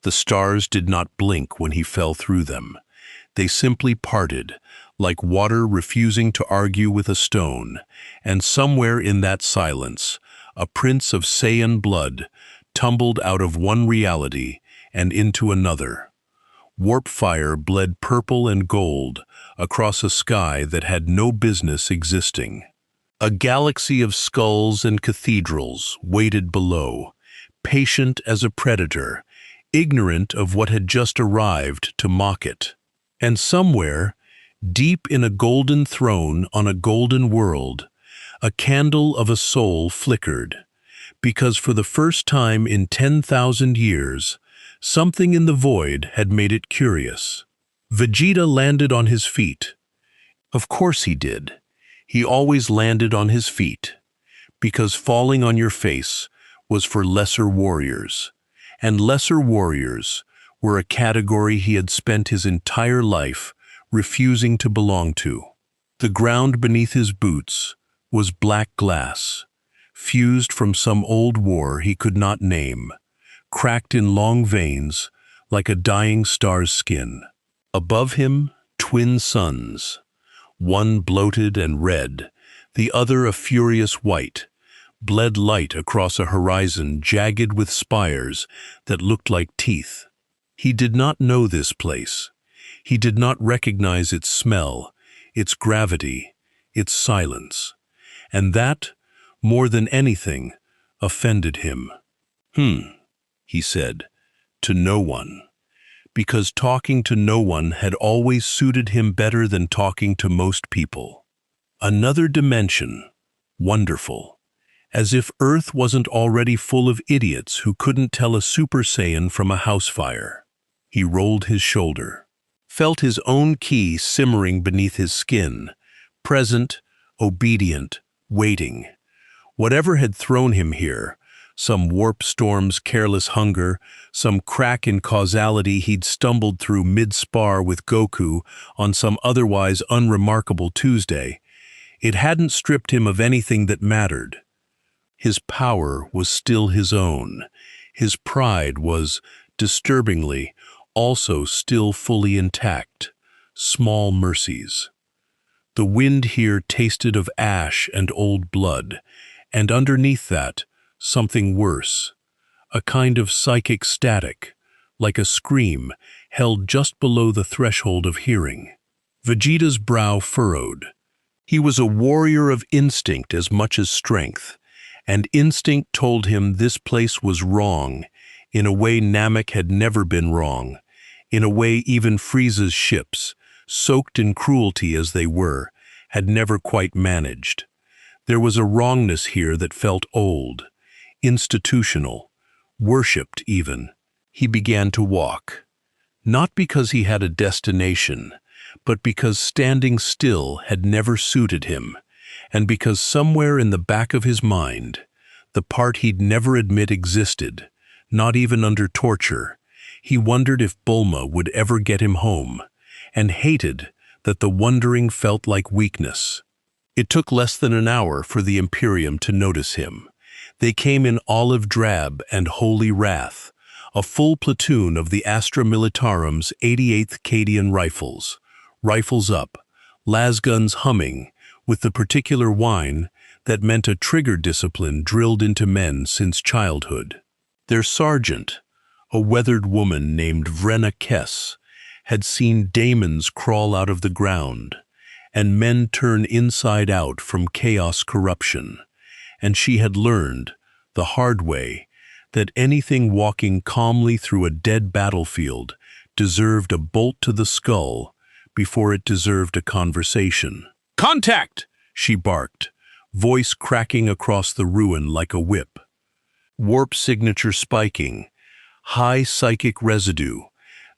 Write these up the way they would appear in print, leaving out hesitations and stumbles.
The stars did not blink when he fell through them. They simply parted, like water refusing to argue with a stone, and somewhere in that silence, a prince of Saiyan blood tumbled out of one reality and into another. Warp fire bled purple and gold across a sky that had no business existing. A galaxy of skulls and cathedrals waited below, patient as a predator, ignorant of what had just arrived to mock it. And somewhere, deep in a golden throne on a golden world, a candle of a soul flickered, because for the first time in 10,000 years, something in the void had made it curious. Vegeta landed on his feet. Of course he did. He always landed on his feet, because falling on your face was for lesser warriors, and lesser warriors were a category he had spent his entire life refusing to belong to. The ground beneath his boots was black glass, fused from some old war he could not name, cracked in long veins like a dying star's skin. Above him, twin suns, one bloated and red, the other a furious white, bled light across a horizon jagged with spires that looked like teeth. He did not know this place. He did not recognize its smell, its gravity, its silence. And that, more than anything, offended him. He said, to no one. Because talking to no one had always suited him better than talking to most people. Another dimension, wonderful. As if Earth wasn't already full of idiots who couldn't tell a Super Saiyan from a house fire. He rolled his shoulder, felt his own ki simmering beneath his skin, present, obedient, waiting. Whatever had thrown him here, some warp storm's careless hunger, some crack in causality he'd stumbled through mid-spar with Goku on some otherwise unremarkable Tuesday, it hadn't stripped him of anything that mattered. His power was still his own. His pride was, disturbingly, also still fully intact. Small mercies. The wind here tasted of ash and old blood, and underneath that, something worse. A kind of psychic static, like a scream, held just below the threshold of hearing. Vegeta's brow furrowed. He was a warrior of instinct as much as strength, and instinct told him this place was wrong, in a way Namek had never been wrong, in a way even Frieza's ships, soaked in cruelty as they were, had never quite managed. There was a wrongness here that felt old, institutional, worshipped even. He began to walk, not because he had a destination, but because standing still had never suited him, and because somewhere in the back of his mind, the part he'd never admit existed, not even under torture, he wondered if Bulma would ever get him home, and hated that the wondering felt like weakness. It took less than an hour for the Imperium to notice him. They came in olive drab and holy wrath, a full platoon of the Astra Militarum's 88th Cadian rifles, rifles up, lasguns humming, with the particular whine that meant a trigger discipline drilled into men since childhood. Their sergeant, a weathered woman named Vrenna Kess, had seen daemons crawl out of the ground, and men turn inside out from chaos corruption, and she had learned, the hard way, that anything walking calmly through a dead battlefield deserved a bolt to the skull before it deserved a conversation. "Contact!" she barked, voice cracking across the ruin like a whip. Warp signature spiking, high psychic residue.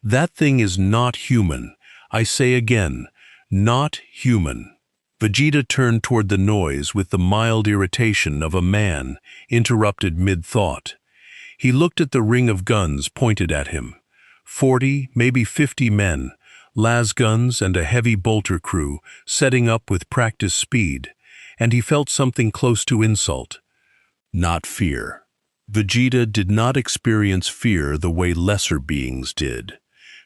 That thing is not human. I say again, not human. Vegeta turned toward the noise with the mild irritation of a man interrupted mid-thought. He looked at the ring of guns pointed at him. 40, maybe 50 men, lasguns and a heavy bolter crew, setting up with practice speed, and he felt something close to insult. Not fear. Vegeta did not experience fear the way lesser beings did.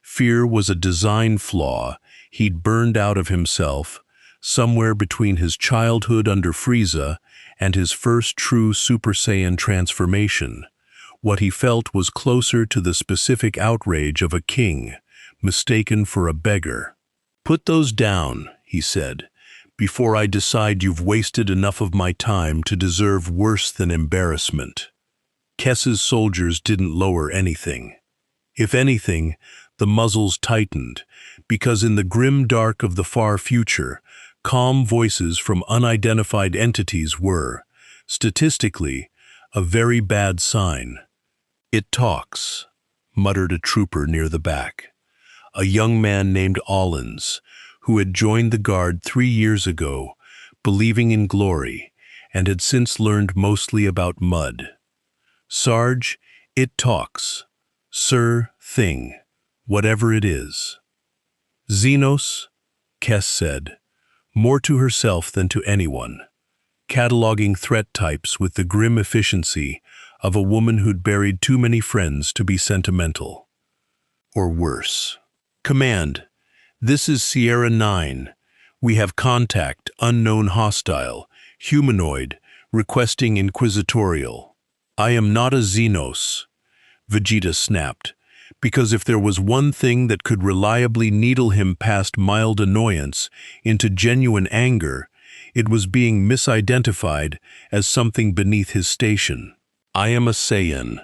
Fear was a design flaw he'd burned out of himself somewhere between his childhood under Frieza and his first true Super Saiyan transformation. What he felt was closer to the specific outrage of a king, mistaken for a beggar. "Put those down," he said, "before I decide you've wasted enough of my time to deserve worse than embarrassment." Kess's soldiers didn't lower anything. If anything, the muzzles tightened, because in the grim dark of the far future, calm voices from unidentified entities were, statistically, a very bad sign. "It talks," muttered a trooper near the back. A young man named Allens, who had joined the Guard 3 years ago, believing in glory, and had since learned mostly about mud. "Sarge, it talks. Sir, thing, whatever it is." "Xenos," Kess said, more to herself than to anyone, cataloging threat types with the grim efficiency of a woman who'd buried too many friends to be sentimental. Or worse. "Command, this is Sierra 9. We have contact, unknown hostile, humanoid, requesting inquisitorial." "I am not a Xenos," Vegeta snapped, because if there was one thing that could reliably needle him past mild annoyance into genuine anger, it was being misidentified as something beneath his station. "I am a Saiyan,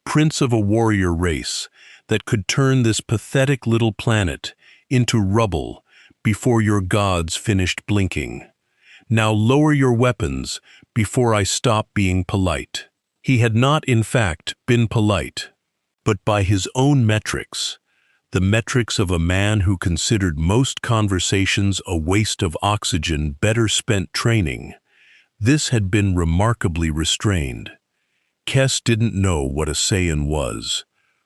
prince of a warrior race that could turn this pathetic little planet into rubble before your gods finished blinking. Now lower your weapons before I stop being polite." He had not, in fact, been polite, but by his own metrics, the metrics of a man who considered most conversations a waste of oxygen better spent training, this had been remarkably restrained. Kess didn't know what a Saiyan was.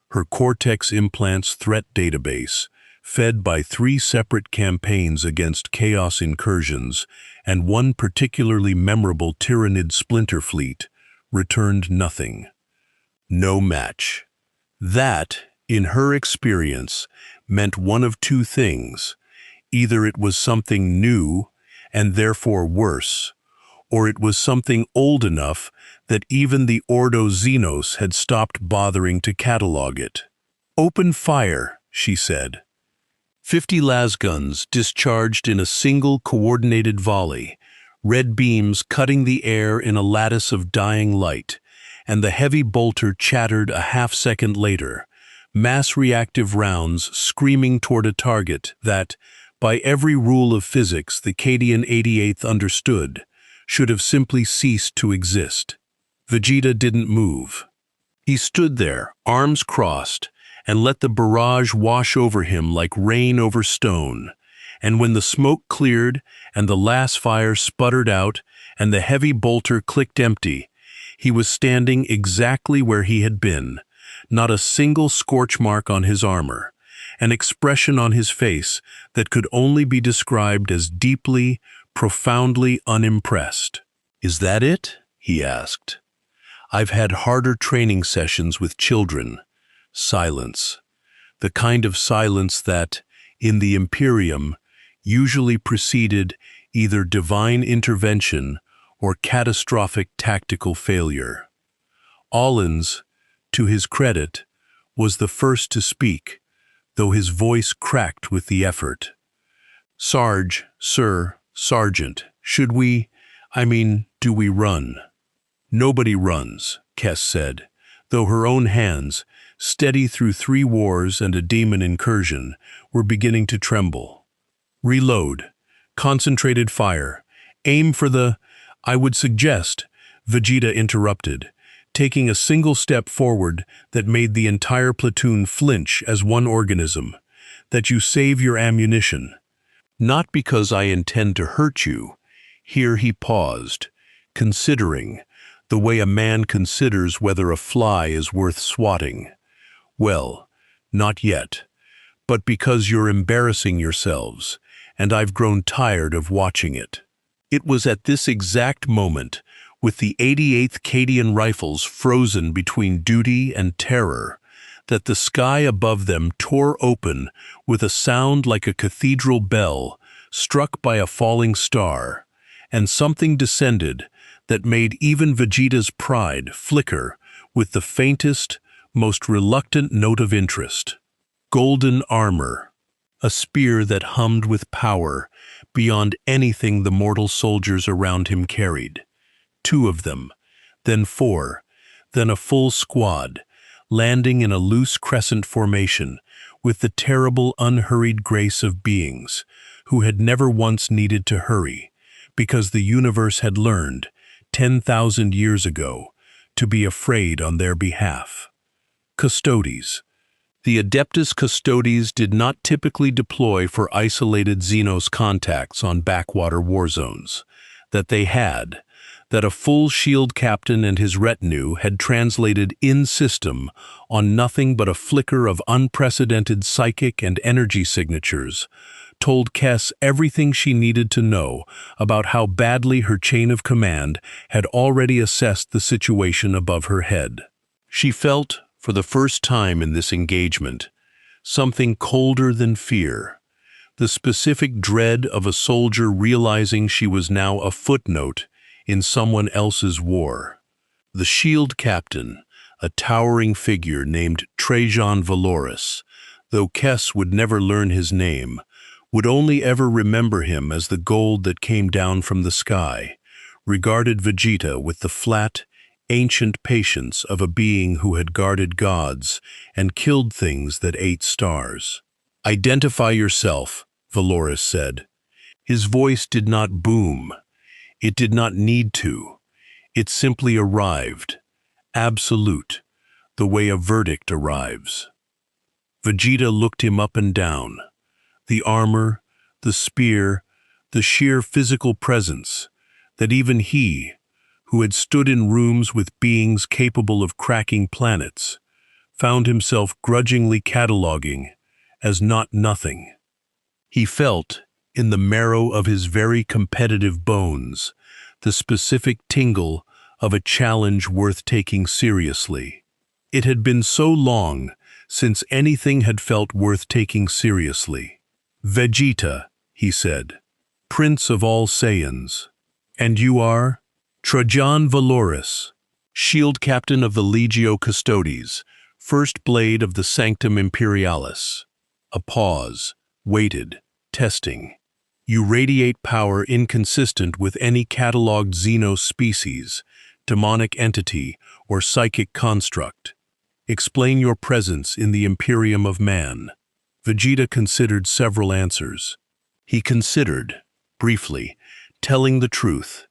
Her Cortex Implants threat database, fed by 3 separate campaigns against Chaos incursions and one particularly memorable Tyrannid splinter fleet, returned nothing. No match. That, in her experience, meant one of 2 things. Either it was something new, and therefore worse, or it was something old enough that even the Ordo Xenos had stopped bothering to catalog it. "Open fire," she said. 50 lasguns discharged in a single coordinated volley, red beams cutting the air in a lattice of dying light, and the heavy bolter chattered a half-second later, mass reactive rounds screaming toward a target that, by every rule of physics the Cadian 88th understood, should have simply ceased to exist. Vegeta didn't move. He stood there, arms crossed, and let the barrage wash over him like rain over stone. And when the smoke cleared and the last fire sputtered out and the heavy bolter clicked empty, he was standing exactly where he had been, not a single scorch mark on his armor, an expression on his face that could only be described as deeply, profoundly unimpressed. "Is that it?" he asked. "I've had harder training sessions with children." Silence. The kind of silence that, in the Imperium, usually preceded either divine intervention or catastrophic tactical failure. Allens, to his credit, was the first to speak, though his voice cracked with the effort. "Sarge, sir, Sergeant, should we, do we run?" "Nobody runs," Kess said, though her own hands, steady through 3 wars and a demon incursion, were beginning to tremble. "Reload. Concentrated fire. Aim for the—" "I would suggest," Vegeta interrupted, taking a single step forward that made the entire platoon flinch as one organism, "that you save your ammunition. Not because I intend to hurt you." Here he paused, considering, the way a man considers whether a fly is worth swatting. "Well, not yet, but because you're embarrassing yourselves, and I've grown tired of watching it." It was at this exact moment, with the 88th Cadian rifles frozen between duty and terror, that the sky above them tore open with a sound like a cathedral bell struck by a falling star, and something descended that made even Vegeta's pride flicker with the faintest, most reluctant note of interest. Golden armor, a spear that hummed with power beyond anything the mortal soldiers around him carried. 2 of them, then 4, then a full squad, landing in a loose crescent formation with the terrible unhurried grace of beings who had never once needed to hurry, because the universe had learned, 10,000 years ago, to be afraid on their behalf. Custodes. The Adeptus Custodes did not typically deploy for isolated Xenos contacts on backwater war zones. That a full shield captain and his retinue had translated in-system on nothing but a flicker of unprecedented psychic and energy signatures, told Kess everything she needed to know about how badly her chain of command had already assessed the situation above her head. She felt, for the first time in this engagement, something colder than fear, the specific dread of a soldier realizing she was now a footnote in someone else's war. The shield captain, a towering figure named Trajan Valoris, though Kess would never learn his name, would only ever remember him as the gold that came down from the sky, regarded Vegeta with the flat, ancient patience of a being who had guarded gods and killed things that ate stars. "Identify yourself," Valoris said. His voice did not boom. It did not need to. It simply arrived, absolute, the way a verdict arrives. Vegeta looked him up and down. The armor, the spear, the sheer physical presence, that even he, who had stood in rooms with beings capable of cracking planets, found himself grudgingly cataloging as not nothing. He felt, in the marrow of his very competitive bones, the specific tingle of a challenge worth taking seriously. It had been so long since anything had felt worth taking seriously. "Vegeta," he said, "Prince of all Saiyans. And you are?" "Trajan Valoris, shield captain of the Legio Custodes, first blade of the Sanctum Imperialis." A pause, waited, testing. "You radiate power inconsistent with any catalogued Xenos species, demonic entity, or psychic construct. Explain your presence in the Imperium of Man." Vegeta considered several answers. He considered, briefly, telling the truth,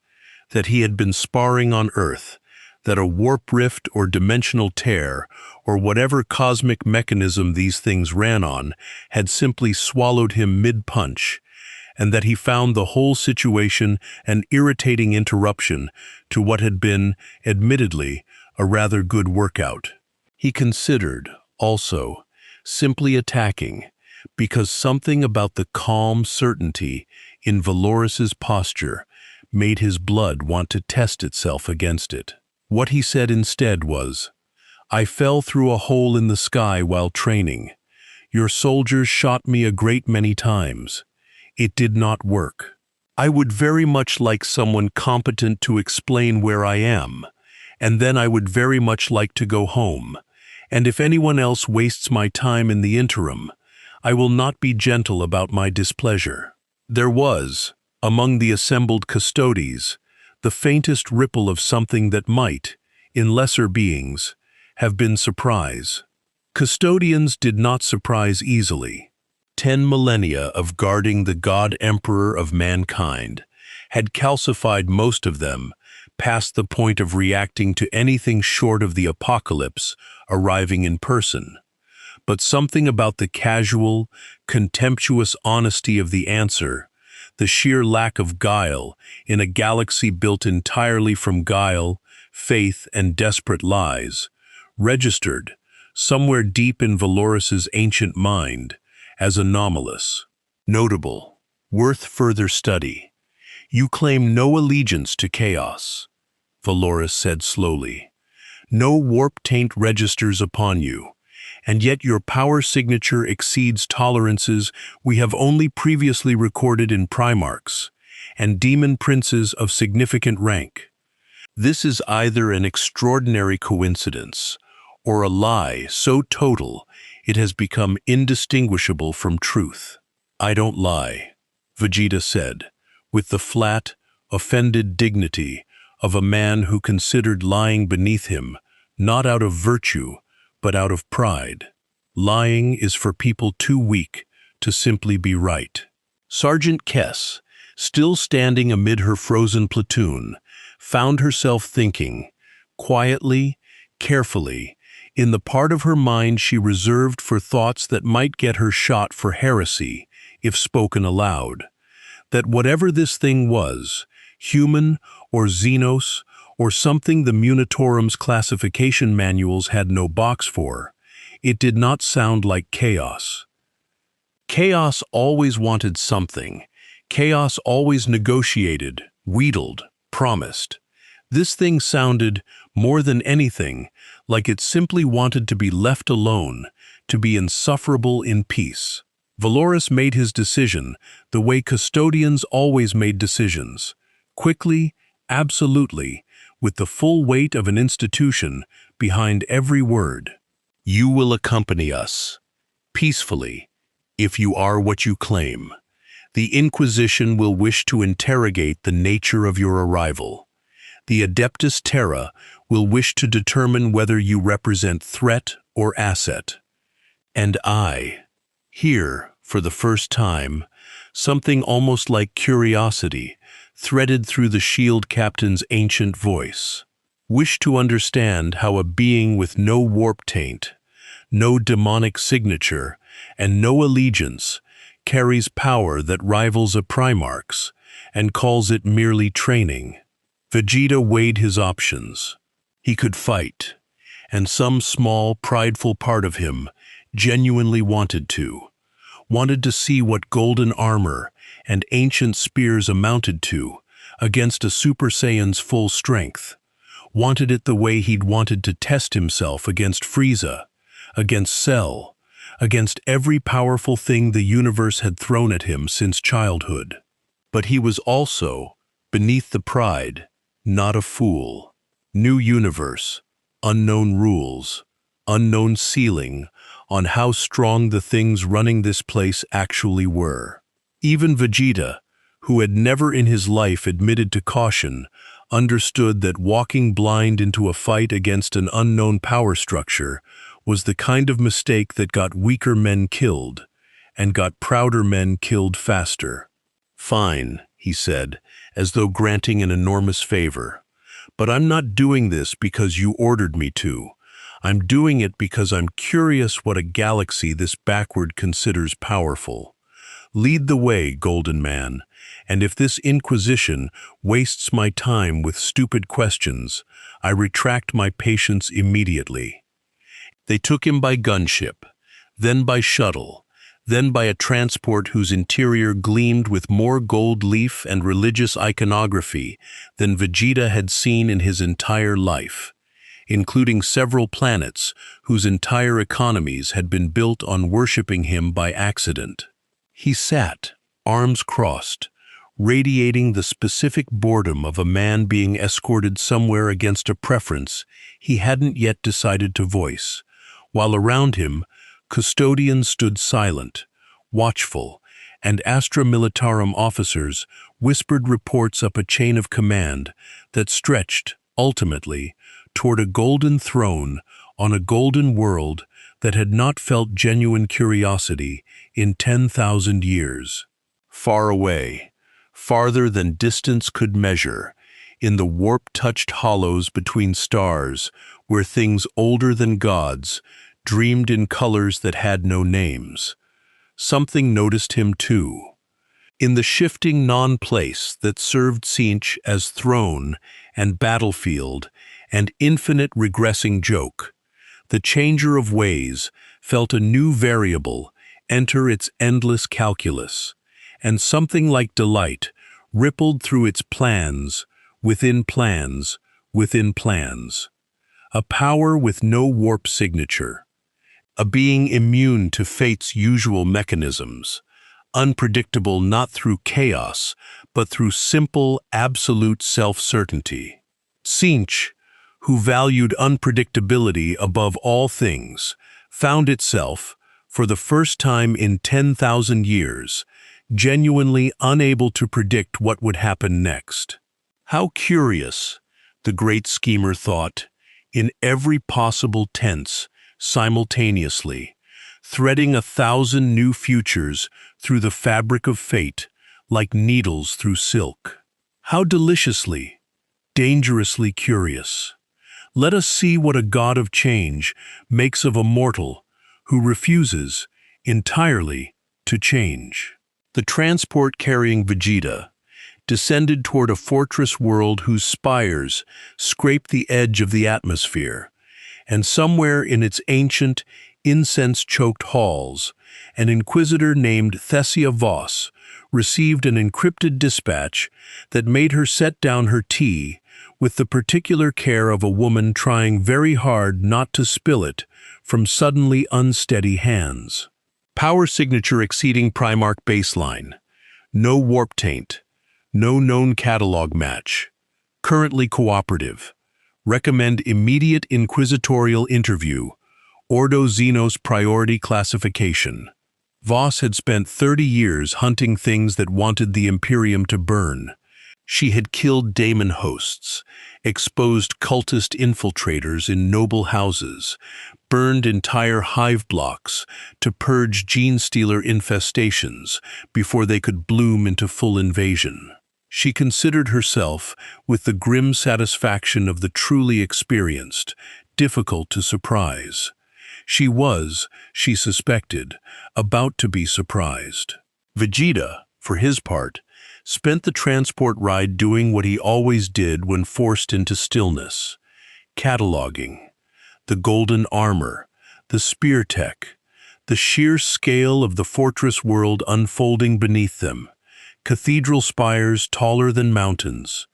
that he had been sparring on Earth, that a warp rift or dimensional tear, or whatever cosmic mechanism these things ran on, had simply swallowed him mid-punch, and that he found the whole situation an irritating interruption to what had been, admittedly, a rather good workout. He considered, also, simply attacking, because something about the calm certainty in Valoris's posture made his blood want to test itself against it. What he said instead was, "I fell through a hole in the sky while training. Your soldiers shot me a great many times. It did not work. I would very much like someone competent to explain where I am, and then I would very much like to go home. And if anyone else wastes my time in the interim, I will not be gentle about my displeasure." There was, among the assembled Custodes, the faintest ripple of something that might, in lesser beings, have been surprise. Custodians did not surprise easily. 10 millennia of guarding the God-Emperor of mankind had calcified most of them past the point of reacting to anything short of the apocalypse arriving in person. But something about the casual, contemptuous honesty of the answer, the sheer lack of guile in a galaxy built entirely from guile, faith, and desperate lies, registered, somewhere deep in Valoris's ancient mind, as anomalous. Notable, worth further study. You claim no allegiance to chaos. Valorous said slowly. No warp taint registers upon you, and yet your power signature exceeds tolerances we have only previously recorded in Primarchs and demon princes of significant rank. This is either an extraordinary coincidence or a lie so total it has become indistinguishable from truth. I don't lie, Vegeta said, with the flat, offended dignity of a man who considered lying beneath him, not out of virtue, but out of pride. Lying is for people too weak to simply be right. Sergeant Kess, still standing amid her frozen platoon, found herself thinking, quietly, carefully, in the part of her mind she reserved for thoughts that might get her shot for heresy, if spoken aloud. That whatever this thing was, human or Xenos, or something the Munitorum's classification manuals had no box for, it did not sound like chaos. Chaos always wanted something. Chaos always negotiated, wheedled, promised. This thing sounded, more than anything, like it simply wanted to be left alone, to be insufferable in peace. Valorous made his decision the way custodians always made decisions. Quickly, absolutely, with the full weight of an institution behind every word. You will accompany us, peacefully, if you are what you claim. The Inquisition will wish to interrogate the nature of your arrival. The Adeptus Terra will wish to determine whether you represent threat or asset. And I, here, for the first time, something almost like curiosity threaded through the shield captain's ancient voice, wish to understand how a being with no warp taint, no demonic signature, and no allegiance carries power that rivals a Primarch's and calls it merely training. Vegeta weighed his options. He could fight, and some small, prideful part of him genuinely wanted to see what golden armor and ancient spears amounted to against a Super Saiyan's full strength. Wanted it the way he'd wanted to test himself against Frieza, against Cell, against every powerful thing the universe had thrown at him since childhood. But he was also, beneath the pride, not a fool. New universe, unknown rules, unknown ceiling on how strong the things running this place actually were. Even Vegeta, who had never in his life admitted to caution, understood that walking blind into a fight against an unknown power structure was the kind of mistake that got weaker men killed, and got prouder men killed faster. Fine, he said, as though granting an enormous favor. But I'm not doing this because you ordered me to. I'm doing it because I'm curious what a galaxy this backward considers powerful. Lead the way, Golden Man, and if this Inquisition wastes my time with stupid questions, I retract my patience immediately. They took him by gunship, then by shuttle, then by a transport whose interior gleamed with more gold leaf and religious iconography than Vegeta had seen in his entire life, including several planets whose entire economies had been built on worshipping him by accident. He sat, arms crossed, radiating the specific boredom of a man being escorted somewhere against a preference he hadn't yet decided to voice, while around him, custodians stood silent, watchful, and Astra Militarum officers whispered reports up a chain of command that stretched, ultimately, toward a golden throne on a golden world that had not felt genuine curiosity in 10,000 years. Far away, farther than distance could measure, in the warp-touched hollows between stars, where things older than gods dreamed in colors that had no names. Something noticed him too. In the shifting non-place that served Tzeentch as throne and battlefield and infinite regressing joke, the changer of ways felt a new variable enter its endless calculus, and something like delight rippled through its plans, within plans, within plans, a power with no warp signature, a being immune to fate's usual mechanisms, unpredictable not through chaos, but through simple, absolute self-certainty. Tzeentch, who valued unpredictability above all things, found itself, for the first time in 10,000 years, genuinely unable to predict what would happen next. How curious, the great schemer thought, in every possible tense, simultaneously, threading 1,000 new futures through the fabric of fate, like needles through silk. How deliciously, dangerously curious. Let us see what a god of change makes of a mortal who refuses, entirely, to change. The transport carrying Vegeta descended toward a fortress world whose spires scraped the edge of the atmosphere, and somewhere in its ancient, incense-choked halls, an inquisitor named Thesia Voss received an encrypted dispatch that made her set down her tea with the particular care of a woman trying very hard not to spill it from suddenly unsteady hands. Power signature exceeding Primarch baseline. No warp taint. No known catalog match. Currently cooperative. Recommend immediate inquisitorial interview. Ordo Xenos priority classification. Voss had spent 30 years hunting things that wanted the Imperium to burn. She had killed daemon hosts, exposed cultist infiltrators in noble houses, burned entire hive blocks to purge gene-stealer infestations before they could bloom into full invasion. She considered herself, with the grim satisfaction of the truly experienced, difficult to surprise. She was, she suspected, about to be surprised. Vegeta, for his part, spent the transport ride doing what he always did when forced into stillness. Cataloging. The golden armor, the spear tech, the sheer scale of the fortress world unfolding beneath them, cathedral spires taller than mountains,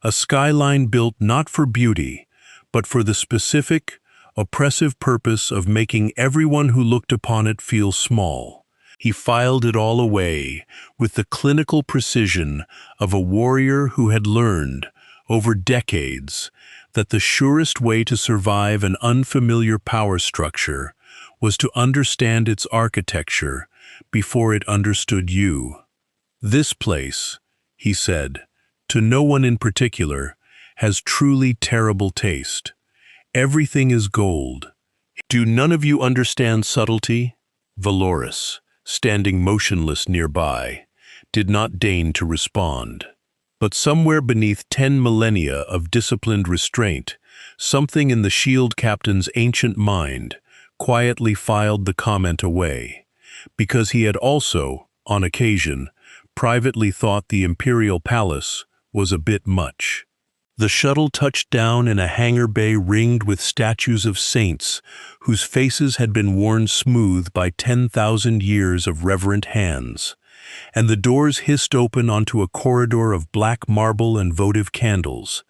a skyline built not for beauty, but for the specific, oppressive purpose of making everyone who looked upon it feel small. He filed it all away with the clinical precision of a warrior who had learned, over decades, that the surest way to survive an unfamiliar power structure was to understand its architecture before it understood you. This place, he said, to no one in particular, has truly terrible taste. Everything is gold. Do none of you understand subtlety? Valoris, standing motionless nearby, did not deign to respond. But somewhere beneath 10 millennia of disciplined restraint, something in the shield captain's ancient mind quietly filed the comment away, because he had also, on occasion, privately thought the Imperial Palace was a bit much. The shuttle touched down in a hangar bay ringed with statues of saints whose faces had been worn smooth by 10,000 years of reverent hands, and the doors hissed open onto a corridor of black marble and votive candles,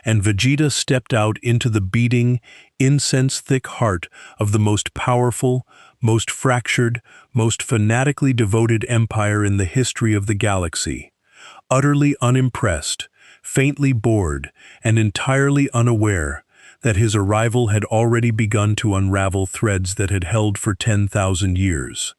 and Vegeta stepped out into the beating, incense-thick heart of the most powerful, most fractured, most fanatically devoted empire in the history of the galaxy, utterly unimpressed, faintly bored, and entirely unaware that his arrival had already begun to unravel threads that had held for 10,000 years.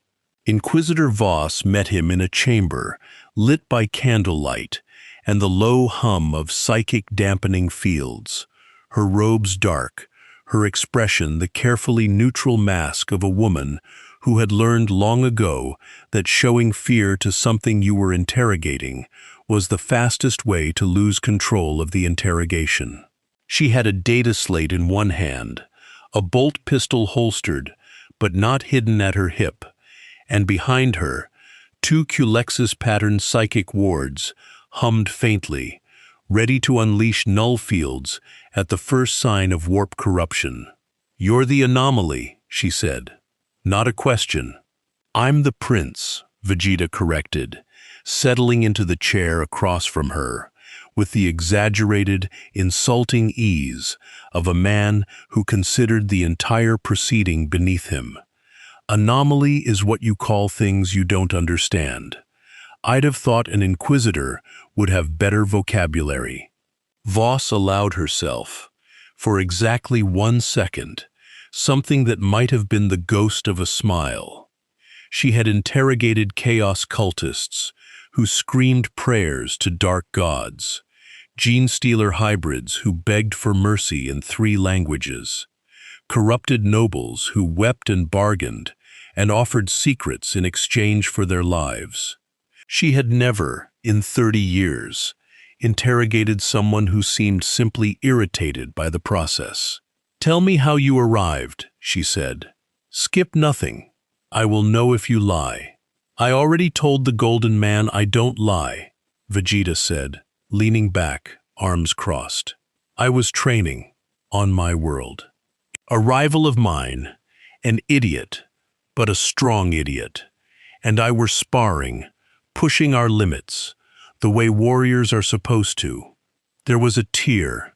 Inquisitor Voss met him in a chamber, lit by candlelight, and the low hum of psychic dampening fields, her robes dark, her expression the carefully neutral mask of a woman who had learned long ago that showing fear to something you were interrogating was the fastest way to lose control of the interrogation. She had a data slate in one hand, a bolt pistol holstered, but not hidden at her hip, and behind her, 2 Culexus-patterned psychic wards hummed faintly, ready to unleash null fields at the first sign of warp corruption. "You're the anomaly," she said. "Not a question." "I'm the prince," Vegeta corrected, settling into the chair across from her, with the exaggerated, insulting ease of a man who considered the entire proceeding beneath him. Anomaly is what you call things you don't understand. I'd have thought an inquisitor would have better vocabulary. Voss allowed herself, for exactly 1 second, something that might have been the ghost of a smile. She had interrogated chaos cultists who screamed prayers to dark gods, gene-stealer hybrids who begged for mercy in 3 languages, corrupted nobles who wept and bargained and offered secrets in exchange for their lives. She had never, in 30 years, interrogated someone who seemed simply irritated by the process. "Tell me how you arrived," she said. "Skip nothing. I will know if you lie." "I already told the Golden Man I don't lie," Vegeta said, leaning back, arms crossed. "I was training, on my world. A rival of mine, an idiot, but a strong idiot, and I were sparring, pushing our limits, the way warriors are supposed to. There was a tear,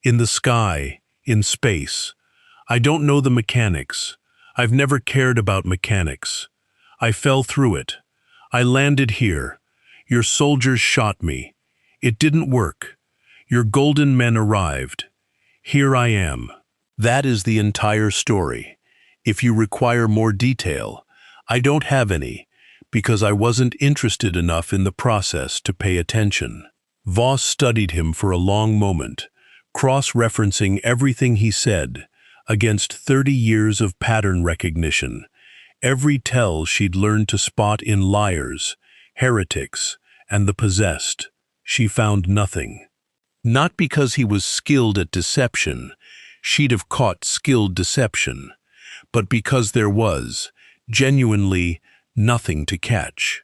in the sky, in space. I don't know the mechanics. I've never cared about mechanics. I fell through it. I landed here. Your soldiers shot me. It didn't work. Your golden men arrived. Here I am." That is the entire story. If you require more detail, I don't have any, because I wasn't interested enough in the process to pay attention. Voss studied him for a long moment, cross-referencing everything he said against 30 years of pattern recognition, every tell she'd learned to spot in liars, heretics, and the possessed. She found nothing. Not because he was skilled at deception, she'd have caught skilled deception, but because there was, genuinely, nothing to catch.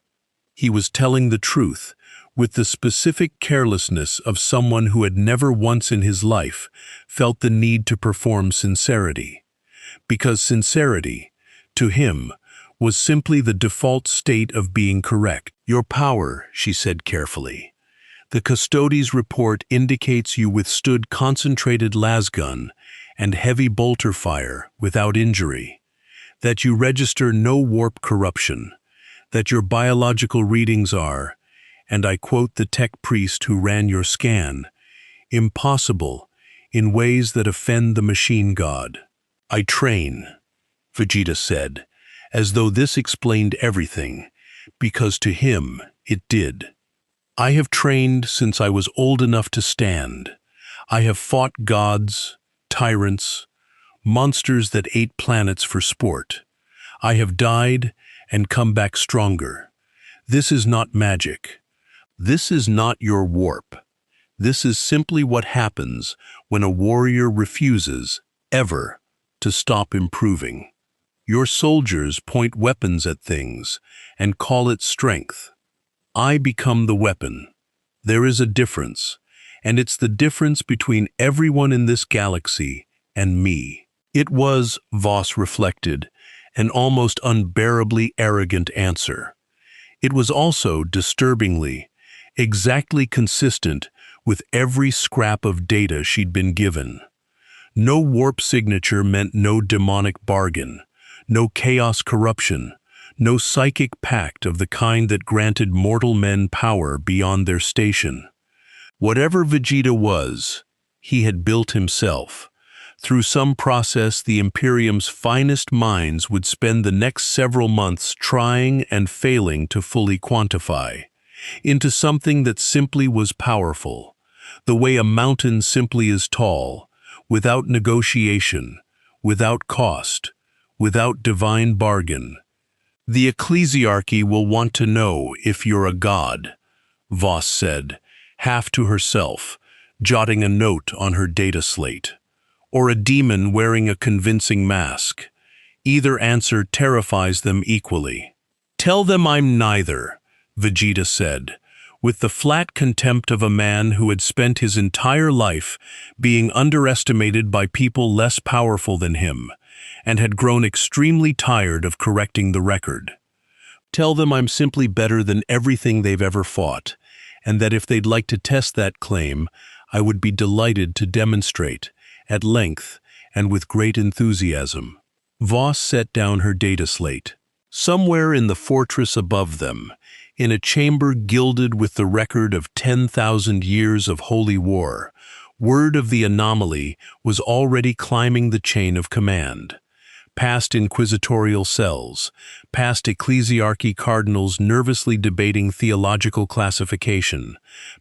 He was telling the truth, with the specific carelessness of someone who had never once in his life felt the need to perform sincerity. Because sincerity, to him, was simply the default state of being correct. "Your power," she said carefully. "The Custodes report indicates you withstood concentrated lasgun and heavy bolter fire without injury, that you register no warp corruption, that your biological readings are, and I quote the tech priest who ran your scan, impossible in ways that offend the machine god." "I train," Vegeta said, as though this explained everything, because to him it did. "I have trained since I was old enough to stand. I have fought gods, tyrants, monsters that ate planets for sport. I have died and come back stronger. This is not magic. This is not your warp. This is simply what happens when a warrior refuses, ever, to stop improving. Your soldiers point weapons at things and call it strength. I become the weapon. There is a difference, and it's the difference between everyone in this galaxy and me." It was, Voss reflected, an almost unbearably arrogant answer. It was also, disturbingly, exactly consistent with every scrap of data she'd been given. No warp signature meant no demonic bargain, no chaos corruption, no psychic pact of the kind that granted mortal men power beyond their station. Whatever Vegeta was, he had built himself. Through some process, the Imperium's finest minds would spend the next several months trying and failing to fully quantify, into something that simply was powerful, the way a mountain simply is tall, without negotiation, without cost, without divine bargain. "The ecclesiarchy will want to know if you're a god," Voss said, half to herself, jotting a note on her data slate. "Or a demon wearing a convincing mask. Either answer terrifies them equally." "Tell them I'm neither," Vegeta said, with the flat contempt of a man who had spent his entire life being underestimated by people less powerful than him, and had grown extremely tired of correcting the record. "Tell them I'm simply better than everything they've ever fought, and that if they'd like to test that claim, I would be delighted to demonstrate, at length and with great enthusiasm. Voss set down her data slate. Somewhere in the fortress above them, in a chamber gilded with the record of 10,000 years of holy war, word of the anomaly was already climbing the chain of command. Past inquisitorial cells, past ecclesiarchy cardinals nervously debating theological classification,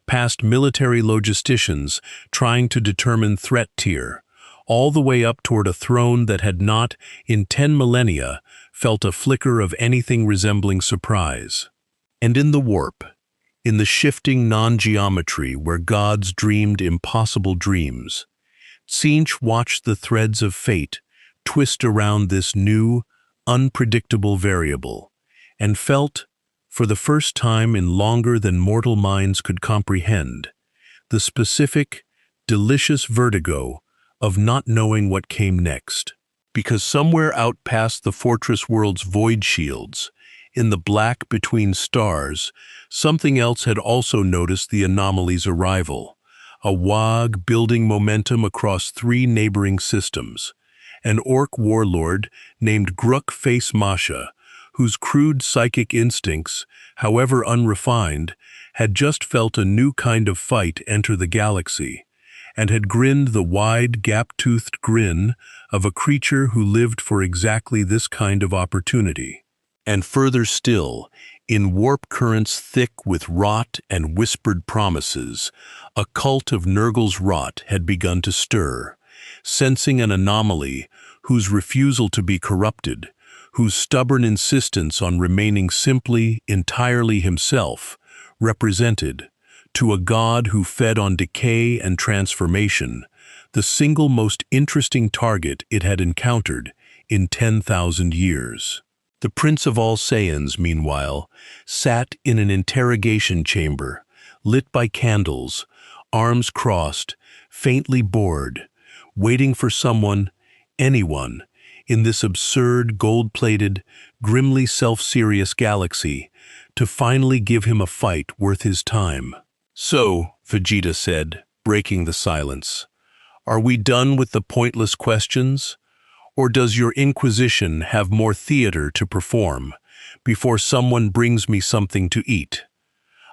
past military logisticians trying to determine threat tier, all the way up toward a throne that had not, in 10 millennia, felt a flicker of anything resembling surprise. And in the warp, in the shifting non-geometry where gods dreamed impossible dreams, Tzeentch watched the threads of fate twist around this new, unpredictable variable, and felt, for the first time in longer than mortal minds could comprehend, the specific, delicious vertigo of not knowing what came next. Because somewhere out past the fortress world's void shields, in the black between stars, something else had also noticed the anomaly's arrival, a wog building momentum across 3 neighboring systems. An orc warlord named Gruk Face Masha, whose crude psychic instincts, however unrefined, had just felt a new kind of fight enter the galaxy, and had grinned the wide, gap-toothed grin of a creature who lived for exactly this kind of opportunity. And further still, in warp currents thick with rot and whispered promises, a cult of Nurgle's rot had begun to stir, sensing an anomaly whose refusal to be corrupted, whose stubborn insistence on remaining simply, entirely himself, represented, to a god who fed on decay and transformation, the single most interesting target it had encountered in 10,000 years. The Prince of all Saiyans, meanwhile, sat in an interrogation chamber, lit by candles, arms crossed, faintly bored, waiting for someone, anyone, in this absurd, gold-plated, grimly self-serious galaxy, to finally give him a fight worth his time. "So," Vegeta said, breaking the silence, "are we done with the pointless questions? Or does your Inquisition have more theater to perform before someone brings me something to eat?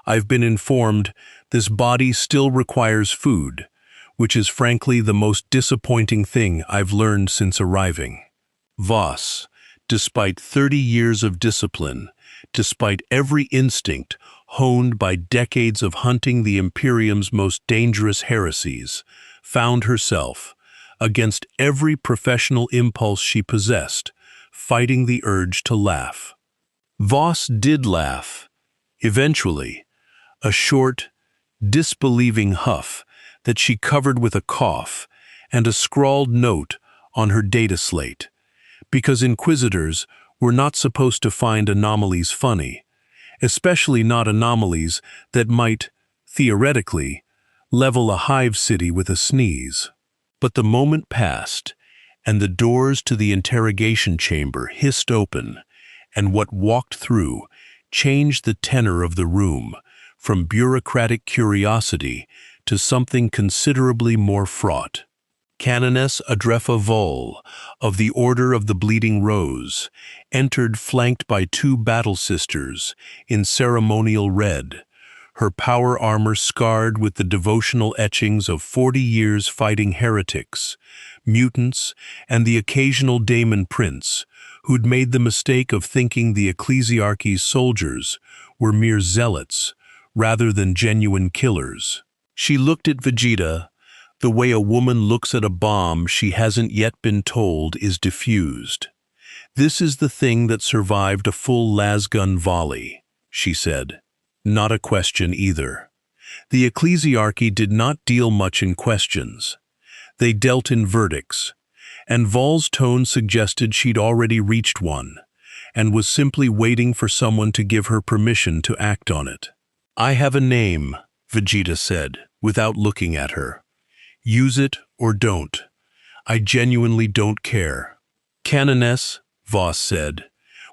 I've been informed this body still requires food, which is frankly the most disappointing thing I've learned since arriving." Voss, despite 30 years of discipline, despite every instinct honed by decades of hunting the Imperium's most dangerous heresies, found herself, against every professional impulse she possessed, fighting the urge to laugh. Voss did laugh, eventually, a short, disbelieving huff that she covered with a cough and a scrawled note on her data slate, because Inquisitors were not supposed to find anomalies funny, especially not anomalies that might, theoretically, level a hive city with a sneeze. But the moment passed, and the doors to the interrogation chamber hissed open, and what walked through changed the tenor of the room from bureaucratic curiosity to something considerably more fraught. Canoness Adrefa Vol, of the Order of the Bleeding Rose, entered flanked by 2 battle sisters in ceremonial red, her power armor scarred with the devotional etchings of 40 years fighting heretics, mutants, and the occasional daemon prince, who'd made the mistake of thinking the ecclesiarchy's soldiers were mere zealots rather than genuine killers. She looked at Vegeta the way a woman looks at a bomb she hasn't yet been told is diffused. "This is the thing that survived a full lasgun volley," she said. Not a question either. The ecclesiarchy did not deal much in questions. They dealt in verdicts, and Vol's tone suggested she'd already reached one, and was simply waiting for someone to give her permission to act on it. "I have a name," Vegeta said, without looking at her. "Use it or don't. I genuinely don't care." "Canoness," Voss said,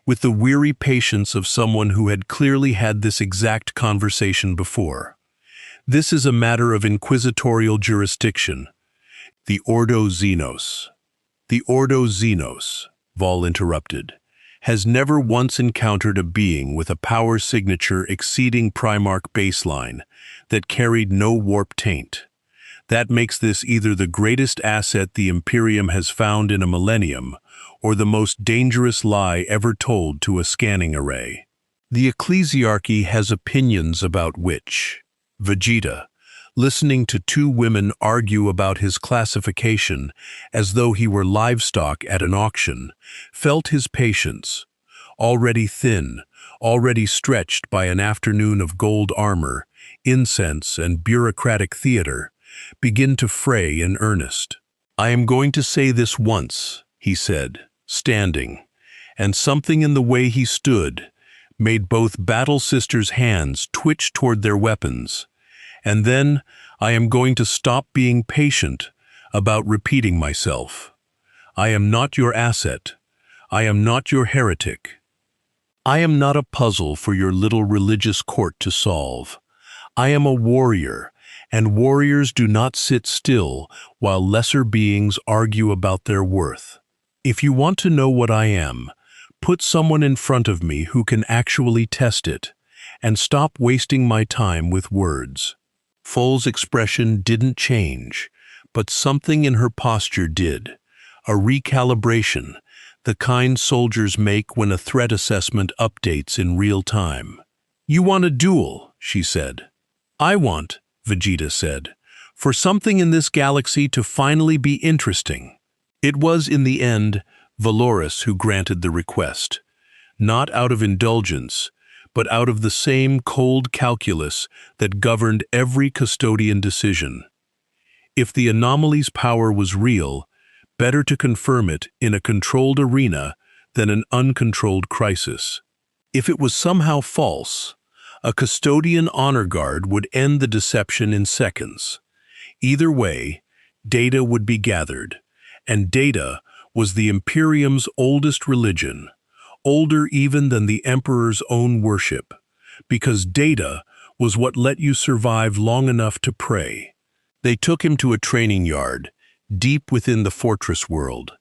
with the weary patience of someone who had clearly had this exact conversation before. This is a matter of inquisitorial jurisdiction. The Ordo Xenos. The Ordo Xenos, Vol interrupted, has never once encountered a being with a power signature exceeding Primarch baseline that carried no warp taint. That makes this either the greatest asset the Imperium has found in a millennium, or the most dangerous lie ever told to a scanning array. The Ecclesiarchy has opinions about which. Vegeta, listening to two women argue about his classification as though he were livestock at an auction, felt his patience, already thin, already stretched by an afternoon of gold armor, incense, and bureaucratic theater, begin to fray in earnest. "I am going to say this once," he said, standing, and something in the way he stood made both Battle Sisters' hands twitch toward their weapons. "And then I am going to stop being patient about repeating myself. I am not your asset. I am not your heretic. I am not a puzzle for your little religious court to solve. I am a warrior, and warriors do not sit still while lesser beings argue about their worth. If you want to know what I am, put someone in front of me who can actually test it, and stop wasting my time with words." Foal's expression didn't change, but something in her posture did. A recalibration, the kind soldiers make when a threat assessment updates in real time. "You want a duel," she said. "I want," Vegeta said, "for something in this galaxy to finally be interesting." It was, in the end, Valoris who granted the request, not out of indulgence, but out of the same cold calculus that governed every custodian decision. If the anomaly's power was real, better to confirm it in a controlled arena than an uncontrolled crisis. If it was somehow false, a custodian honor guard would end the deception in seconds. Either way, data would be gathered, and data was the Imperium's oldest religion, older even than the Emperor's own worship, because data was what let you survive long enough to pray. They took him to a training yard, deep within the fortress world,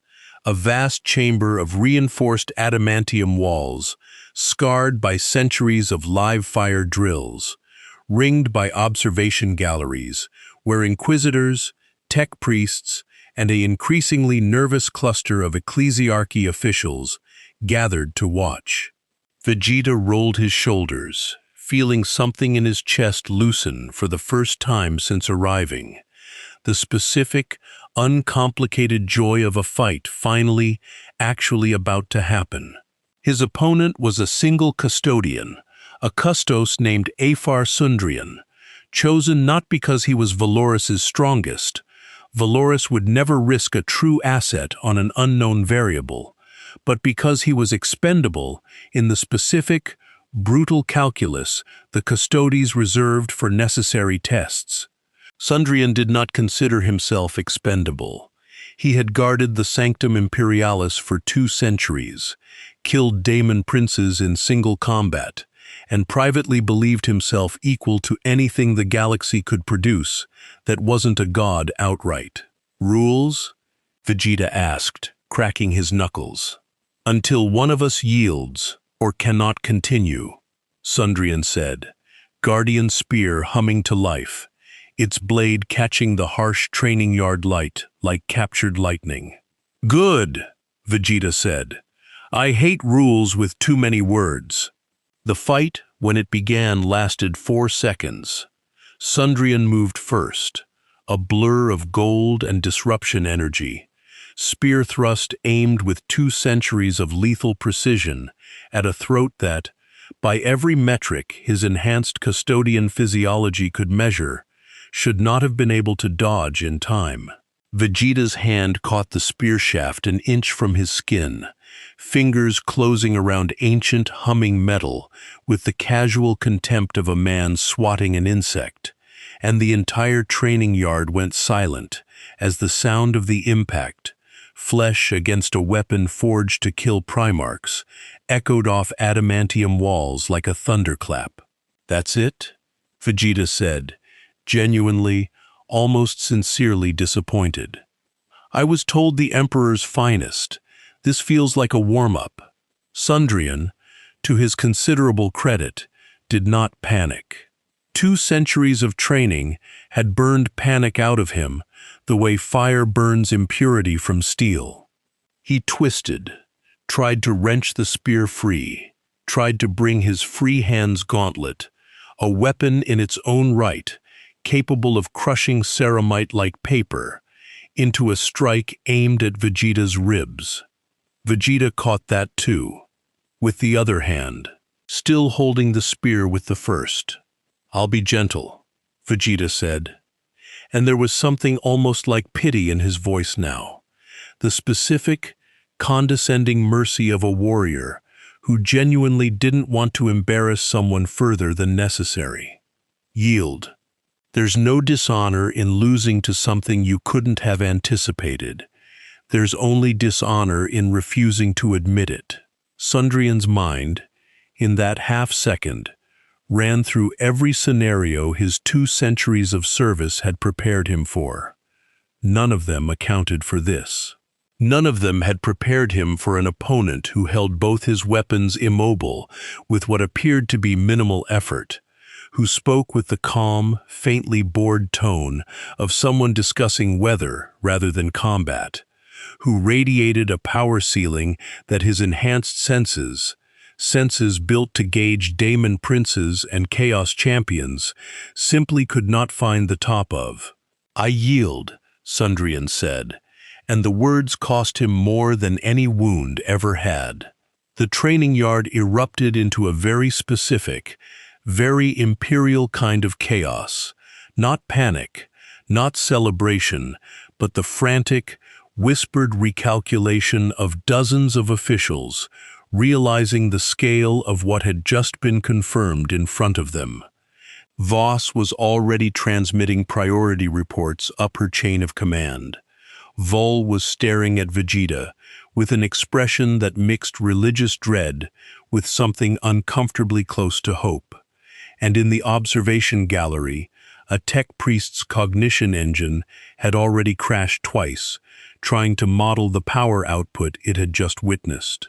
a vast chamber of reinforced adamantium walls, scarred by centuries of live-fire drills, ringed by observation galleries, where inquisitors, tech priests, and an increasingly nervous cluster of ecclesiarchy officials gathered to watch. Vegeta rolled his shoulders, feeling something in his chest loosen for the first time since arriving. The specific, uncomplicated joy of a fight finally, actually about to happen. His opponent was a single custodian, a custos named Aphar Sundrian, chosen not because he was Valoris's strongest. Valoris would never risk a true asset on an unknown variable, but because he was expendable in the specific, brutal calculus the custodes reserved for necessary tests. Sundrian did not consider himself expendable. He had guarded the Sanctum Imperialis for 2 centuries, killed daemon princes in single combat, and privately believed himself equal to anything the galaxy could produce that wasn't a god outright. "Rules?" Vegeta asked, cracking his knuckles. "Until one of us yields, or cannot continue," Sundrian said, guardian spear humming to life, its blade catching the harsh training yard light like captured lightning. "Good," Vegeta said. "I hate rules with too many words." The fight, when it began, lasted 4 seconds. Sundrian moved first, a blur of gold and disruption energy, spear thrust aimed with 2 centuries of lethal precision at a throat that, by every metric his enhanced custodian physiology could measure, should not have been able to dodge in time. Vegeta's hand caught the spear shaft an inch from his skin, fingers closing around ancient, humming metal with the casual contempt of a man swatting an insect, and the entire training yard went silent as the sound of the impact, flesh against a weapon forged to kill Primarchs, echoed off adamantium walls like a thunderclap. "That's it?" Vegeta said, genuinely, almost sincerely disappointed. I was told the Emperor's finest. This feels like a warm-up. Sundrian, to his considerable credit, did not panic. 2 centuries of training had burned panic out of him the way fire burns impurity from steel. He twisted, tried to wrench the spear free, tried to bring his free hand's gauntlet, a weapon in its own right, capable of crushing ceramite like paper, into a strike aimed at Vegeta's ribs. Vegeta caught that too, with the other hand, still holding the spear with the first. "I'll be gentle," Vegeta said, and there was something almost like pity in his voice now, the specific, condescending mercy of a warrior who genuinely didn't want to embarrass someone further than necessary. "Yield. There's no dishonor in losing to something you couldn't have anticipated. There's only dishonor in refusing to admit it." Sundrian's mind, in that half-second, ran through every scenario his 2 centuries of service had prepared him for. None of them accounted for this. None of them had prepared him for an opponent who held both his weapons immobile with what appeared to be minimal effort, who spoke with the calm, faintly bored tone of someone discussing weather rather than combat, who radiated a power ceiling that his enhanced senses built to gauge daemon princes and chaos champions, simply could not find the top of. "I yield," Sundrian said, and the words cost him more than any wound ever had. The training yard erupted into a very specific, very imperial kind of chaos, not panic, not celebration, but the frantic, whispered recalculation of dozens of officials, realizing the scale of what had just been confirmed in front of them. Voss was already transmitting priority reports up her chain of command. Vol was staring at Vegeta with an expression that mixed religious dread with something uncomfortably close to hope. And in the observation gallery, a tech priest's cognition engine had already crashed twice, trying to model the power output it had just witnessed.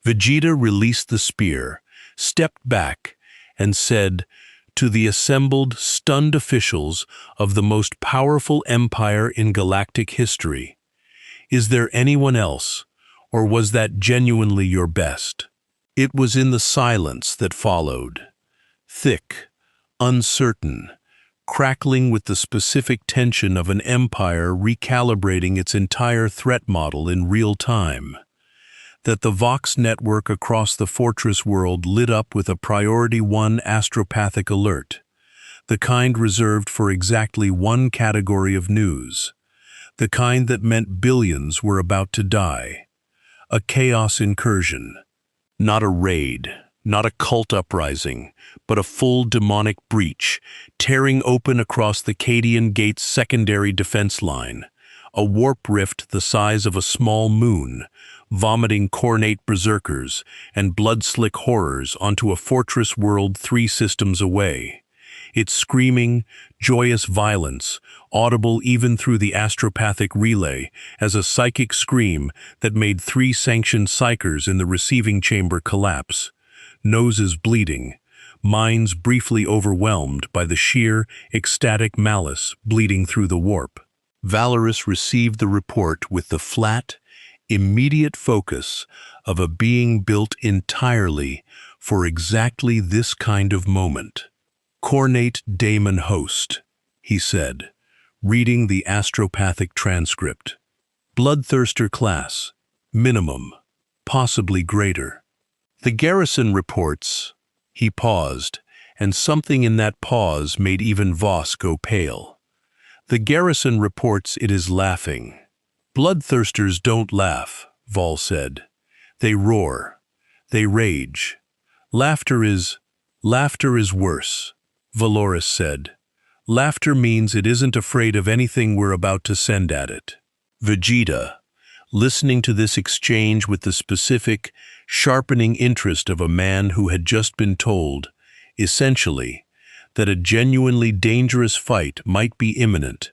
Vegeta released the spear, stepped back, and said to the assembled, stunned officials of the most powerful empire in galactic history, "Is there anyone else, or was that genuinely your best?" It was in the silence that followed, thick, uncertain, crackling with the specific tension of an empire recalibrating its entire threat model in real time, that the Vox network across the fortress world lit up with a Priority 1 astropathic alert, the kind reserved for exactly one category of news, the kind that meant billions were about to die. A chaos incursion, not a raid, not a cult uprising, but a full demonic breach, tearing open across the Cadian Gate's secondary defense line, a warp rift the size of a small moon, vomiting cornate berserkers and blood-slick horrors onto a fortress world 3 systems away. Its screaming, joyous violence, audible even through the astropathic relay as a psychic scream that made 3 sanctioned psychers in the receiving chamber collapse, noses bleeding, minds briefly overwhelmed by the sheer, ecstatic malice bleeding through the warp. Valorous received the report with the flat, immediate focus of a being built entirely for exactly this kind of moment. "Cornate Daemon Host," he said, reading the astropathic transcript. "Bloodthirster class, minimum, possibly greater. The garrison reports." He paused, and something in that pause made even Voss go pale. "The garrison reports it is laughing." "Bloodthirsters don't laugh," Vol said. "They roar. They rage. Laughter is worse," Valoris said. "Laughter means it isn't afraid of anything we're about to send at it." Vegeta, listening to this exchange with the specific, sharpening interest of a man who had just been told, essentially, that a genuinely dangerous fight might be imminent,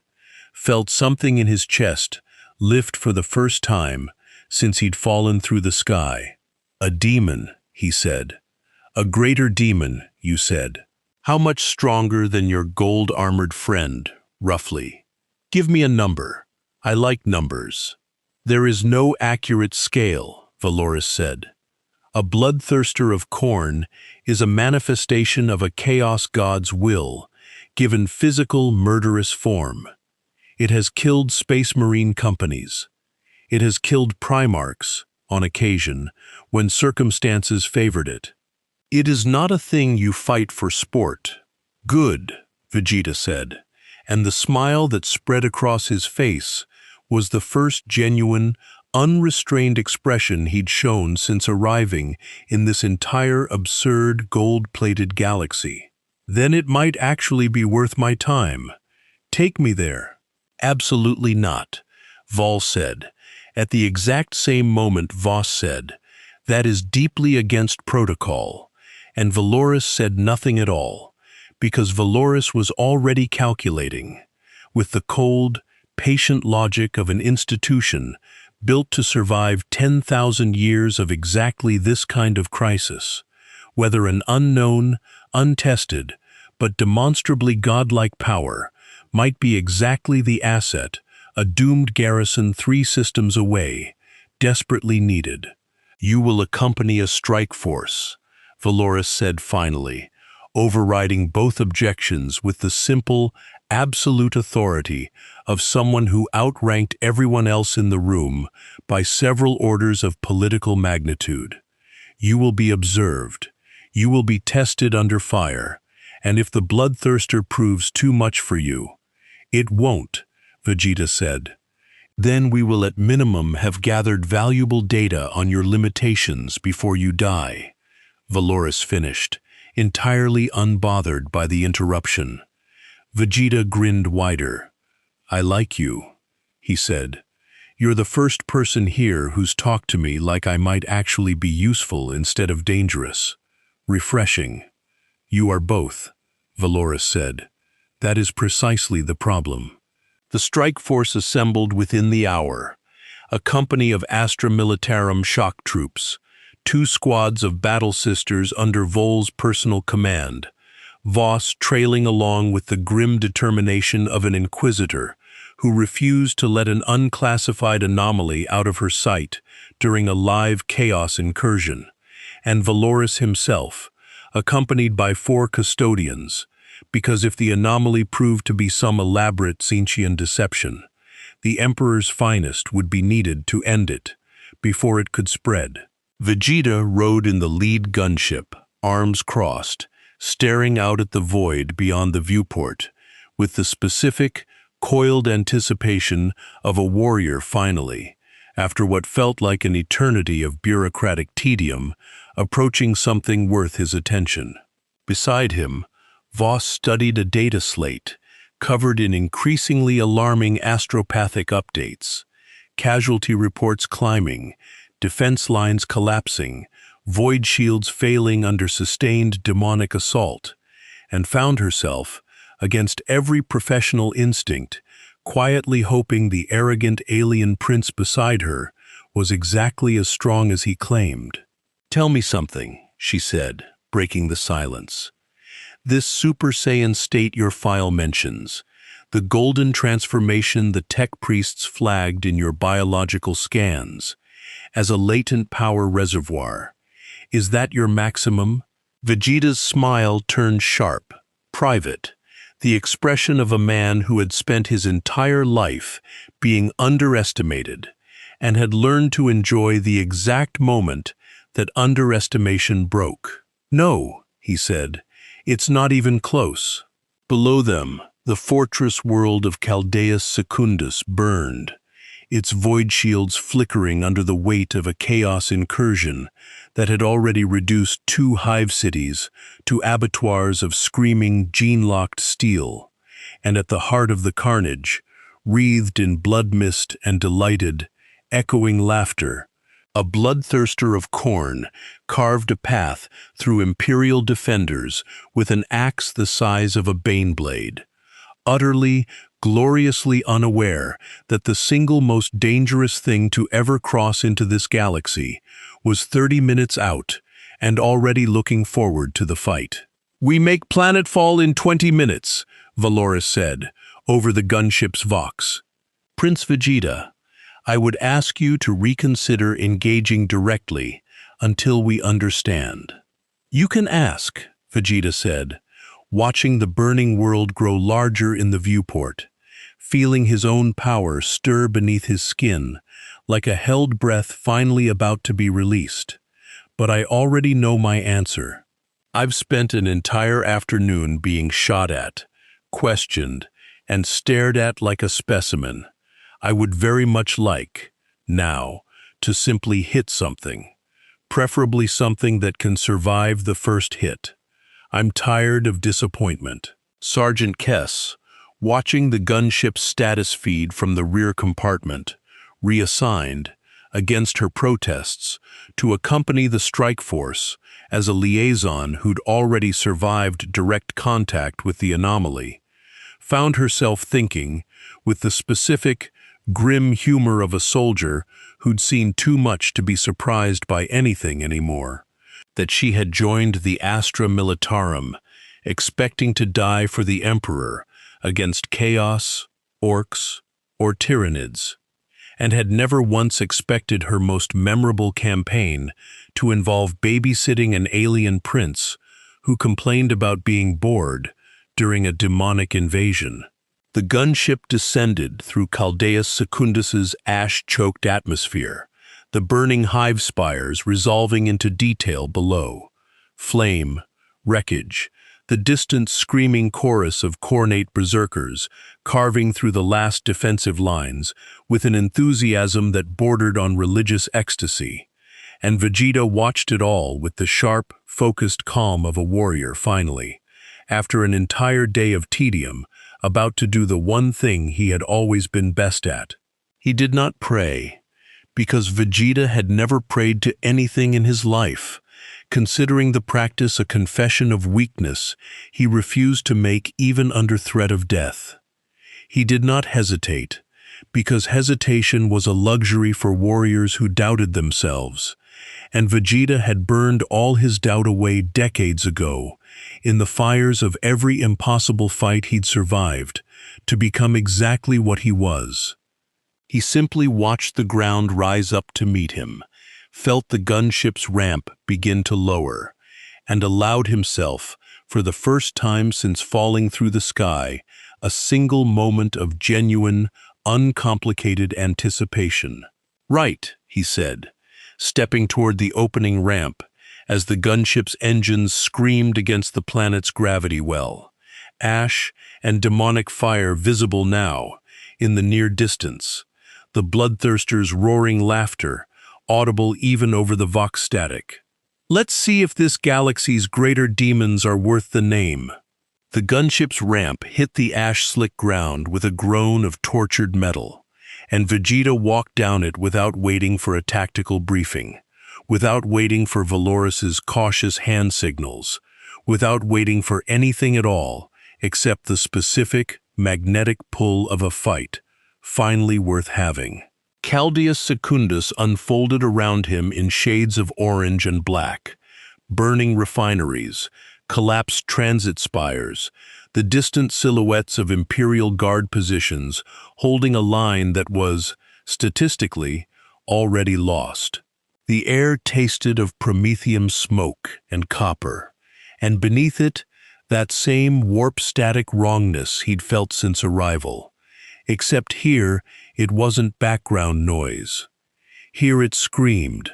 felt something in his chest lift for the first time since he'd fallen through the sky. "A demon," he said. "A greater demon," you said. "How much stronger than your gold-armored friend, roughly? Give me a number. I like numbers." "There is no accurate scale," Valoris said. "A bloodthirster of Khorne is a manifestation of a chaos god's will, given physical, murderous form. It has killed space marine companies. It has killed Primarchs, on occasion, when circumstances favored it. It is not a thing you fight for sport." "Good," Vegeta said, and the smile that spread across his face was the first genuine, unrestrained expression he'd shown since arriving in this entire absurd gold-plated galaxy. "Then it might actually be worth my time. Take me there." "Absolutely not," Vol said. At the exact same moment Voss said, "That is deeply against protocol," and Valoris said nothing at all, because Valoris was already calculating, with the cold, patient logic of an institution built to survive 10,000 years of exactly this kind of crisis, whether an unknown, untested, but demonstrably godlike power might be exactly the asset a doomed garrison 3 systems away desperately needed. "You will accompany a strike force," Valoris said finally, overriding both objections with the simple, absolute authority of someone who outranked everyone else in the room by several orders of political magnitude. "You will be observed. You will be tested under fire, and if the bloodthirster proves too much for you—" "It won't," Vegeta said. "Then we will at minimum have gathered valuable data on your limitations before you die," Valoris finished, entirely unbothered by the interruption. Vegeta grinned wider. "I like you," he said. "You're the first person here who's talked to me like I might actually be useful instead of dangerous. Refreshing." "You are both," Valoris said. "That is precisely the problem." The strike force assembled within the hour, a company of Astra Militarum shock troops, 2 squads of battle sisters under Vol's personal command, Voss trailing along with the grim determination of an inquisitor who refused to let an unclassified anomaly out of her sight during a live chaos incursion, and Valoris himself, accompanied by 4 custodians, because if the anomaly proved to be some elaborate Tzeentchian deception, the Emperor's finest would be needed to end it before it could spread. Vegeta rode in the lead gunship, arms crossed, staring out at the void beyond the viewport, with the specific, coiled anticipation of a warrior finally, after what felt like an eternity of bureaucratic tedium, approaching something worth his attention. Beside him, Voss studied a data slate, covered in increasingly alarming astropathic updates, casualty reports climbing, defense lines collapsing, void shields failing under sustained demonic assault, and found herself, against every professional instinct, quietly hoping the arrogant alien prince beside her was exactly as strong as he claimed. "Tell me something," she said, breaking the silence. "This Super Saiyan state your file mentions, the golden transformation the tech priests flagged in your biological scans, as a latent power reservoir. Is that your maximum?" Vegeta's smile turned sharp, private, the expression of a man who had spent his entire life being underestimated and had learned to enjoy the exact moment that underestimation broke. "No," he said, "it's not even close." Below them, the fortress world of Caldeus Secundus burned, its void shields flickering under the weight of a chaos incursion that had already reduced 2 hive cities to abattoirs of screaming, gene-locked steel, and at the heart of the carnage, wreathed in blood mist and delighted, echoing laughter, A bloodthirster of Khorne carved a path through Imperial defenders with an axe the size of a baneblade, utterly, gloriously unaware that the single most dangerous thing to ever cross into this galaxy was 30 minutes out and already looking forward to the fight. "We make planetfall in 20 minutes, Valoris said, over the gunship's vox. "Prince Vegeta, I would ask you to reconsider engaging directly until we understand." "You can ask," Vegeta said, watching the burning world grow larger in the viewport, feeling his own power stir beneath his skin, like a held breath finally about to be released. "But I already know my answer. I've spent an entire afternoon being shot at, questioned, and stared at like a specimen. I would very much like, now, to simply hit something, preferably something that can survive the first hit. I'm tired of disappointment." Sergeant Kess, watching the gunship's status feed from the rear compartment, reassigned, against her protests, to accompany the strike force as a liaison who'd already survived direct contact with the anomaly, found herself thinking, with the specific, grim humor of a soldier who'd seen too much to be surprised by anything anymore, that she had joined the Astra Militarum, expecting to die for the Emperor against chaos, orcs, or tyrannids, and had never once expected her most memorable campaign to involve babysitting an alien prince who complained about being bored during a demonic invasion. The gunship descended through Caldeus Secundus's ash-choked atmosphere, the burning hive spires resolving into detail below. Flame, wreckage, the distant screaming chorus of Khornate berserkers carving through the last defensive lines with an enthusiasm that bordered on religious ecstasy. And Vegeta watched it all with the sharp, focused calm of a warrior finally, after an entire day of tedium, about to do the one thing he had always been best at. He did not pray, because Vegeta had never prayed to anything in his life. Considering the practice a confession of weakness, he refused to make even under threat of death. He did not hesitate, because hesitation was a luxury for warriors who doubted themselves, and Vegeta had burned all his doubt away decades ago, in the fires of every impossible fight he'd survived, to become exactly what he was. He simply watched the ground rise up to meet him, felt the gunship's ramp begin to lower, and allowed himself, for the first time since falling through the sky, a single moment of genuine, uncomplicated anticipation. "Right," he said, stepping toward the opening ramp, as the gunship's engines screamed against the planet's gravity well, ash and demonic fire visible now, in the near distance, the bloodthirster's roaring laughter, audible even over the vox static. "Let's see if this galaxy's greater demons are worth the name." The gunship's ramp hit the ash-slick ground with a groan of tortured metal, and Vegeta walked down it without waiting for a tactical briefing, without waiting for Valoris's cautious hand signals, without waiting for anything at all except the specific, magnetic pull of a fight, finally worth having. Caldeus Secundus unfolded around him in shades of orange and black, burning refineries, collapsed transit spires, the distant silhouettes of Imperial Guard positions holding a line that was, statistically, already lost. The air tasted of promethium smoke and copper, and beneath it, that same warp-static wrongness he'd felt since arrival. Except here, it wasn't background noise. Here it screamed.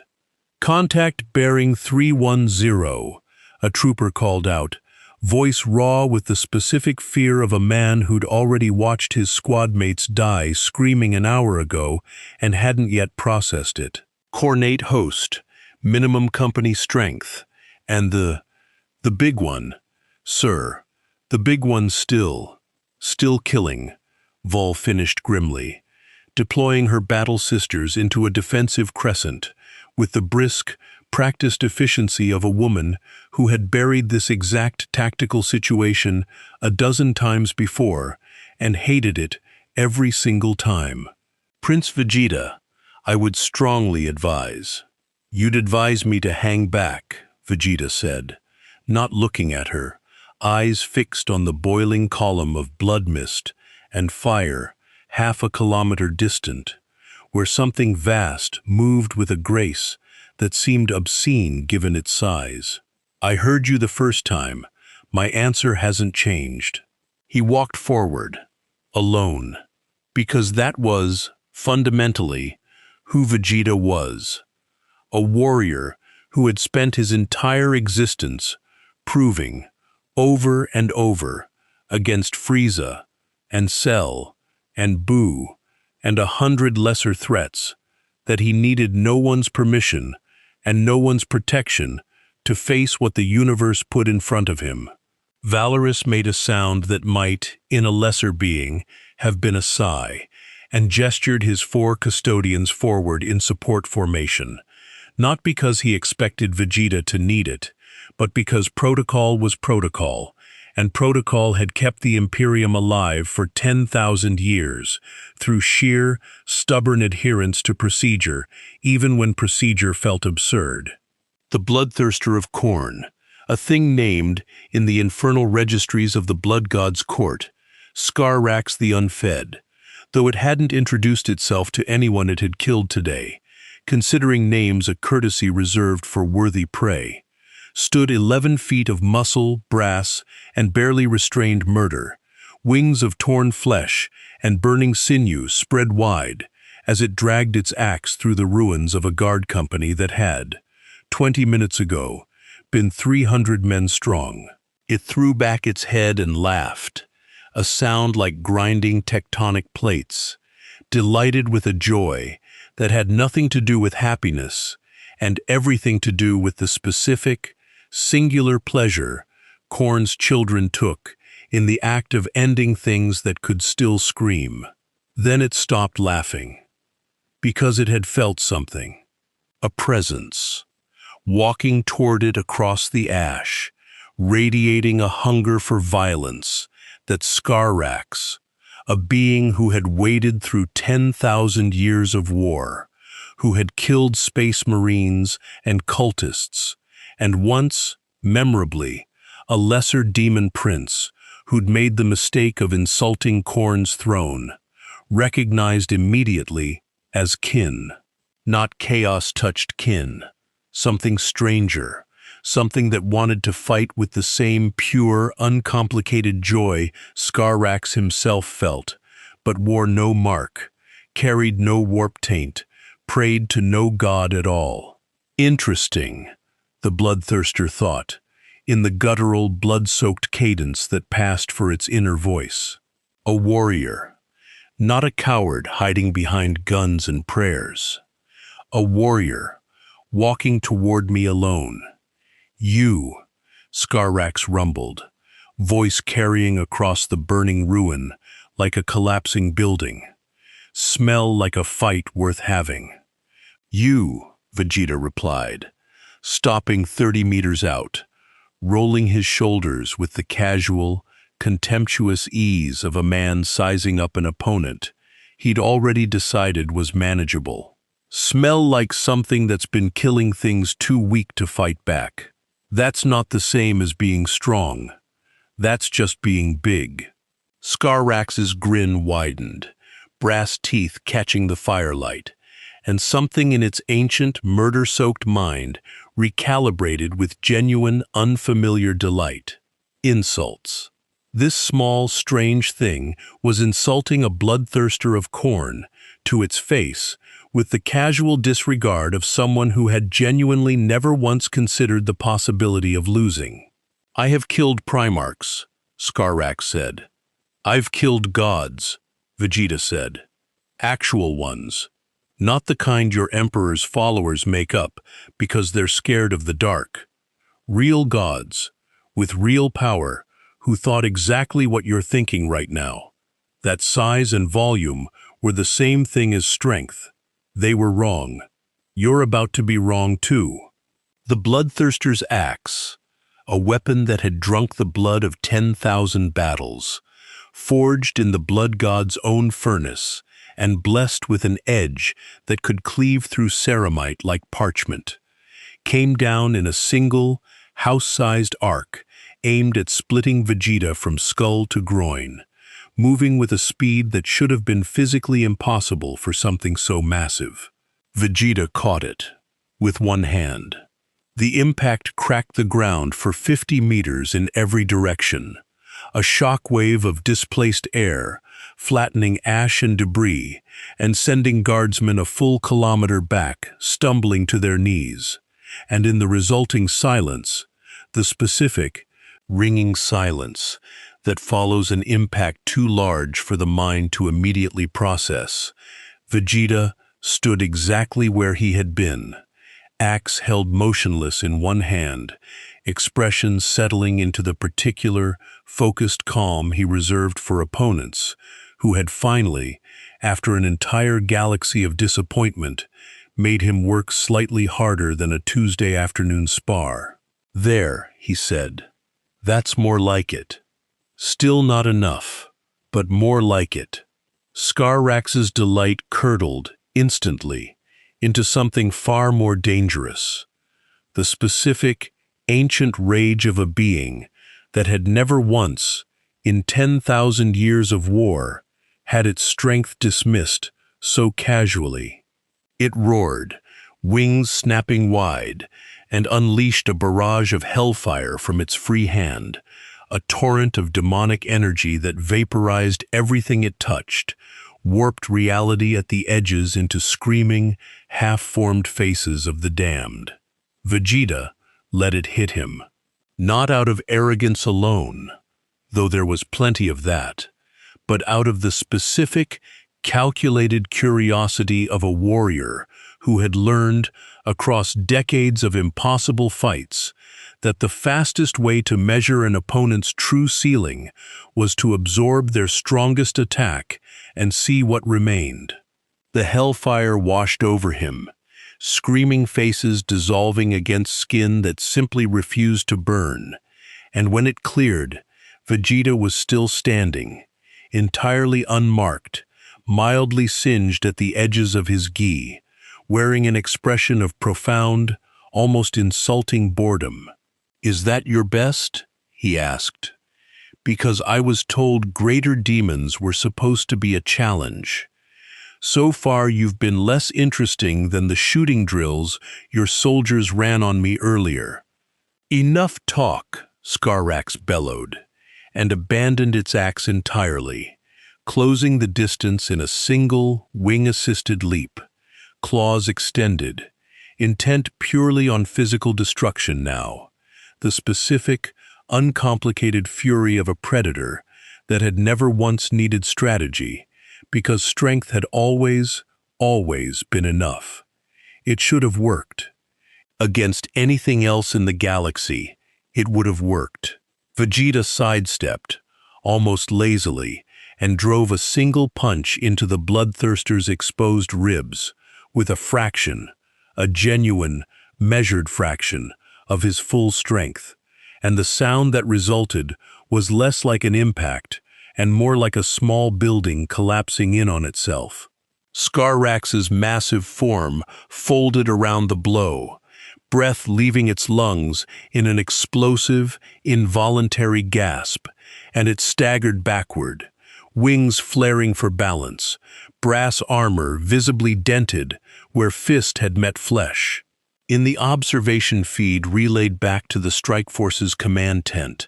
"Contact bearing 310, a trooper called out, voice raw with the specific fear of a man who'd already watched his squad mates die screaming an hour ago and hadn't yet processed it. "Khornate host, minimum company strength, and the big one, sir, the big one still killing," Vol finished grimly, deploying her battle sisters into a defensive crescent, with the brisk, practiced efficiency of a woman who had buried this exact tactical situation a dozen times before and hated it every single time. Prince Vegeta, I would strongly advise. You'd advise me to hang back, Vegeta said, not looking at her, eyes fixed on the boiling column of blood mist and fire half a kilometer distant, where something vast moved with a grace that seemed obscene given its size. I heard you the first time. My answer hasn't changed. He walked forward, alone, because that was, fundamentally, who Vegeta was. A warrior who had spent his entire existence proving, over and over, against Frieza, and Cell, and Buu, and 100 lesser threats, that he needed no one's permission and no one's protection to face what the universe put in front of him. Valorous made a sound that might, in a lesser being, have been a sigh, and gestured his 4 custodians forward in support formation, not because he expected Vegeta to need it, but because protocol was protocol, and protocol had kept the Imperium alive for 10,000 years, through sheer, stubborn adherence to procedure, even when procedure felt absurd. The bloodthirster of Khorne, a thing named, in the infernal registries of the blood god's court, Scarrax the Unfed, though it hadn't introduced itself to anyone it had killed today, considering names a courtesy reserved for worthy prey, stood 11 feet of muscle, brass, and barely restrained murder, wings of torn flesh and burning sinew spread wide as it dragged its axe through the ruins of a guard company that had, 20 minutes ago, been 300 men strong. It threw back its head and laughed, a sound like grinding tectonic plates, delighted with a joy that had nothing to do with happiness and everything to do with the specific, singular pleasure Khorne's children took in the act of ending things that could still scream. Then it stopped laughing, because it had felt something, a presence, walking toward it across the ash, radiating a hunger for violence that Scarrax, a being who had waded through 10,000 years of war, who had killed space marines and cultists, and once, memorably, a lesser demon prince who'd made the mistake of insulting Khorne's throne, recognized immediately as kin. Not chaos-touched kin, something stranger, something that wanted to fight with the same pure, uncomplicated joy Scarrax himself felt, but wore no mark, carried no warp taint, prayed to no god at all. Interesting, the bloodthirster thought, in the guttural, blood-soaked cadence that passed for its inner voice. A warrior, not a coward hiding behind guns and prayers. A warrior, walking toward me alone. You, Scarrax rumbled, voice carrying across the burning ruin like a collapsing building. Smell like a fight worth having. You, Vegeta replied, stopping 30 meters out, rolling his shoulders with the casual, contemptuous ease of a man sizing up an opponent he'd already decided was manageable. Smell like something that's been killing things too weak to fight back. That's not the same as being strong. That's just being big. Scarrax's grin widened, brass teeth catching the firelight, and something in its ancient, murder-soaked mind recalibrated with genuine, unfamiliar delight. Insults. This small, strange thing was insulting a bloodthirster of Khorne to its face with the casual disregard of someone who had genuinely never once considered the possibility of losing. I have killed Primarchs, Scarrax said. I've killed gods, Vegeta said. Actual ones. Not the kind your Emperor's followers make up because they're scared of the dark. Real gods, with real power, who thought exactly what you're thinking right now. That size and volume were the same thing as strength. They were wrong. You're about to be wrong too. The Bloodthirster's axe, a weapon that had drunk the blood of 10,000 battles, forged in the blood god's own furnace and blessed with an edge that could cleave through ceramite like parchment, came down in a single, house-sized arc aimed at splitting Vegeta from skull to groin, moving with a speed that should have been physically impossible for something so massive. Vegeta caught it with one hand. The impact cracked the ground for 50 meters in every direction, a shock wave of displaced air, flattening ash and debris, and sending guardsmen a full kilometer back, stumbling to their knees. And in the resulting silence, the specific, ringing silence that follows an impact too large for the mind to immediately process, Vegeta stood exactly where he had been, axe held motionless in one hand, expression settling into the particular, focused calm he reserved for opponents who had finally, after an entire galaxy of disappointment, made him work slightly harder than a Tuesday afternoon spar. "There," he said. "That's more like it. Still not enough, but more like it." Scarrax's delight curdled, instantly, into something far more dangerous. The specific, ancient rage of a being that had never once, in 10,000 years of war, had its strength dismissed so casually. It roared, wings snapping wide, and unleashed a barrage of hellfire from its free hand, a torrent of demonic energy that vaporized everything it touched, warped reality at the edges into screaming, half-formed faces of the damned. Vegeta let it hit him, not out of arrogance alone, though there was plenty of that, but out of the specific, calculated curiosity of a warrior who had learned, across decades of impossible fights, that the fastest way to measure an opponent's true ceiling was to absorb their strongest attack and see what remained. The hellfire washed over him, screaming faces dissolving against skin that simply refused to burn, and when it cleared, Vegeta was still standing, entirely unmarked, mildly singed at the edges of his gi, wearing an expression of profound, almost insulting boredom. "Is that your best?" he asked. "Because I was told greater demons were supposed to be a challenge. So far you've been less interesting than the shooting drills your soldiers ran on me earlier." "Enough talk," Scarrax bellowed, and abandoned its axe entirely, closing the distance in a single, wing-assisted leap, claws extended, intent purely on physical destruction now, the specific, uncomplicated fury of a predator that had never once needed strategy, because strength had always been enough. It should have worked. Against anything else in the galaxy, it would have worked. Vegeta sidestepped, almost lazily, and drove a single punch into the Bloodthirster's exposed ribs, with a genuine, measured fraction, of his full strength, and the sound that resulted was less like an impact and more like a small building collapsing in on itself. Scarrax's massive form folded around the blow, breath leaving its lungs in an explosive, involuntary gasp, and it staggered backward, wings flaring for balance, brass armor visibly dented where fist had met flesh. In the observation feed relayed back to the Strike Force's command tent,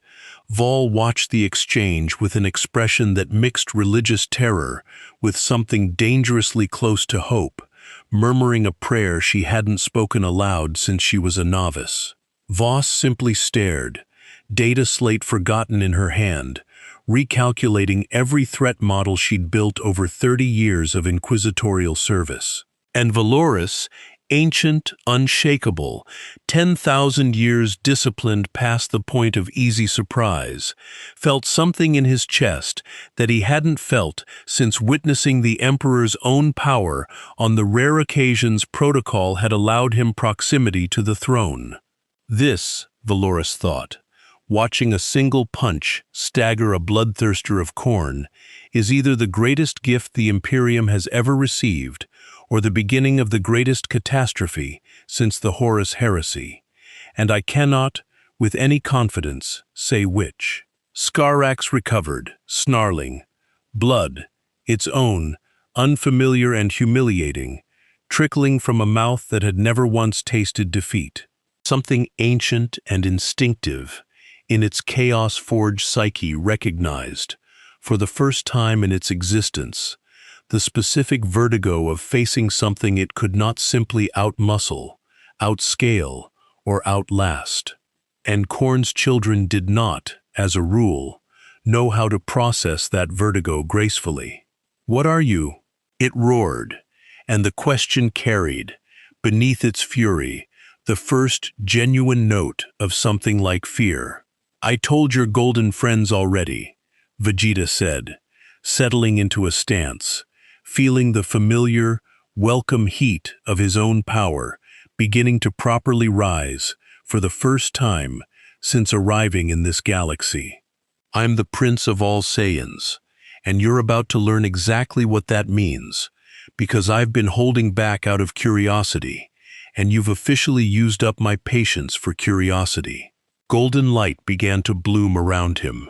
Vol watched the exchange with an expression that mixed religious terror with something dangerously close to hope, murmuring a prayer she hadn't spoken aloud since she was a novice. Voss simply stared, data slate forgotten in her hand, recalculating every threat model she'd built over 30 years of inquisitorial service. And Valoris, ancient, unshakable, 10,000 years disciplined past the point of easy surprise, felt something in his chest that he hadn't felt since witnessing the Emperor's own power on the rare occasions protocol had allowed him proximity to the throne. This, Valoris thought, watching a single punch stagger a bloodthirster of Khorne, is either the greatest gift the Imperium has ever received, or the beginning of the greatest catastrophe since the Horus Heresy, and I cannot, with any confidence, say which. Skarax recovered, snarling. Blood, its own, unfamiliar and humiliating, trickling from a mouth that had never once tasted defeat. Something ancient and instinctive in its chaos-forged psyche recognized, for the first time in its existence, the specific vertigo of facing something it could not simply outmuscle, outscale, or outlast. And Khorne's children did not, as a rule, know how to process that vertigo gracefully. "What are you?" It roared, and the question carried, beneath its fury, the first genuine note of something like fear. "I told your golden friends already," Vegeta said, settling into a stance, feeling the familiar, welcome heat of his own power beginning to properly rise for the first time since arriving in this galaxy. "I'm the Prince of all Saiyans, and you're about to learn exactly what that means, because I've been holding back out of curiosity, and you've officially used up my patience for curiosity." Golden light began to bloom around him,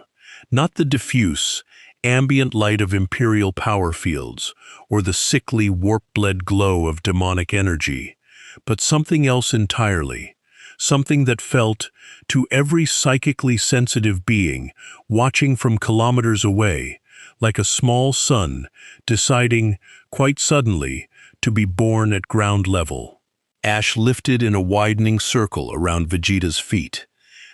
not the diffuse, ambient light of imperial power fields, or the sickly, warp-bled glow of demonic energy, but something else entirely, something that felt, to every psychically sensitive being, watching from kilometers away, like a small sun deciding, quite suddenly, to be born at ground level. Ash lifted in a widening circle around Vegeta's feet.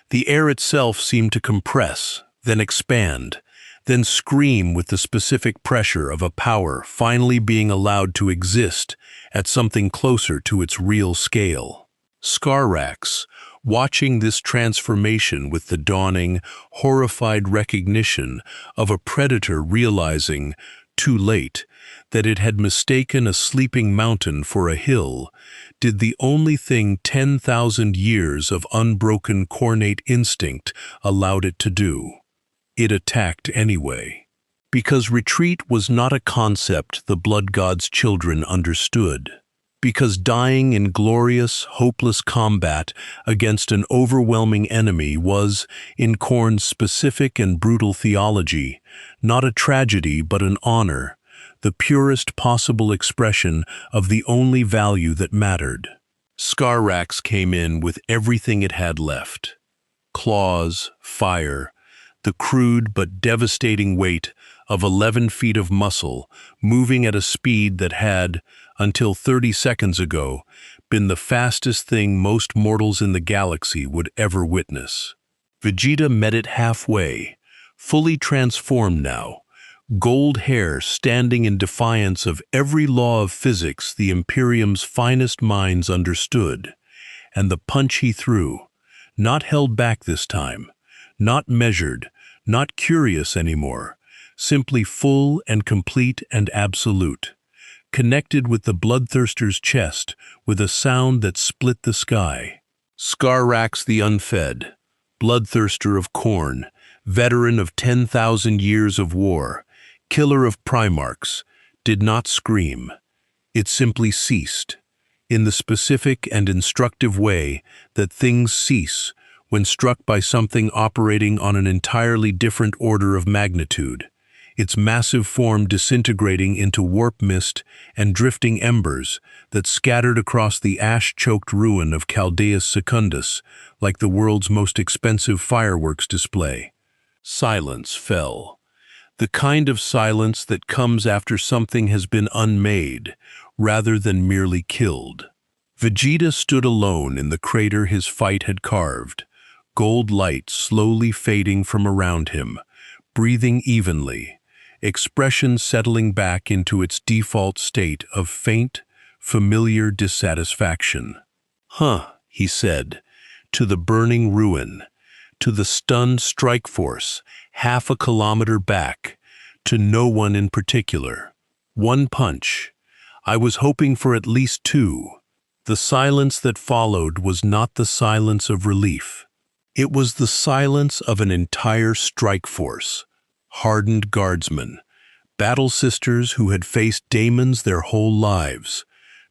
The air itself seemed to compress, then expand, then scream with the specific pressure of a power finally being allowed to exist at something closer to its real scale. Skarax, watching this transformation with the dawning, horrified recognition of a predator realizing, too late, that it had mistaken a sleeping mountain for a hill, did the only thing 10,000 years of unbroken cornate instinct allowed it to do. It attacked anyway. Because retreat was not a concept the Blood God's children understood. Because dying in glorious, hopeless combat against an overwhelming enemy was, in Khorne's specific and brutal theology, not a tragedy but an honor, the purest possible expression of the only value that mattered. Skarax came in with everything it had left. Claws, fire, the crude but devastating weight of 11 feet of muscle moving at a speed that had, until 30 seconds ago, been the fastest thing most mortals in the galaxy would ever witness. Vegeta met it halfway, fully transformed now, gold hair standing in defiance of every law of physics the Imperium's finest minds understood, and the punch he threw, not held back this time, not measured, not curious anymore, simply full and complete and absolute, connected with the bloodthirster's chest with a sound that split the sky. Skarax the Unfed, bloodthirster of Khorne, veteran of 10,000 years of war, killer of Primarchs, did not scream. It simply ceased, in the specific and instructive way that things cease when struck by something operating on an entirely different order of magnitude, its massive form disintegrating into warp mist and drifting embers that scattered across the ash-choked ruin of Caldeus Secundus like the world's most expensive fireworks display. Silence fell. The kind of silence that comes after something has been unmade, rather than merely killed. Vegeta stood alone in the crater his fight had carved, gold light slowly fading from around him, breathing evenly, expression settling back into its default state of faint, familiar dissatisfaction. "Huh," he said, "to the burning ruin, to the stunned strike force, half a kilometer back, to no one in particular. One punch. I was hoping for at least two." The silence that followed was not the silence of relief. It was the silence of an entire strike force, hardened guardsmen, battle sisters who had faced daemons their whole lives,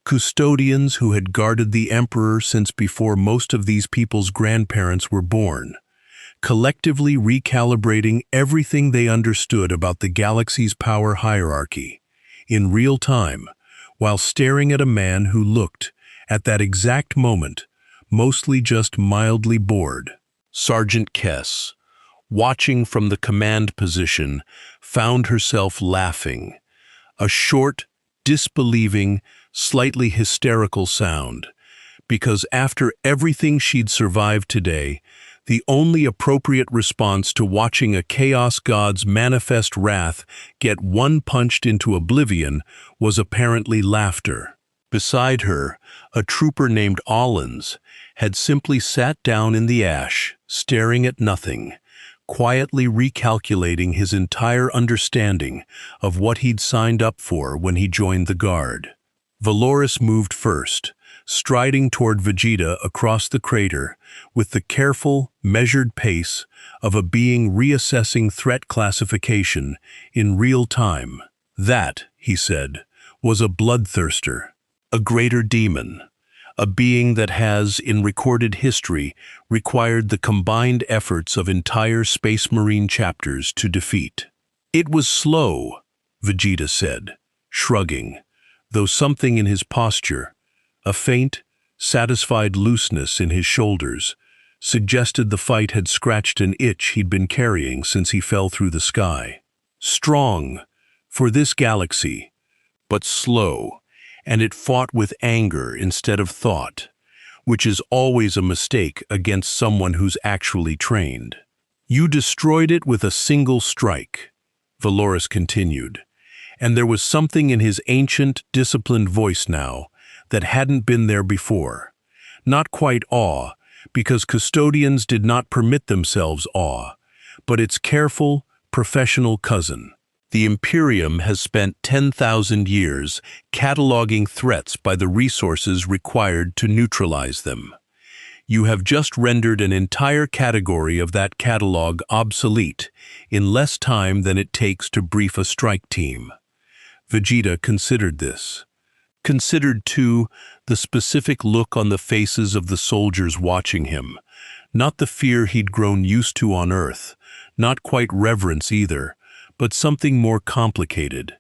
custodians who had guarded the emperor since before most of these people's grandparents were born, collectively recalibrating everything they understood about the galaxy's power hierarchy, in real time, while staring at a man who looked, at that exact moment, mostly just mildly bored. Sergeant Kess, watching from the command position, found herself laughing. A short, disbelieving, slightly hysterical sound, because after everything she'd survived today, the only appropriate response to watching a Chaos God's manifest wrath get one-punched into oblivion was apparently laughter. Beside her, a trooper named Ollins had simply sat down in the ash, staring at nothing, quietly recalculating his entire understanding of what he'd signed up for when he joined the Guard. Valoris moved first, striding toward Vegeta across the crater with the careful, measured pace of a being reassessing threat classification in real time. That, he said, was a bloodthirster, a greater demon, a being that has, in recorded history, required the combined efforts of entire Space Marine chapters to defeat. "It was slow," Vegeta said, shrugging, though something in his posture, a faint, satisfied looseness in his shoulders, suggested the fight had scratched an itch he'd been carrying since he fell through the sky. "Strong, for this galaxy, but slow, and it fought with anger instead of thought, which is always a mistake against someone who's actually trained. You destroyed it with a single strike," Valoris continued, and there was something in his ancient, disciplined voice now that hadn't been there before. Not quite awe, because custodians did not permit themselves awe, but its careful, professional cousin. "The Imperium has spent 10,000 years cataloging threats by the resources required to neutralize them. You have just rendered an entire category of that catalog obsolete in less time than it takes to brief a strike team." Vegeta considered this. Considered, too, the specific look on the faces of the soldiers watching him, not the fear he'd grown used to on Earth, not quite reverence either, but something more complicated,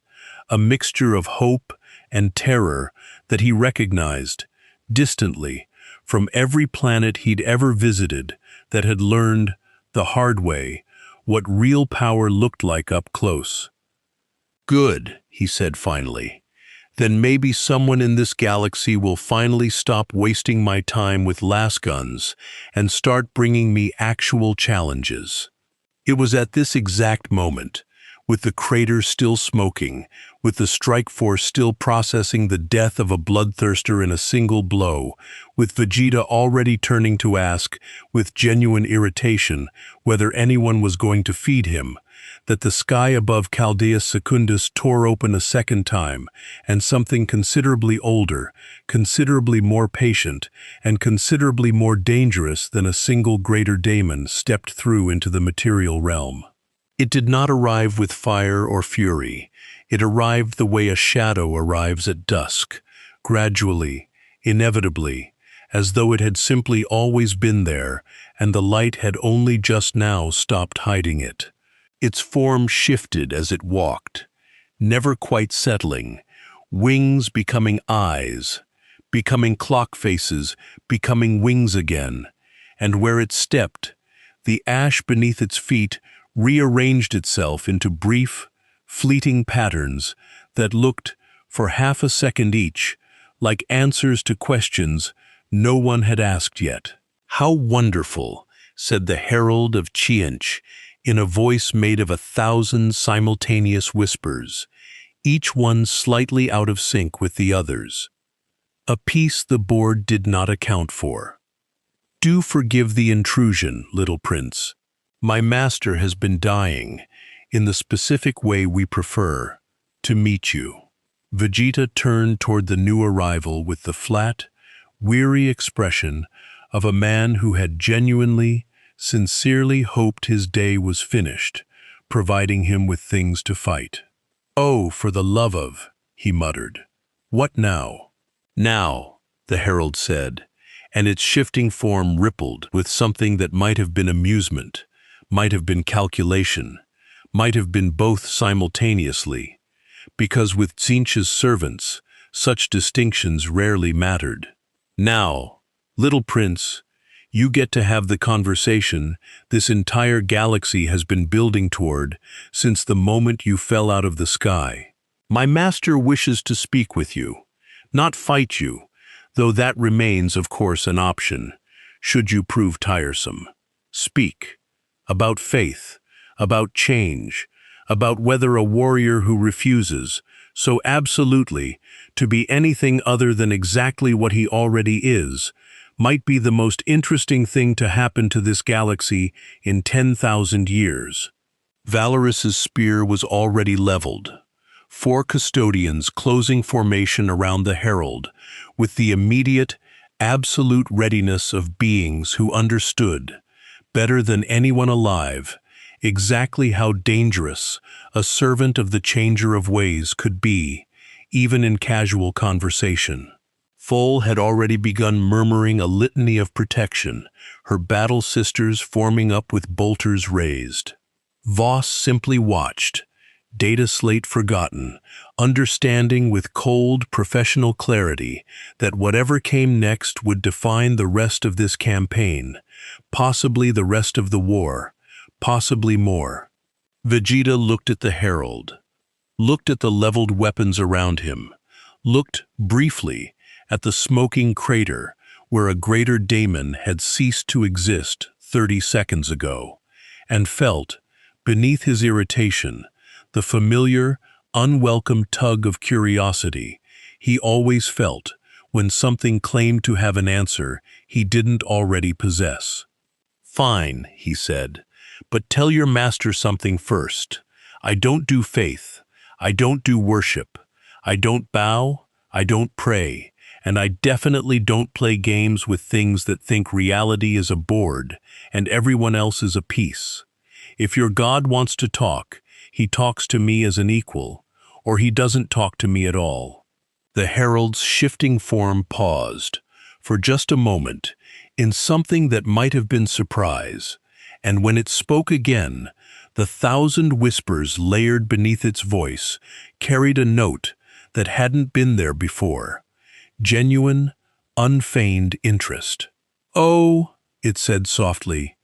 a mixture of hope and terror that he recognized, distantly, from every planet he'd ever visited that had learned, the hard way, what real power looked like up close. "Good," he said finally. "Then maybe someone in this galaxy will finally stop wasting my time with lasguns and start bringing me actual challenges." It was at this exact moment, with the crater still smoking, with the strike force still processing the death of a bloodthirster in a single blow, with Vegeta already turning to ask, with genuine irritation, whether anyone was going to feed him, that the sky above Chaldeus Secundus tore open a second time, and something considerably older, considerably more patient, and considerably more dangerous than a single greater daemon stepped through into the material realm. It did not arrive with fire or fury. It arrived the way a shadow arrives at dusk, gradually, inevitably, as though it had simply always been there, and the light had only just now stopped hiding it. Its form shifted as it walked, never quite settling, wings becoming eyes, becoming clock faces, becoming wings again, and where it stepped, the ash beneath its feet rearranged itself into brief, fleeting patterns that looked, for half a second each, like answers to questions no one had asked yet. "How wonderful," said the Herald of Chiench, in a voice made of 1,000 simultaneous whispers, each one slightly out of sync with the others. a peace the board did not account for. Do forgive the intrusion, little prince. My master has been dying, in the specific way we prefer, to meet you. Vegeta turned toward the new arrival with the flat, weary expression of a man who had genuinely, sincerely hoped his day was finished, providing him with things to fight. "Oh, for the love of," he muttered. "What now?" "Now," the herald said, and its shifting form rippled with something that might have been amusement, might have been calculation, might have been both simultaneously, because with Tzeentch's servants, such distinctions rarely mattered. "Now, little prince, you get to have the conversation this entire galaxy has been building toward since the moment you fell out of the sky. My master wishes to speak with you, not fight you, though that remains, of course, an option, should you prove tiresome. Speak. About faith, about change, about whether a warrior who refuses, so absolutely, to be anything other than exactly what he already is, might be the most interesting thing to happen to this galaxy in 10,000 years. Valorus's spear was already leveled. 4 custodians closing formation around the herald, with the immediate, absolute readiness of beings who understood, better than anyone alive, exactly how dangerous a servant of the changer of ways could be, even in casual conversation. Foal had already begun murmuring a litany of protection, her battle sisters forming up with bolters raised. Voss simply watched, data slate forgotten, understanding with cold, professional clarity that whatever came next would define the rest of this campaign, possibly the rest of the war, possibly more. Vegeta looked at the herald, looked at the leveled weapons around him, looked, briefly, at the smoking crater where a greater daemon had ceased to exist 30 seconds ago, and felt, beneath his irritation, the familiar, unwelcome tug of curiosity he always felt when something claimed to have an answer he didn't already possess. "Fine," he said, "but tell your master something first. I don't do faith. I don't do worship. I don't bow. I don't pray. And I definitely don't play games with things that think reality is a board and everyone else is a piece. If your God wants to talk, he talks to me as an equal, or he doesn't talk to me at all." The herald's shifting form paused, for just a moment, in something that might have been surprise, and when it spoke again, the 1,000 whispers layered beneath its voice carried a note that hadn't been there before. Genuine, unfeigned interest. "Oh," it said softly,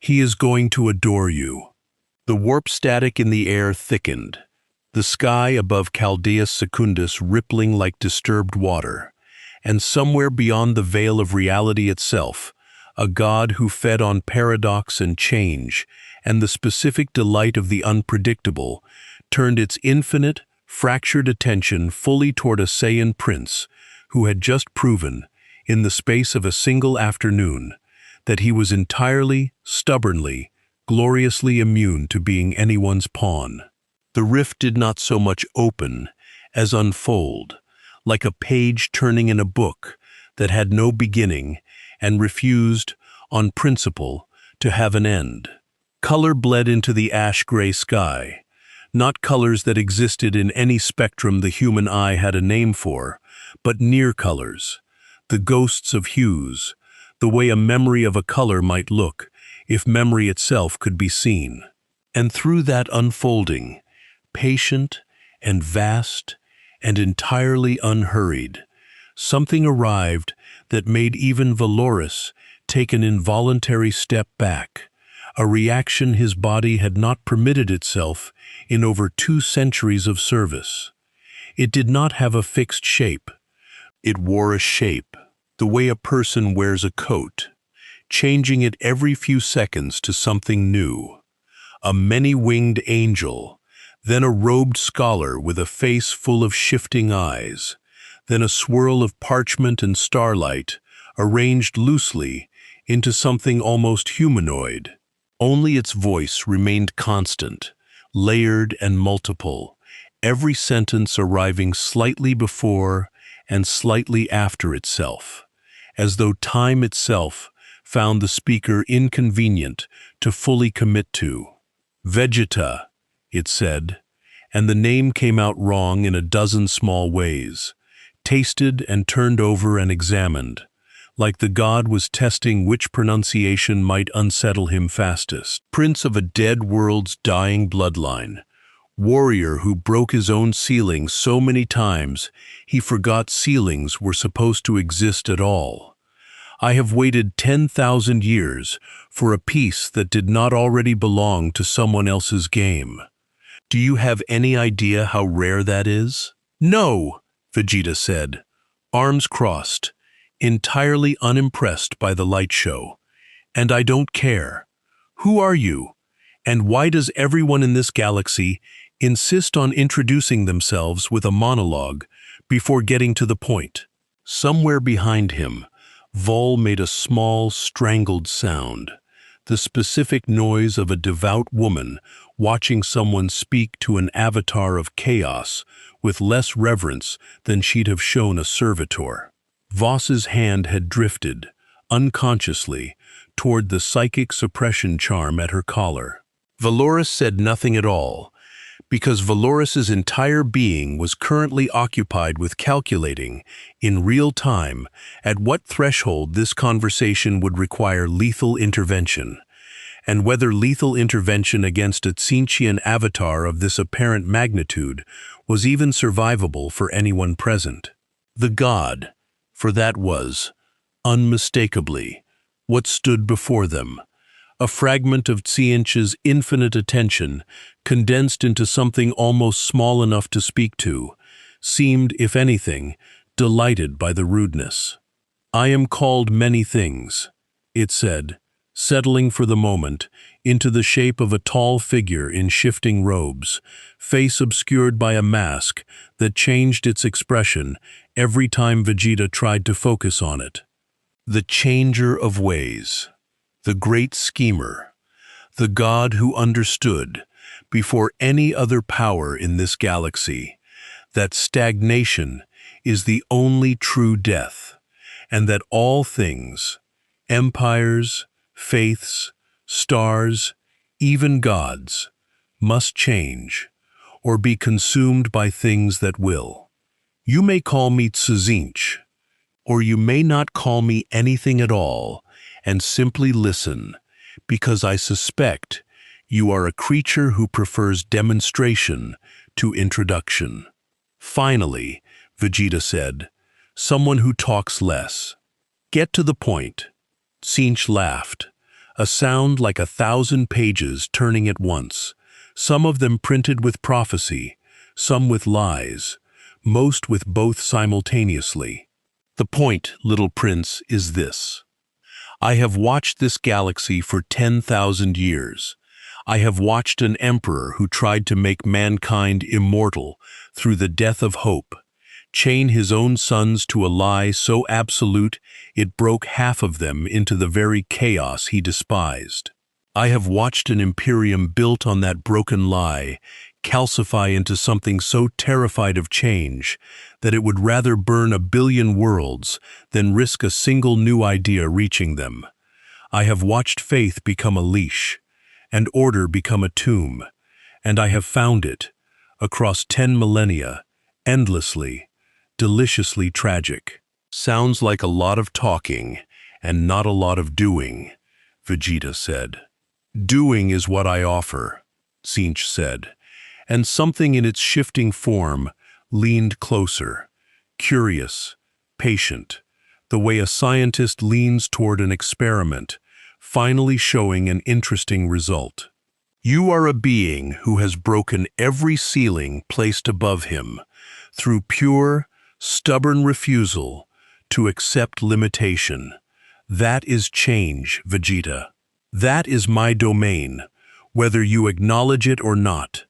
"he is going to adore you." The warp static in the air thickened, the sky above Caldeus Secundus rippling like disturbed water, and somewhere beyond the veil of reality itself, a god who fed on paradox and change, and the specific delight of the unpredictable, turned its infinite, fractured attention fully toward a Saiyan prince who had just proven, in the space of a single afternoon, that he was entirely, stubbornly, gloriously immune to being anyone's pawn. The rift did not so much open as unfold, like a page turning in a book that had no beginning and refused, on principle, to have an end. Color bled into the ash-gray sky, not colors that existed in any spectrum the human eye had a name for, but near colors, the ghosts of hues, the way a memory of a color might look if memory itself could be seen. And through that unfolding, patient and vast and entirely unhurried, something arrived that made even Valorus take an involuntary step back, a reaction his body had not permitted itself in over 2 centuries of service. It did not have a fixed shape. It wore a shape, the way a person wears a coat, changing it every few seconds to something new. A many-winged angel, then a robed scholar with a face full of shifting eyes, then a swirl of parchment and starlight, arranged loosely into something almost humanoid. Only its voice remained constant, layered and multiple, every sentence arriving slightly before and slightly after itself, as though time itself found the speaker inconvenient to fully commit to. Vegeta, it said, and the name came out wrong in a dozen small ways, tasted and turned over and examined, like the god was testing which pronunciation might unsettle him fastest. Prince of a dead world's dying bloodline, warrior who broke his own ceiling so many times he forgot ceilings were supposed to exist at all. I have waited 10,000 years for a piece that did not already belong to someone else's game. Do you have any idea how rare that is? No, Vegeta said, arms crossed, entirely unimpressed by the light show. And I don't care. Who are you? And why does everyone in this galaxy insist on introducing themselves with a monologue before getting to the point? Somewhere behind him, Vol made a small, strangled sound, the specific noise of a devout woman watching someone speak to an avatar of chaos with less reverence than she'd have shown a servitor. Voss's hand had drifted, unconsciously, toward the psychic suppression charm at her collar. Valoris said nothing at all, because Valoris's entire being was currently occupied with calculating, in real time, at what threshold this conversation would require lethal intervention, and whether lethal intervention against a Tzeentchian avatar of this apparent magnitude was even survivable for anyone present. The god, for that was, unmistakably, what stood before them, a fragment of Tzeentch's infinite attention, condensed into something almost small enough to speak to, seemed, if anything, delighted by the rudeness. I am called many things, it said, settling for the moment into the shape of a tall figure in shifting robes, face obscured by a mask that changed its expression every time Vegeta tried to focus on it. The changer of ways. The great schemer, the god who understood, before any other power in this galaxy, that stagnation is the only true death, and that all things, empires, faiths, stars, even gods, must change, or be consumed by things that will. You may call me Tzeentch, or you may not call me anything at all, and simply listen, because I suspect you are a creature who prefers demonstration to introduction. Finally, Vegeta said, someone who talks less. Get to the point. Tzeentch laughed, a sound like 1,000 pages turning at once, some of them printed with prophecy, some with lies, most with both simultaneously. The point, little prince, is this. I have watched this galaxy for 10,000 years. I have watched an emperor who tried to make mankind immortal through the death of hope, chain his own sons to a lie so absolute it broke half of them into the very chaos he despised. I have watched an imperium built on that broken lie calcify into something so terrified of change that it would rather burn 1 billion worlds than risk a single new idea reaching them. I have watched faith become a leash, and order become a tomb, and I have found it, across 10 millennia, endlessly, deliciously tragic. Sounds like a lot of talking, and not a lot of doing, Vegeta said. Doing is what I offer, Tzeentch said, and something in its shifting form leaned closer, curious, patient, the way a scientist leans toward an experiment, finally showing an interesting result. You are a being who has broken every ceiling placed above him through pure, stubborn refusal to accept limitation. That is change, Vegeta. That is my domain, whether you acknowledge it or not.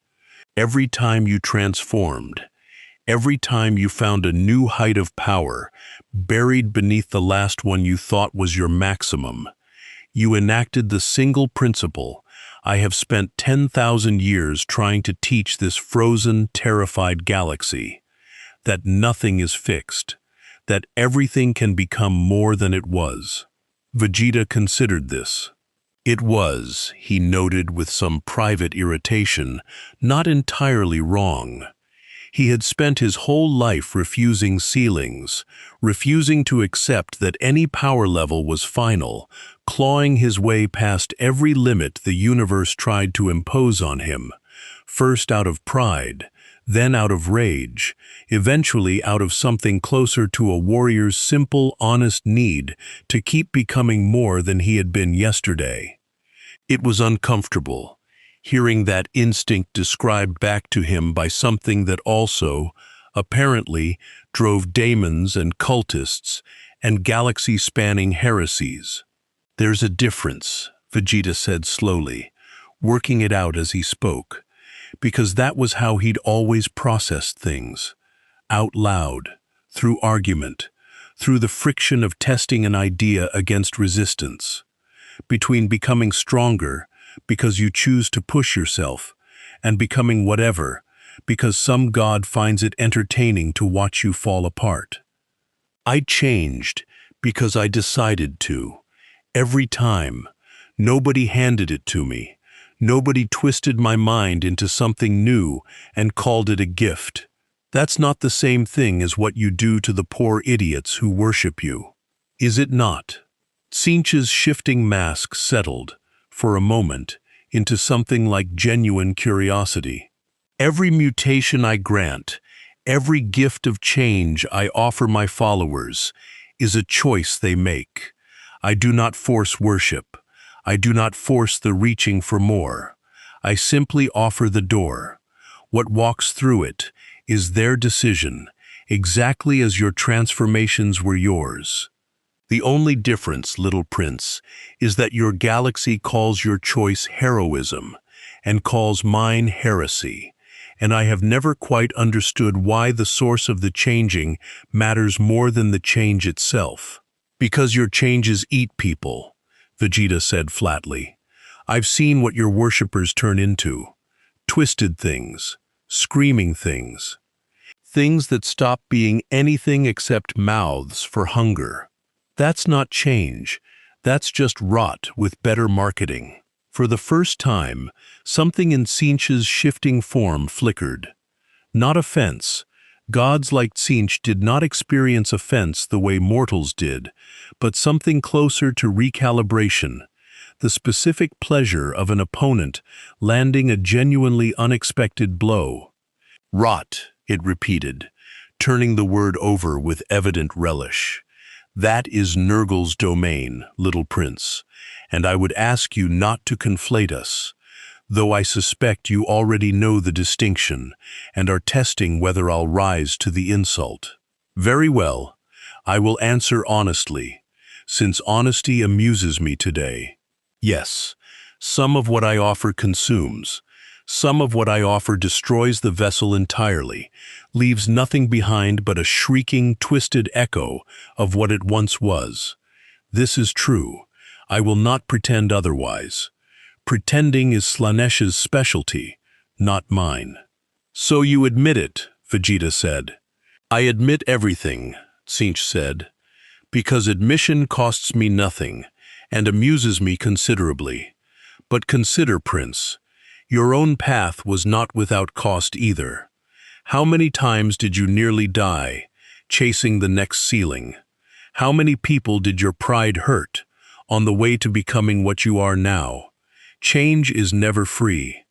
Every time you transformed, Every time you found a new height of power, buried beneath the last one you thought was your maximum, you enacted the single principle I have spent 10,000 years trying to teach this frozen, terrified galaxy: that nothing is fixed, that everything can become more than it was. Vegeta considered this. It was, he noted with some private irritation, not entirely wrong. He had spent his whole life refusing ceilings, refusing to accept that any power level was final, clawing his way past every limit the universe tried to impose on him, first out of pride, then out of rage, eventually out of something closer to a warrior's simple, honest need to keep becoming more than he had been yesterday. It was uncomfortable, hearing that instinct described back to him by something that also, apparently, drove daemons and cultists and galaxy-spanning heresies. "There's a difference," Vegeta said slowly, working it out as he spoke, because that was how he'd always processed things, out loud, through argument, through the friction of testing an idea against resistance, between becoming stronger because you choose to push yourself, and becoming whatever, because some god finds it entertaining to watch you fall apart. I changed because I decided to. Every time. Nobody handed it to me. Nobody twisted my mind into something new and called it a gift. That's not the same thing as what you do to the poor idiots who worship you. Is it not? Tzeentch's shifting mask settled, for a moment, into something like genuine curiosity. Every mutation I grant, every gift of change I offer my followers, is a choice they make. I do not force worship. I do not force the reaching for more. I simply offer the door. What walks through it is their decision, exactly as your transformations were yours. The only difference, little prince, is that your galaxy calls your choice heroism and calls mine heresy, and I have never quite understood why the source of the changing matters more than the change itself. Because your changes eat people, Vegeta said flatly. I've seen what your worshippers turn into. Twisted things, screaming things. Things that stop being anything except mouths for hunger. That's not change. That's just rot with better marketing. For the first time, something in Tzeentch's shifting form flickered. Not offense. Gods like Tzeentch did not experience offense the way mortals did, but something closer to recalibration, the specific pleasure of an opponent landing a genuinely unexpected blow. Rot, it repeated, turning the word over with evident relish. That is Nurgle's domain, little prince, and I would ask you not to conflate us, though I suspect you already know the distinction and are testing whether I'll rise to the insult. Very well, I will answer honestly, since honesty amuses me today. Yes, some of what I offer consumes. Some of what I offer destroys the vessel entirely, leaves nothing behind but a shrieking, twisted echo of what it once was. This is true. I will not pretend otherwise. Pretending is Slanesh's specialty, not mine. So you admit it, Vegeta said. I admit everything, Tzeentch said, because admission costs me nothing and amuses me considerably. But consider, Prince, your own path was not without cost either. How many times did you nearly die, chasing the next ceiling? How many people did your pride hurt, on the way to becoming what you are now? Change is never free.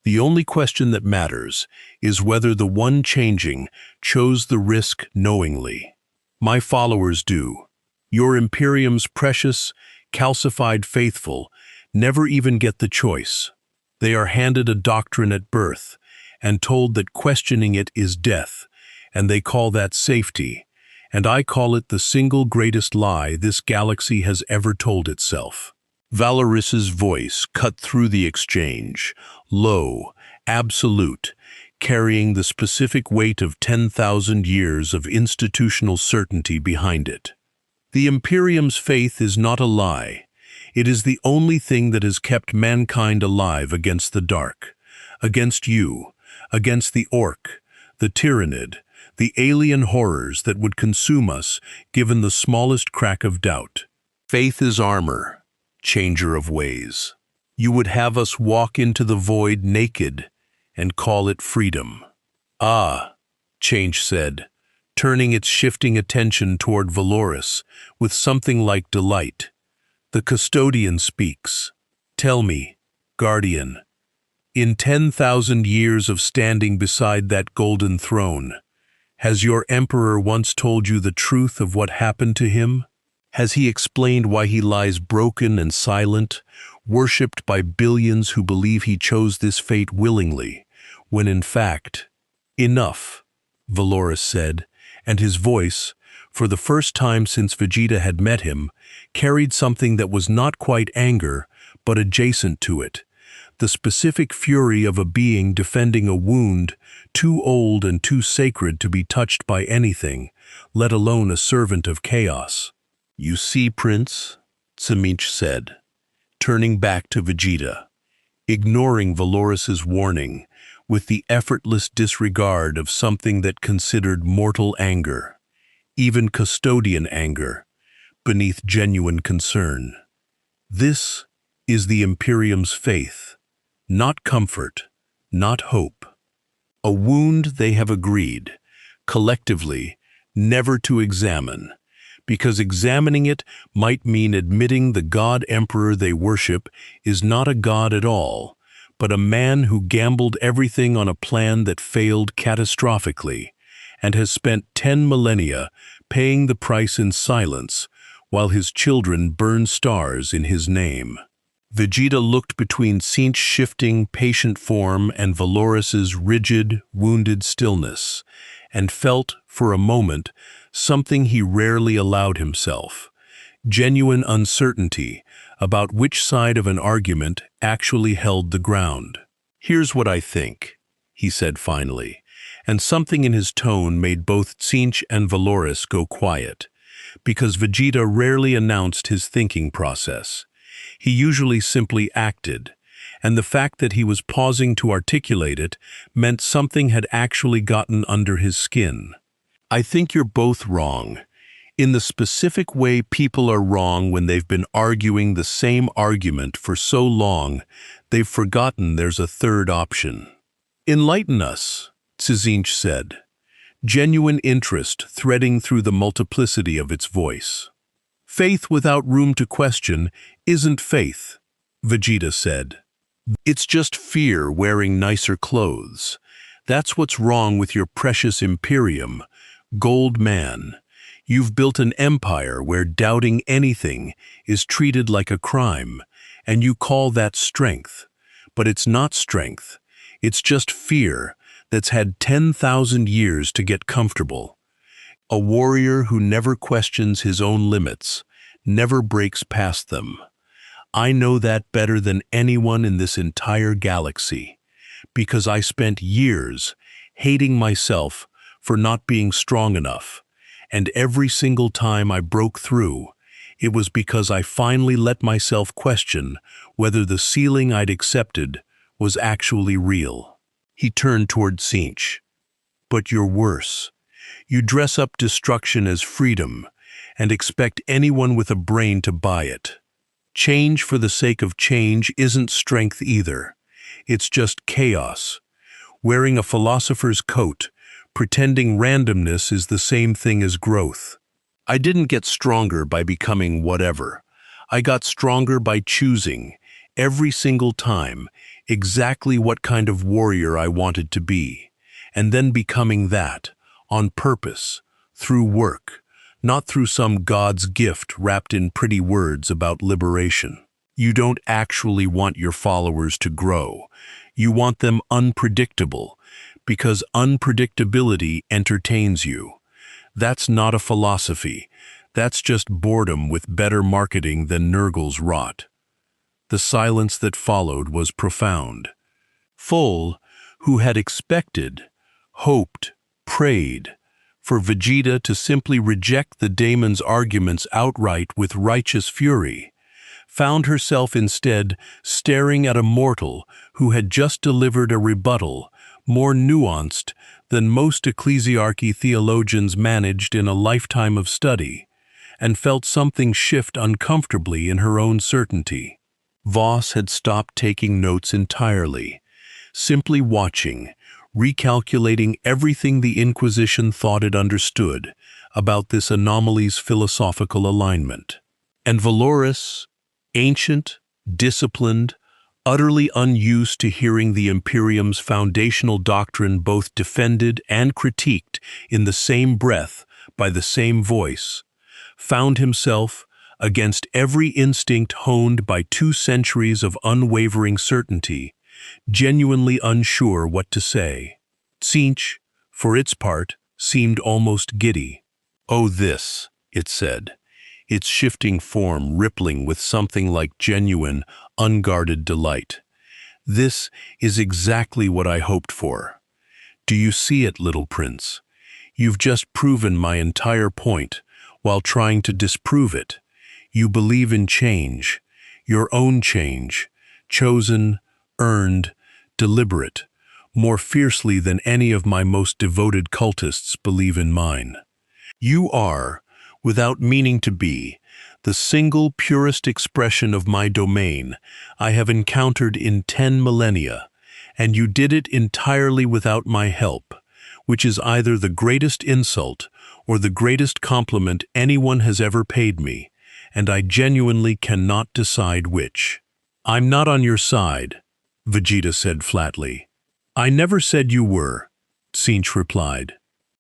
The only question that matters is whether the one changing chose the risk knowingly. My followers do. Your Imperium's precious, calcified faithful never even get the choice. They are handed a doctrine at birth and told that questioning it is death, and they call that safety, and I call it the single greatest lie this galaxy has ever told itself. Valoris's voice cut through the exchange, low, absolute, carrying the specific weight of 10,000 years of institutional certainty behind it. The Imperium's faith is not a lie. It is the only thing that has kept mankind alive against the dark, against you, against the orc, the tyrannid, the alien horrors that would consume us given the smallest crack of doubt. Faith is armor, changer of ways. You would have us walk into the void naked and call it freedom. Ah, Change said, turning its shifting attention toward Valoris with something like delight. The custodian speaks. Tell me, Guardian, in 10,000 years of standing beside that golden throne, has your emperor once told you the truth of what happened to him? Has he explained why he lies broken and silent, worshipped by billions who believe he chose this fate willingly, when in fact, enough, Valoris said, and his voice, for the first time since Vegeta had met him, carried something that was not quite anger, but adjacent to it, the specific fury of a being defending a wound too old and too sacred to be touched by anything, let alone a servant of chaos. You see, Prince, Tsimminch said, turning back to Vegeta, ignoring Valoris's warning with the effortless disregard of something that considered mortal anger, even custodian anger, beneath genuine concern. This is the Imperium's faith, not comfort, not hope. A wound they have agreed, collectively, never to examine, because examining it might mean admitting the God-Emperor they worship is not a god at all, but a man who gambled everything on a plan that failed catastrophically and has spent 10 millennia paying the price in silence while his children burn stars in his name. Vegeta looked between Tsimminch's shifting, patient form and Valoris's rigid, wounded stillness, and felt, for a moment, something he rarely allowed himself: genuine uncertainty about which side of an argument actually held the ground. Here's what I think, he said finally, and something in his tone made both Tsimminch and Valoris go quiet, because Vegeta rarely announced his thinking process. He usually simply acted, and the fact that he was pausing to articulate it meant something had actually gotten under his skin. I think you're both wrong, in the specific way people are wrong when they've been arguing the same argument for so long they've forgotten there's a third option. Enlighten us, Tsimminch said, genuine interest threading through the multiplicity of its voice. Faith without room to question isn't faith, Vegeta said. It's just fear wearing nicer clothes. That's what's wrong with your precious Imperium, Gold Man. You've built an empire where doubting anything is treated like a crime, and you call that strength. But it's not strength. It's just fear that's had 10,000 years to get comfortable. A warrior who never questions his own limits, never breaks past them. I know that better than anyone in this entire galaxy, because I spent years hating myself for not being strong enough, and every single time I broke through, it was because I finally let myself question whether the ceiling I'd accepted was actually real. He turned toward Tsimminch. But you're worse. You dress up destruction as freedom and expect anyone with a brain to buy it. Change for the sake of change isn't strength either. It's just chaos. Wearing a philosopher's coat, pretending randomness is the same thing as growth. I didn't get stronger by becoming whatever. I got stronger by choosing, every single time, exactly what kind of warrior I wanted to be, and then becoming that, on purpose, through work, not through some god's gift wrapped in pretty words about liberation. You don't actually want your followers to grow. You want them unpredictable, because unpredictability entertains you. That's not a philosophy. That's just boredom with better marketing than Nurgle's rot. The silence that followed was profound. Full, who had expected, hoped, prayed, for Vegeta to simply reject the daemon's arguments outright with righteous fury, found herself instead staring at a mortal who had just delivered a rebuttal more nuanced than most ecclesiarchy theologians managed in a lifetime of study, and felt something shift uncomfortably in her own certainty. Voss had stopped taking notes entirely, simply watching, recalculating everything the Inquisition thought it understood about this anomaly's philosophical alignment. And Valoris, ancient, disciplined, utterly unused to hearing the Imperium's foundational doctrine both defended and critiqued in the same breath by the same voice, found himself, against every instinct honed by 2 centuries of unwavering certainty, genuinely unsure what to say. Tzeentch, for its part, seemed almost giddy. "Oh, this," it said, its shifting form rippling with something like genuine, unguarded delight. "This is exactly what I hoped for. Do you see it, little prince? You've just proven my entire point while trying to disprove it. You believe in change, your own change, chosen, earned, deliberate, more fiercely than any of my most devoted cultists believe in mine. You are, without meaning to be, the single purest expression of my domain I have encountered in 10 millennia, and you did it entirely without my help, which is either the greatest insult or the greatest compliment anyone has ever paid me, and I genuinely cannot decide which." "I'm not on your side," Vegeta said flatly. "I never said you were," Tzeentch replied.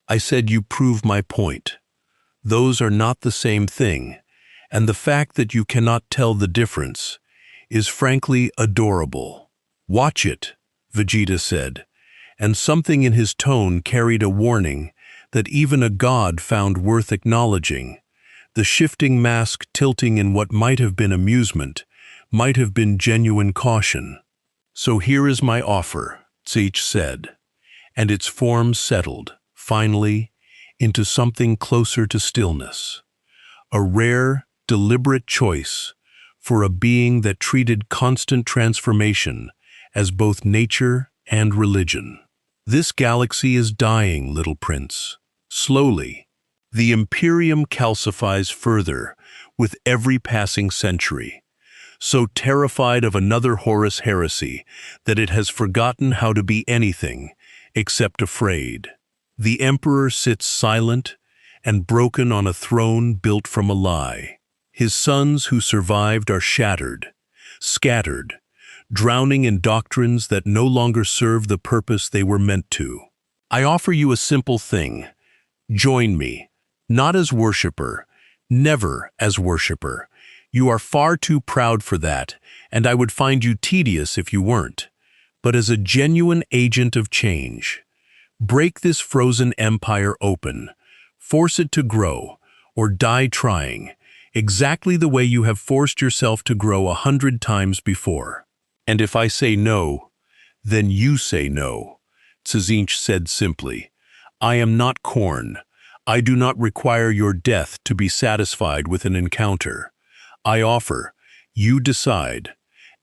"I said you prove my point. Those are not the same thing, and the fact that you cannot tell the difference is frankly adorable." "Watch it," Vegeta said, and something in his tone carried a warning that even a god found worth acknowledging. The shifting mask tilting in what might have been amusement, might have been genuine caution. "So here is my offer," Tzeentch said, and its form settled, finally, into something closer to stillness. A rare, deliberate choice for a being that treated constant transformation as both nature and religion. "This galaxy is dying, little prince. Slowly. The Imperium calcifies further with every passing century, so terrified of another Horus heresy that it has forgotten how to be anything except afraid. The Emperor sits silent and broken on a throne built from a lie. His sons who survived are shattered, scattered, drowning in doctrines that no longer serve the purpose they were meant to. I offer you a simple thing. Join me, not as worshipper, never as worshipper. You are far too proud for that, and I would find you tedious if you weren't, but as a genuine agent of change. Break this frozen empire open, force it to grow, or die trying, exactly the way you have forced yourself to grow 100 times before. And if I say no, then you say no," Tzeentch said simply. "I am not Khorne. I do not require your death to be satisfied with an encounter. I offer, you decide,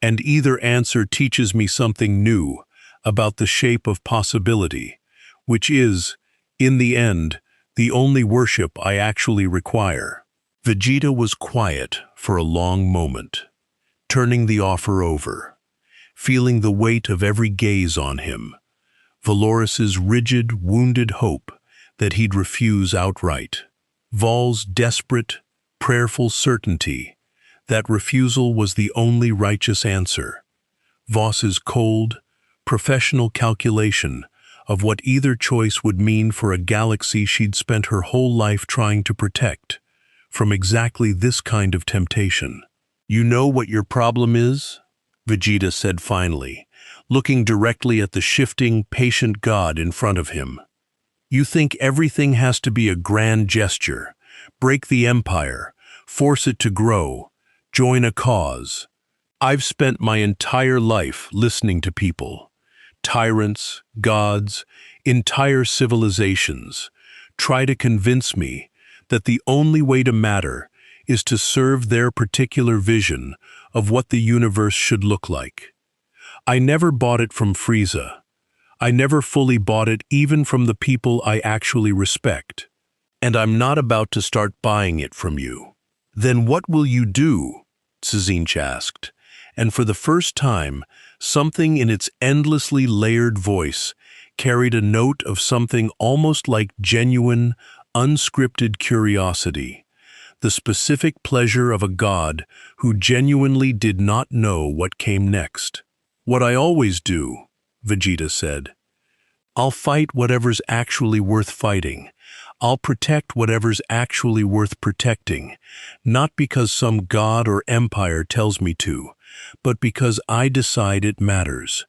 and either answer teaches me something new about the shape of possibility, which is, in the end, the only worship I actually require." Vegeta was quiet for a long moment, turning the offer over, feeling the weight of every gaze on him, Valoris's rigid, wounded hope that he'd refuse outright, Vol's desperate, prayerful certainty that refusal was the only righteous answer, Voss's cold, professional calculation of what either choice would mean for a galaxy she'd spent her whole life trying to protect from exactly this kind of temptation. "You know what your problem is?" Vegeta said finally, looking directly at the shifting, patient god in front of him. "You think everything has to be a grand gesture, break the empire, force it to grow, join a cause. I've spent my entire life listening to people, tyrants, gods, entire civilizations try to convince me that the only way to matter is to serve their particular vision of what the universe should look like. I never bought it from Frieza. I never fully bought it even from the people I actually respect. And I'm not about to start buying it from you. Then what will you do? Tzinch asked, and for the first time, something in its endlessly layered voice carried a note of something almost like genuine, unscripted curiosity, the specific pleasure of a god who genuinely did not know what came next. What I always do, Vegeta said. I'll fight whatever's actually worth fighting. I'll protect whatever's actually worth protecting, not because some god or empire tells me to, but because I decide it matters.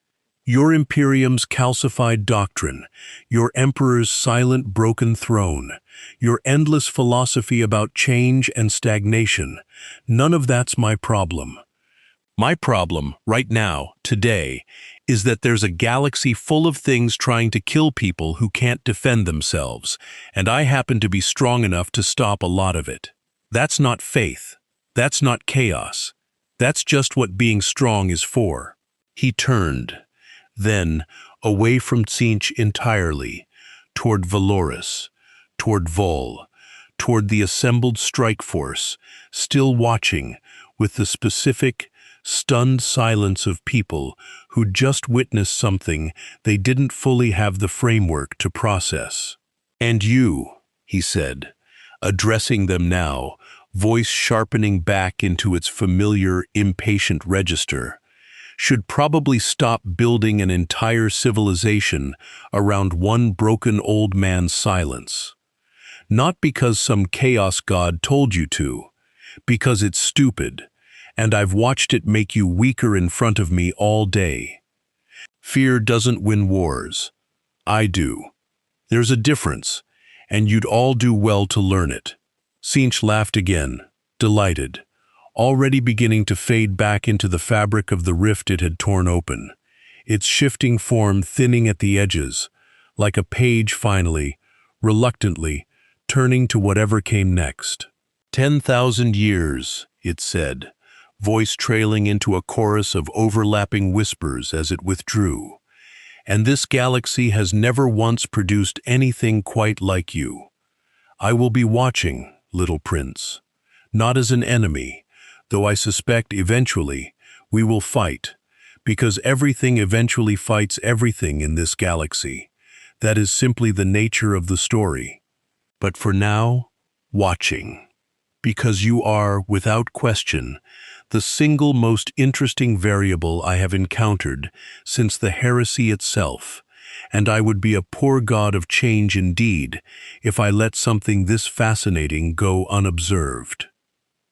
Your Imperium's calcified doctrine, your Emperor's silent broken throne, your endless philosophy about change and stagnation, none of that's my problem. My problem, right now, today, is that there's a galaxy full of things trying to kill people who can't defend themselves, and I happen to be strong enough to stop a lot of it. That's not faith. That's not chaos. That's just what being strong is for. He turned, then, away from Tzinch entirely, toward Valoris, toward Vol, toward the assembled strike force, still watching, with the specific, stunned silence of people who just witnessed something they didn't fully have the framework to process. And you, he said, addressing them now, voice sharpening back into its familiar, impatient register, should probably stop building an entire civilization around one broken old man's silence. Not because some chaos god told you to, because it's stupid, and I've watched it make you weaker in front of me all day. Fear doesn't win wars. I do. There's a difference, and you'd all do well to learn it. Tzinch laughed again, delighted, already beginning to fade back into the fabric of the rift it had torn open, its shifting form thinning at the edges, like a page finally, reluctantly, turning to whatever came next. 10,000 years, it said, voice trailing into a chorus of overlapping whispers as it withdrew. And this galaxy has never once produced anything quite like you. I will be watching, little prince, not as an enemy, though I suspect eventually we will fight, because everything eventually fights everything in this galaxy. That is simply the nature of the story. But for now, watching. Because you are, without question, the single most interesting variable I have encountered since the heresy itself, and I would be a poor god of change indeed if I let something this fascinating go unobserved.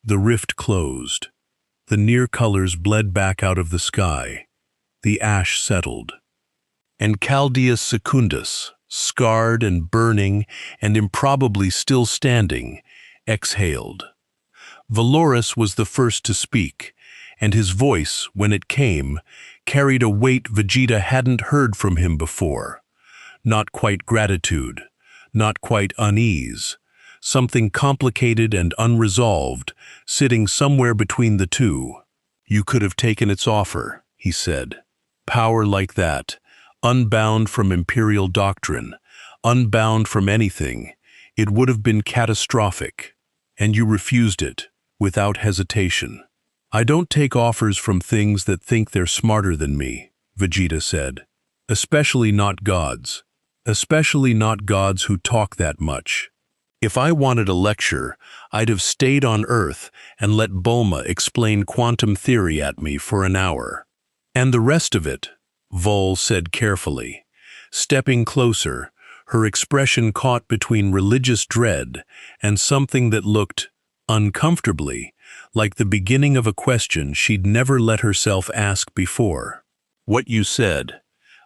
The rift closed. The near colors bled back out of the sky. The ash settled. And Caldeus Secundus, scarred and burning and improbably still standing, exhaled. Valoris was the first to speak, and his voice, when it came, carried a weight Vegeta hadn't heard from him before. Not quite gratitude, not quite unease, something complicated and unresolved, sitting somewhere between the two. You could have taken its offer, he said. Power like that, unbound from imperial doctrine, unbound from anything, it would have been catastrophic. And you refused it, without hesitation. I don't take offers from things that think they're smarter than me, Vegeta said. Especially not gods. Especially not gods who talk that much. If I wanted a lecture, I'd have stayed on Earth and let Bulma explain quantum theory at me for an hour. And the rest of it, Vol said carefully, stepping closer, her expression caught between religious dread and something that looked, uncomfortably, like the beginning of a question she'd never let herself ask before. What you said,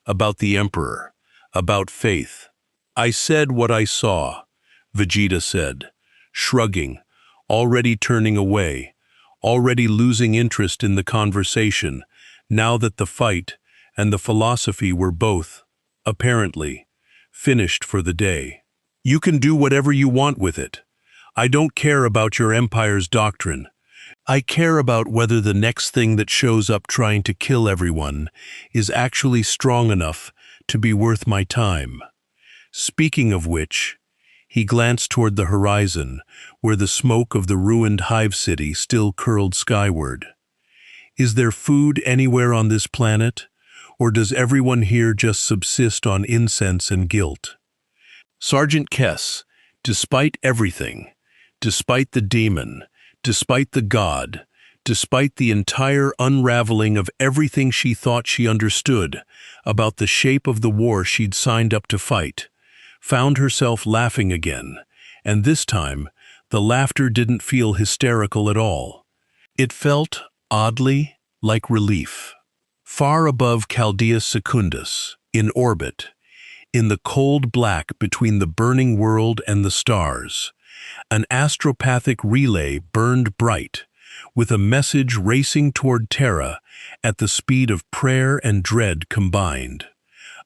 about the Emperor, about faith. I said what I saw, Vegeta said, shrugging, already turning away, already losing interest in the conversation, now that the fight, and the philosophy were both, apparently, finished for the day. You can do whatever you want with it. I don't care about your empire's doctrine. I care about whether the next thing that shows up trying to kill everyone is actually strong enough to be worth my time. Speaking of which, he glanced toward the horizon, where the smoke of the ruined hive city still curled skyward. Is there food anywhere on this planet, or does everyone here just subsist on incense and guilt? Sergeant Kess, despite everything, despite the demon, despite the god, despite the entire unraveling of everything she thought she understood about the shape of the war she'd signed up to fight, found herself laughing again, and this time, the laughter didn't feel hysterical at all. It felt, oddly, like relief. Far above Chaldea Secundus, in orbit, in the cold black between the burning world and the stars, an astropathic relay burned bright, with a message racing toward Terra at the speed of prayer and dread combined.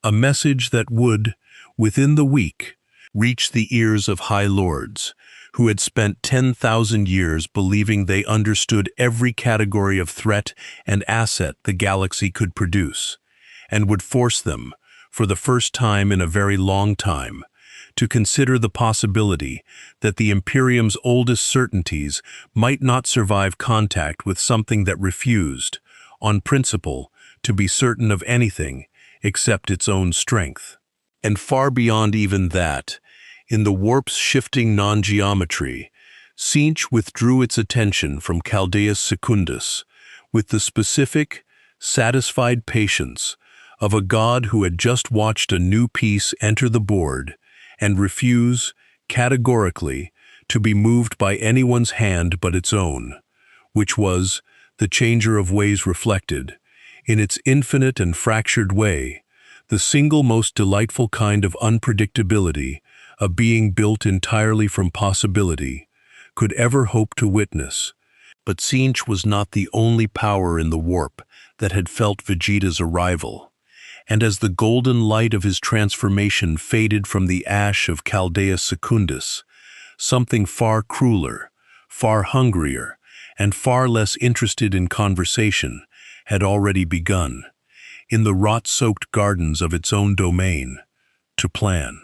A message that would, within the week, reach the ears of high lords, who had spent 10,000 years believing they understood every category of threat and asset the galaxy could produce, and would force them, for the first time in a very long time, to consider the possibility that the Imperium's oldest certainties might not survive contact with something that refused, on principle, to be certain of anything except its own strength. And far beyond even that, in the warp's shifting non-geometry, Tzeentch withdrew its attention from Chaldea Secundus with the specific, satisfied patience of a god who had just watched a new piece enter the board and refuse, categorically, to be moved by anyone's hand but its own, which was, the changer of ways reflected, in its infinite and fractured way, the single most delightful kind of unpredictability a being built entirely from possibility could ever hope to witness. But Tzeentch was not the only power in the warp that had felt Vegeta's arrival, and as the golden light of his transformation faded from the ash of Chaldea Secundus, something far crueler, far hungrier, and far less interested in conversation had already begun, in the rot-soaked gardens of its own domain, to plan.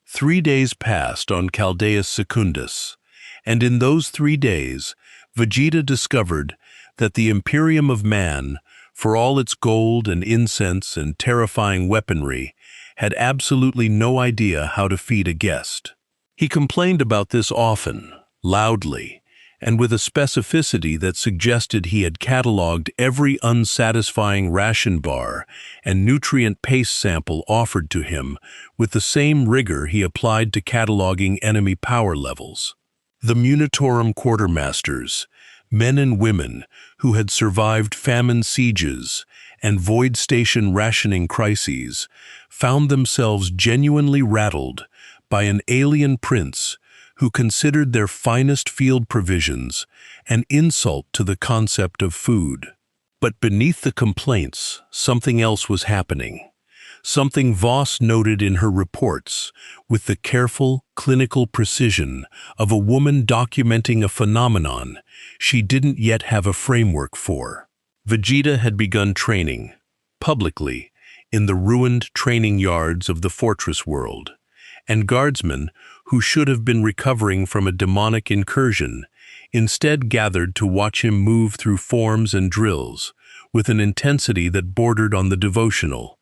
3 days passed on Chaldea Secundus, and in those 3 days, Vegeta discovered that the Imperium of Man, for all its gold and incense and terrifying weaponry, had absolutely no idea how to feed a guest. He complained about this often, loudly, and with a specificity that suggested he had catalogued every unsatisfying ration bar and nutrient paste sample offered to him with the same rigor he applied to cataloging enemy power levels. The Munitorum quartermasters, men and women who had survived famine sieges and void station rationing crises, found themselves genuinely rattled by an alien prince who considered their finest field provisions an insult to the concept of food. But beneath the complaints, something else was happening. Something Voss noted in her reports with the careful, clinical precision of a woman documenting a phenomenon she didn't yet have a framework for. Vegeta had begun training, publicly, in the ruined training yards of the fortress world, and guardsmen who should have been recovering from a demonic incursion instead gathered to watch him move through forms and drills with an intensity that bordered on the devotional,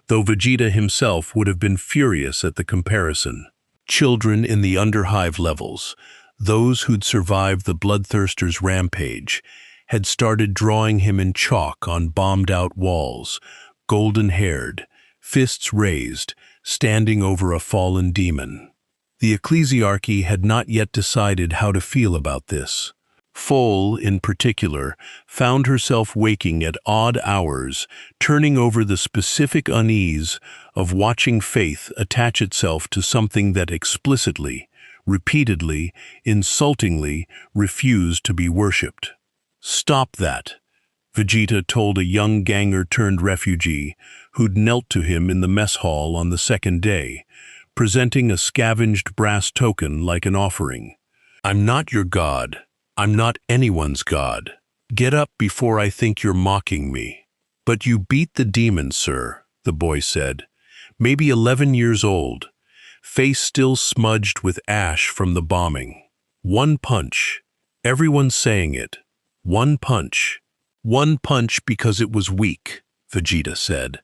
though Vegeta himself would have been furious at the comparison. Children in the underhive levels, those who'd survived the Bloodthirster's rampage, had started drawing him in chalk on bombed-out walls, golden-haired, fists raised, standing over a fallen demon. The ecclesiarchy had not yet decided how to feel about this. Foal, in particular, found herself waking at odd hours, turning over the specific unease of watching faith attach itself to something that explicitly, repeatedly, insultingly refused to be worshipped. "Stop that," Vegeta told a young ganger-turned-refugee who'd knelt to him in the mess hall on the second day, presenting a scavenged brass token like an offering. "I'm not your god. I'm not anyone's god. Get up before I think you're mocking me." "But you beat the demon, sir," the boy said. Maybe 11 years old, face still smudged with ash from the bombing. "One punch. Everyone's saying it. One punch." "One punch because it was weak," Vegeta said,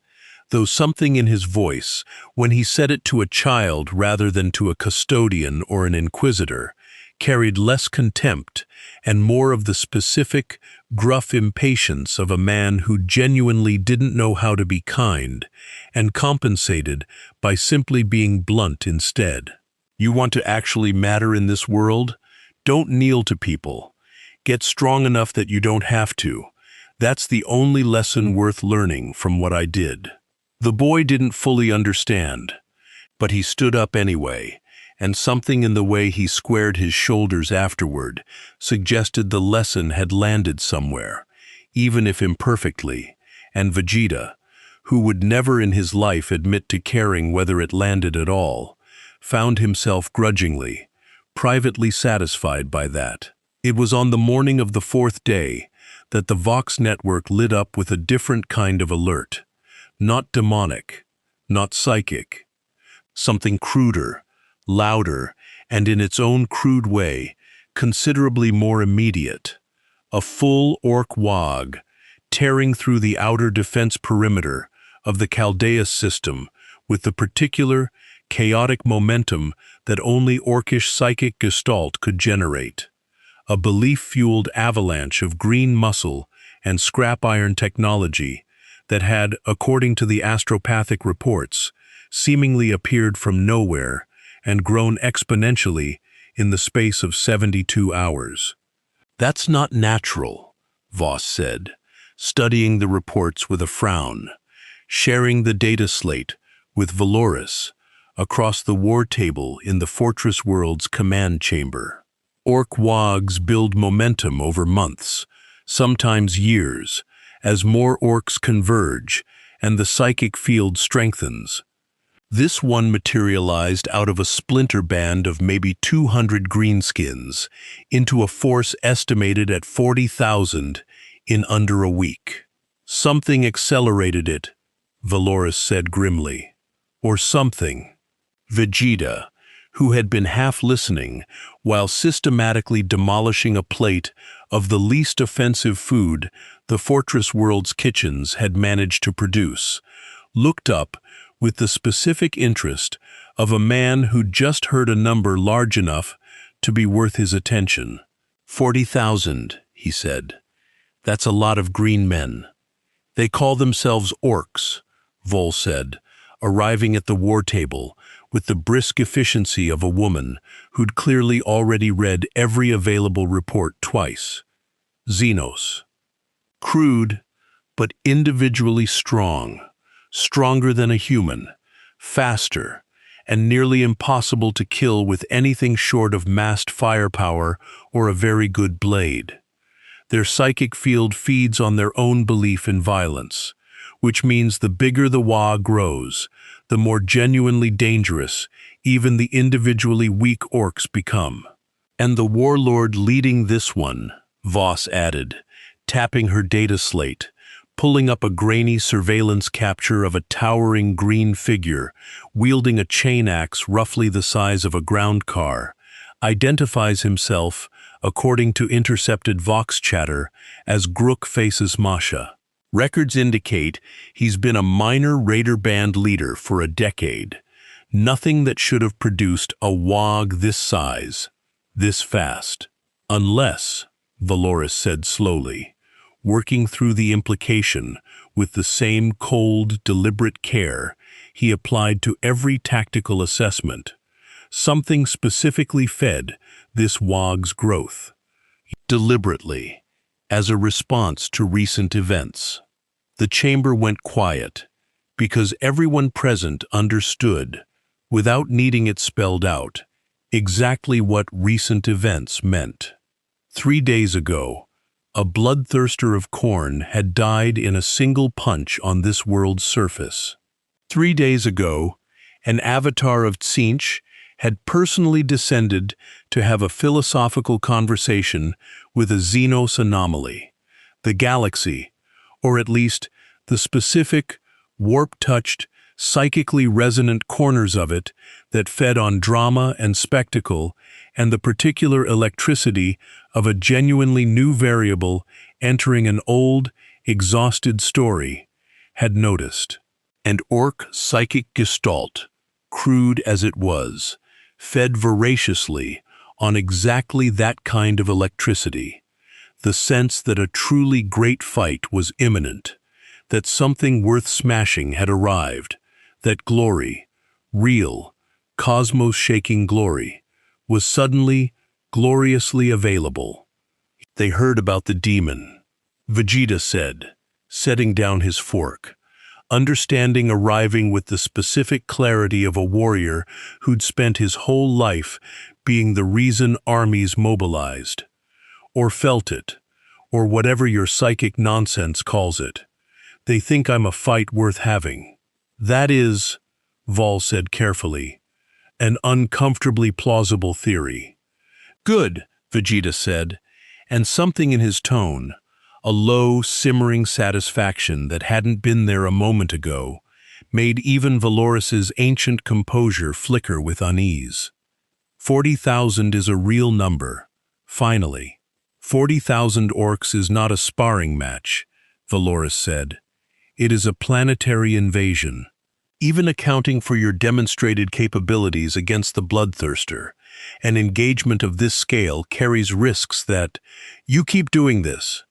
though something in his voice, when he said it to a child rather than to a custodian or an inquisitor, carried less contempt and more of the specific, gruff impatience of a man who genuinely didn't know how to be kind and compensated by simply being blunt instead. "You want to actually matter in this world? Don't kneel to people. Get strong enough that you don't have to. That's the only lesson worth learning from what I did." The boy didn't fully understand, but he stood up anyway, and something in the way he squared his shoulders afterward suggested the lesson had landed somewhere, even if imperfectly, and Vegeta, who would never in his life admit to caring whether it landed at all, found himself grudgingly, privately satisfied by that. It was on the morning of the fourth day that the Vox network lit up with a different kind of alert. Not demonic, not psychic. Something cruder, louder, and in its own crude way, considerably more immediate. A full orc wog, tearing through the outer defense perimeter of the Chaldeus system with the particular, chaotic momentum that only orcish psychic gestalt could generate. A belief-fueled avalanche of green muscle and scrap iron technology that had, according to the astropathic reports, seemingly appeared from nowhere and grown exponentially in the space of 72 hours. "That's not natural," Voss said, studying the reports with a frown, sharing the data slate with Valoris across the war table in the Fortress World's command chamber. "Orc wogs build momentum over months, sometimes years, as more orcs converge and the psychic field strengthens. This one materialized out of a splinter band of maybe 200 greenskins into a force estimated at 40,000 in under a week. Something accelerated it," Valoris said grimly. "Or something." Vegeta, who had been half listening while systematically demolishing a plate of the least offensive food the Fortress World's kitchens had managed to produce, looked up with the specific interest of a man who'd just heard a number large enough to be worth his attention. 40,000, he said. "That's a lot of green men." "They call themselves orcs," Vol said, arriving at the war table with the brisk efficiency of a woman who'd clearly already read every available report twice. "Xenos. Crude, but individually strong, stronger than a human, faster, and nearly impossible to kill with anything short of massed firepower or a very good blade. Their psychic field feeds on their own belief in violence, which means the bigger the Wa grows, the more genuinely dangerous even the individually weak orcs become. And the warlord leading this one," Voss added, tapping her data slate, pulling up a grainy surveillance capture of a towering green figure wielding a chain axe roughly the size of a ground car, identifies himself, according to intercepted Vox chatter, as Grook Faces Masha. Records indicate he's been a minor raider band leader for a decade. Nothing that should have produced a wog this size, this fast. "Unless," Valoris said slowly, working through the implication with the same cold, deliberate care he applied to every tactical assessment, something specifically fed this wog's growth. Deliberately, as a response to recent events. The chamber went quiet, because everyone present understood, without needing it spelled out, exactly what recent events meant. 3 days ago, A bloodthirster of Khorne had died in a single punch on this world's surface. 3 days ago, an avatar of Tzeentch had personally descended to have a philosophical conversation with a Xenos anomaly. The galaxy, or at least the specific, warp-touched, psychically resonant corners of it that fed on drama and spectacle and the particular electricity of a genuinely new variable entering an old, exhausted story, had noticed. And Orc psychic gestalt, crude as it was, fed voraciously on exactly that kind of electricity, the sense that a truly great fight was imminent, that something worth smashing had arrived, that glory, real, cosmos-shaking glory, was suddenly, gloriously available. They heard about the demon, Vegeta said, setting down his fork, understanding arriving with the specific clarity of a warrior who'd spent his whole life being the reason armies mobilized. Or felt it, or whatever your psychic nonsense calls it. They think I'm a fight worth having. That is, Vol said carefully, an uncomfortably plausible theory. Good, Vegeta said, and something in his tone, a low, simmering satisfaction that hadn't been there a moment ago, made even Valoris's ancient composure flicker with unease. 40,000 is a real number, finally. 40,000 orcs is not a sparring match, Valoris said. It is a planetary invasion. Even accounting for your demonstrated capabilities against the bloodthirster, an engagement of this scale carries risks that— You keep doing this,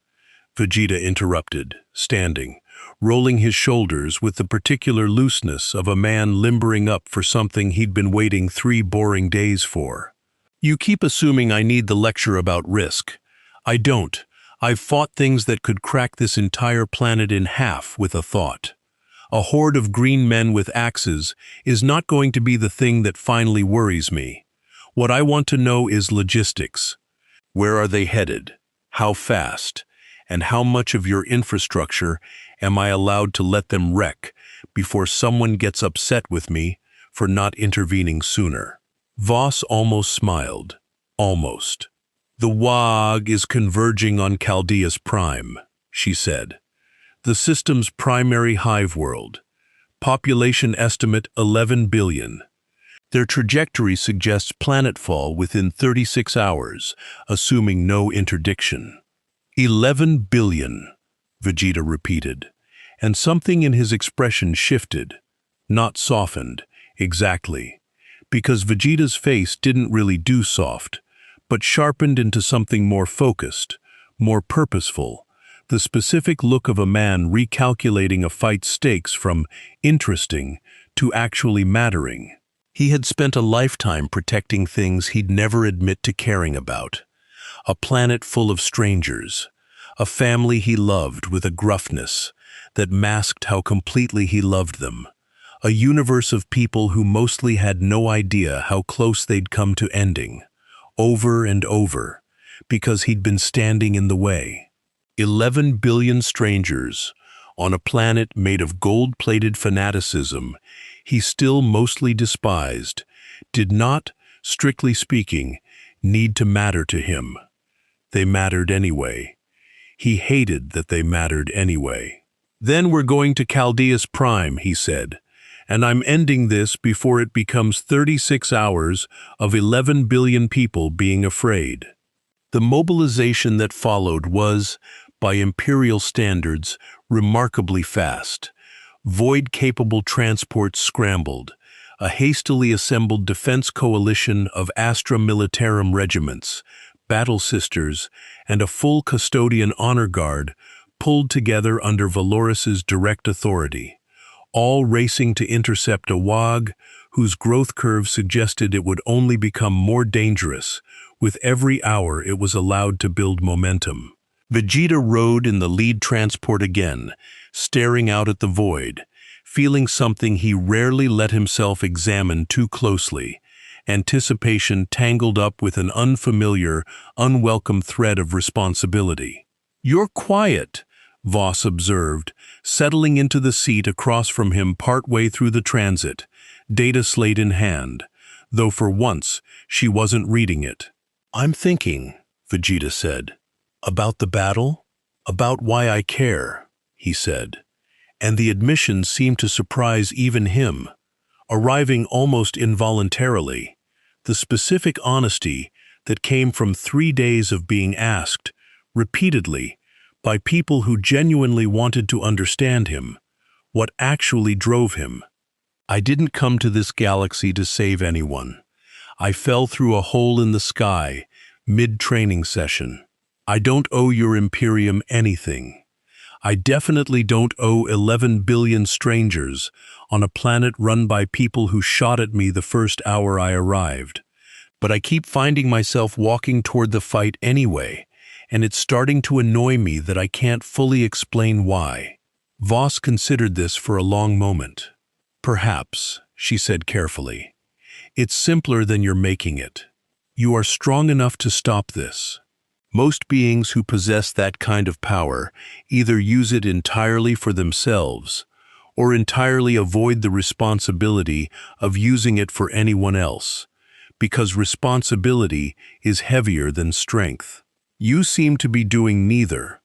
Vegeta interrupted, standing, rolling his shoulders with the particular looseness of a man limbering up for something he'd been waiting 3 boring days for. You keep assuming I need the lecture about risk. I don't. I've fought things that could crack this entire planet in half with a thought. A horde of green men with axes is not going to be the thing that finally worries me. What I want to know is logistics. Where are they headed? How fast? And how much of your infrastructure am I allowed to let them wreck before someone gets upset with me for not intervening sooner? Voss almost smiled. Almost. The WAG is converging on Chaldeus Prime, she said. The system's primary hive world. Population estimate 11 billion. Their trajectory suggests planetfall within 36 hours, assuming no interdiction. 11 billion, Vegeta repeated, and something in his expression shifted, not softened, exactly, because Vegeta's face didn't really do soft, but sharpened into something more focused, more purposeful, the specific look of a man recalculating a fight's stakes from interesting to actually mattering. He had spent a lifetime protecting things he'd never admit to caring about. A planet full of strangers, a family he loved with a gruffness that masked how completely he loved them, a universe of people who mostly had no idea how close they'd come to ending, over and over, because he'd been standing in the way. 11 billion strangers, on a planet made of gold-plated fanaticism he still mostly despised, did not, strictly speaking, need to matter to him. They mattered anyway. He hated that they mattered anyway. Then we're going to Chaldeus Prime, he said, and I'm ending this before it becomes 36 hours of 11 billion people being afraid. The mobilization that followed was, by imperial standards, remarkably fast. Void-capable transports scrambled, a hastily assembled defense coalition of Astra Militarum regiments, battle sisters, and a full custodian honor guard pulled together under Valoris's direct authority, all racing to intercept a WAG whose growth curve suggested it would only become more dangerous with every hour it was allowed to build momentum. Vegeta rode in the lead transport again, staring out at the void, feeling something he rarely let himself examine too closely, anticipation tangled up with an unfamiliar, unwelcome thread of responsibility. "You're quiet," Voss observed, settling into the seat across from him partway through the transit, data slate in hand, though for once she wasn't reading it. "I'm thinking," Vegeta said. "About the battle? About why I care," he said. And the admission seemed to surprise even him, arriving almost involuntarily. The specific honesty that came from 3 days of being asked, repeatedly, by people who genuinely wanted to understand him, what actually drove him. "I didn't come to this galaxy to save anyone. I fell through a hole in the sky, mid-training session. I don't owe your Imperium anything. I definitely don't owe 11 billion strangers on a planet run by people who shot at me the first hour I arrived. But I keep finding myself walking toward the fight anyway, and it's starting to annoy me that I can't fully explain why." Voss considered this for a long moment. "Perhaps," she said carefully, "it's simpler than you're making it. You are strong enough to stop this. Most beings who possess that kind of power either use it entirely for themselves or entirely avoid the responsibility of using it for anyone else, because responsibility is heavier than strength. You seem to be doing neither.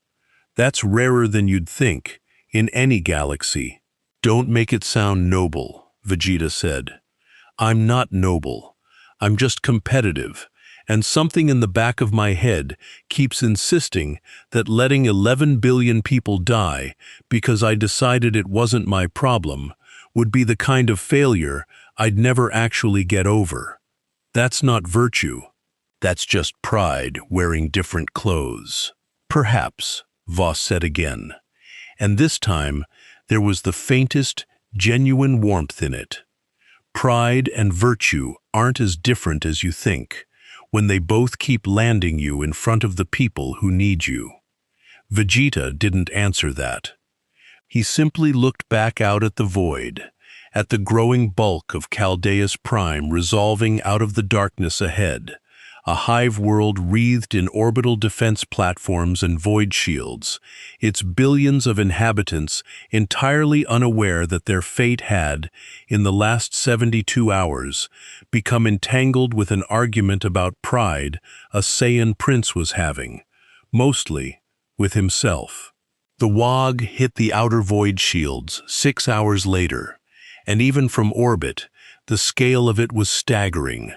That's rarer than you'd think, in any galaxy." "Don't make it sound noble," Vegeta said. "I'm not noble. I'm just competitive, and something in the back of my head keeps insisting that letting 11 billion people die because I decided it wasn't my problem would be the kind of failure I'd never actually get over. That's not virtue. That's just pride wearing different clothes." "Perhaps," Voss said again, and this time there was the faintest, genuine warmth in it. "Pride and virtue aren't as different as you think, when they both keep landing you in front of the people who need you." Vegeta didn't answer that. He simply looked back out at the void, at the growing bulk of Chaldeus Prime resolving out of the darkness ahead, a hive world wreathed in orbital defense platforms and void shields, its billions of inhabitants entirely unaware that their fate had, in the last 72 hours, become entangled with an argument about pride a Saiyan prince was having, mostly with himself. The Wog hit the outer void shields 6 hours later, and even from orbit, the scale of it was staggering.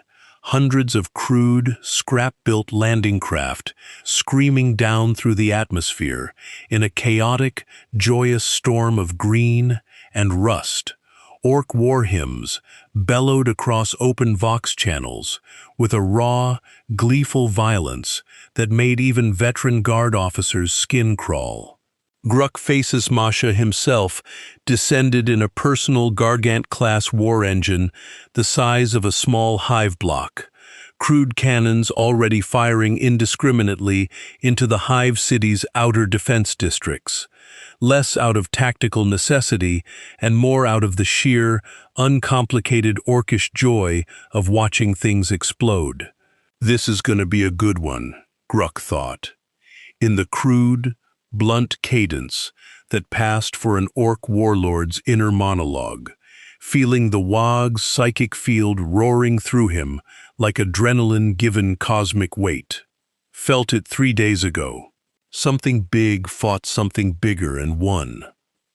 Hundreds of crude, scrap-built landing craft screaming down through the atmosphere in a chaotic, joyous storm of green and rust. Orc war hymns bellowed across open Vox channels with a raw, gleeful violence that made even veteran guard officers' skin crawl. Gruk Faces Masha himself descended in a personal Gargant-class war engine the size of a small hive block, crude cannons already firing indiscriminately into the hive city's outer defense districts, less out of tactical necessity and more out of the sheer, uncomplicated orcish joy of watching things explode. "This is going to be a good one," Gruk thought. In the crude, blunt cadence that passed for an orc warlord's inner monologue, feeling the Wog's psychic field roaring through him like adrenaline given cosmic weight. Felt it 3 days ago. Something big fought something bigger and won.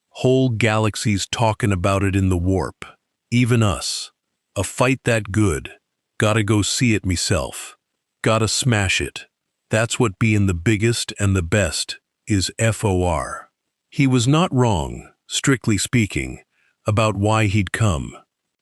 Whole galaxies talking about it in the warp. Even us. A fight that good. Gotta go see it myself. Gotta smash it. That's what being the biggest and the best is FOR. He was not wrong, strictly speaking, about why he'd come.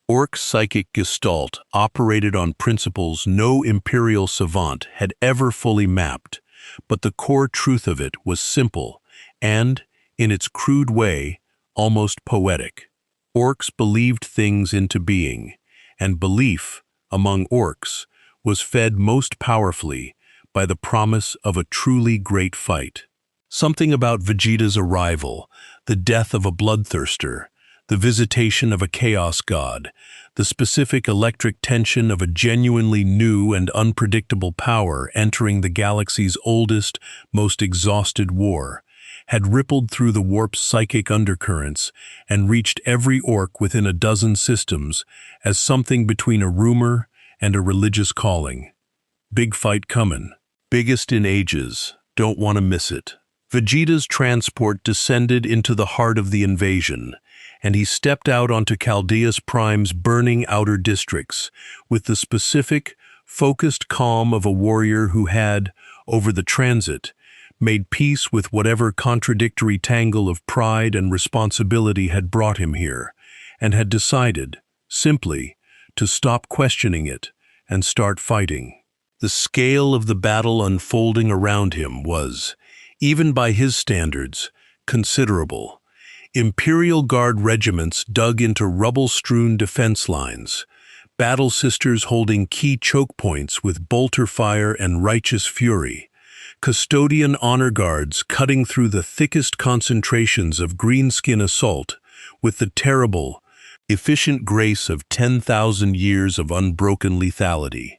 Orc's psychic gestalt operated on principles no imperial savant had ever fully mapped, but the core truth of it was simple and, in its crude way, almost poetic. Orcs believed things into being, and belief, among orcs, was fed most powerfully by the promise of a truly great fight. Something about Vegeta's arrival, the death of a bloodthirster, the visitation of a chaos god, the specific electric tension of a genuinely new and unpredictable power entering the galaxy's oldest, most exhausted war, had rippled through the warp's psychic undercurrents and reached every orc within a dozen systems as something between a rumor and a religious calling. Big fight comin'. Biggest in ages. Don't want to miss it. Vegeta's transport descended into the heart of the invasion, and he stepped out onto Chaldeus Prime's burning outer districts with the specific, focused calm of a warrior who had, over the transit, made peace with whatever contradictory tangle of pride and responsibility had brought him here, and had decided, simply, to stop questioning it and start fighting. The scale of the battle unfolding around him was, even by his standards, considerable. Imperial Guard regiments dug into rubble-strewn defense lines, battle sisters holding key choke points with bolter fire and righteous fury, custodian honor guards cutting through the thickest concentrations of greenskin assault with the terrible, efficient grace of 10,000 years of unbroken lethality.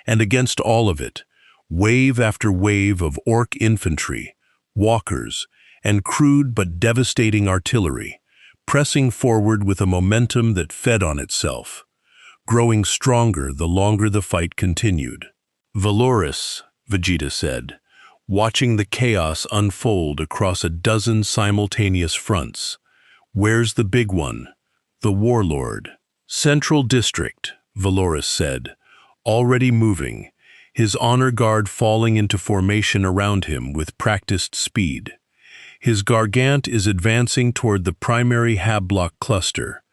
And against all of it, wave after wave of orc infantry, walkers, and crude but devastating artillery, pressing forward with a momentum that fed on itself, growing stronger the longer the fight continued. "Valoris," Vegeta said, watching the chaos unfold across a dozen simultaneous fronts. "Where's the big one? The warlord." "Central District," Valoris said, already moving, his honor guard falling into formation around him with practiced speed. His Gargant is advancing toward the primary Hablock cluster.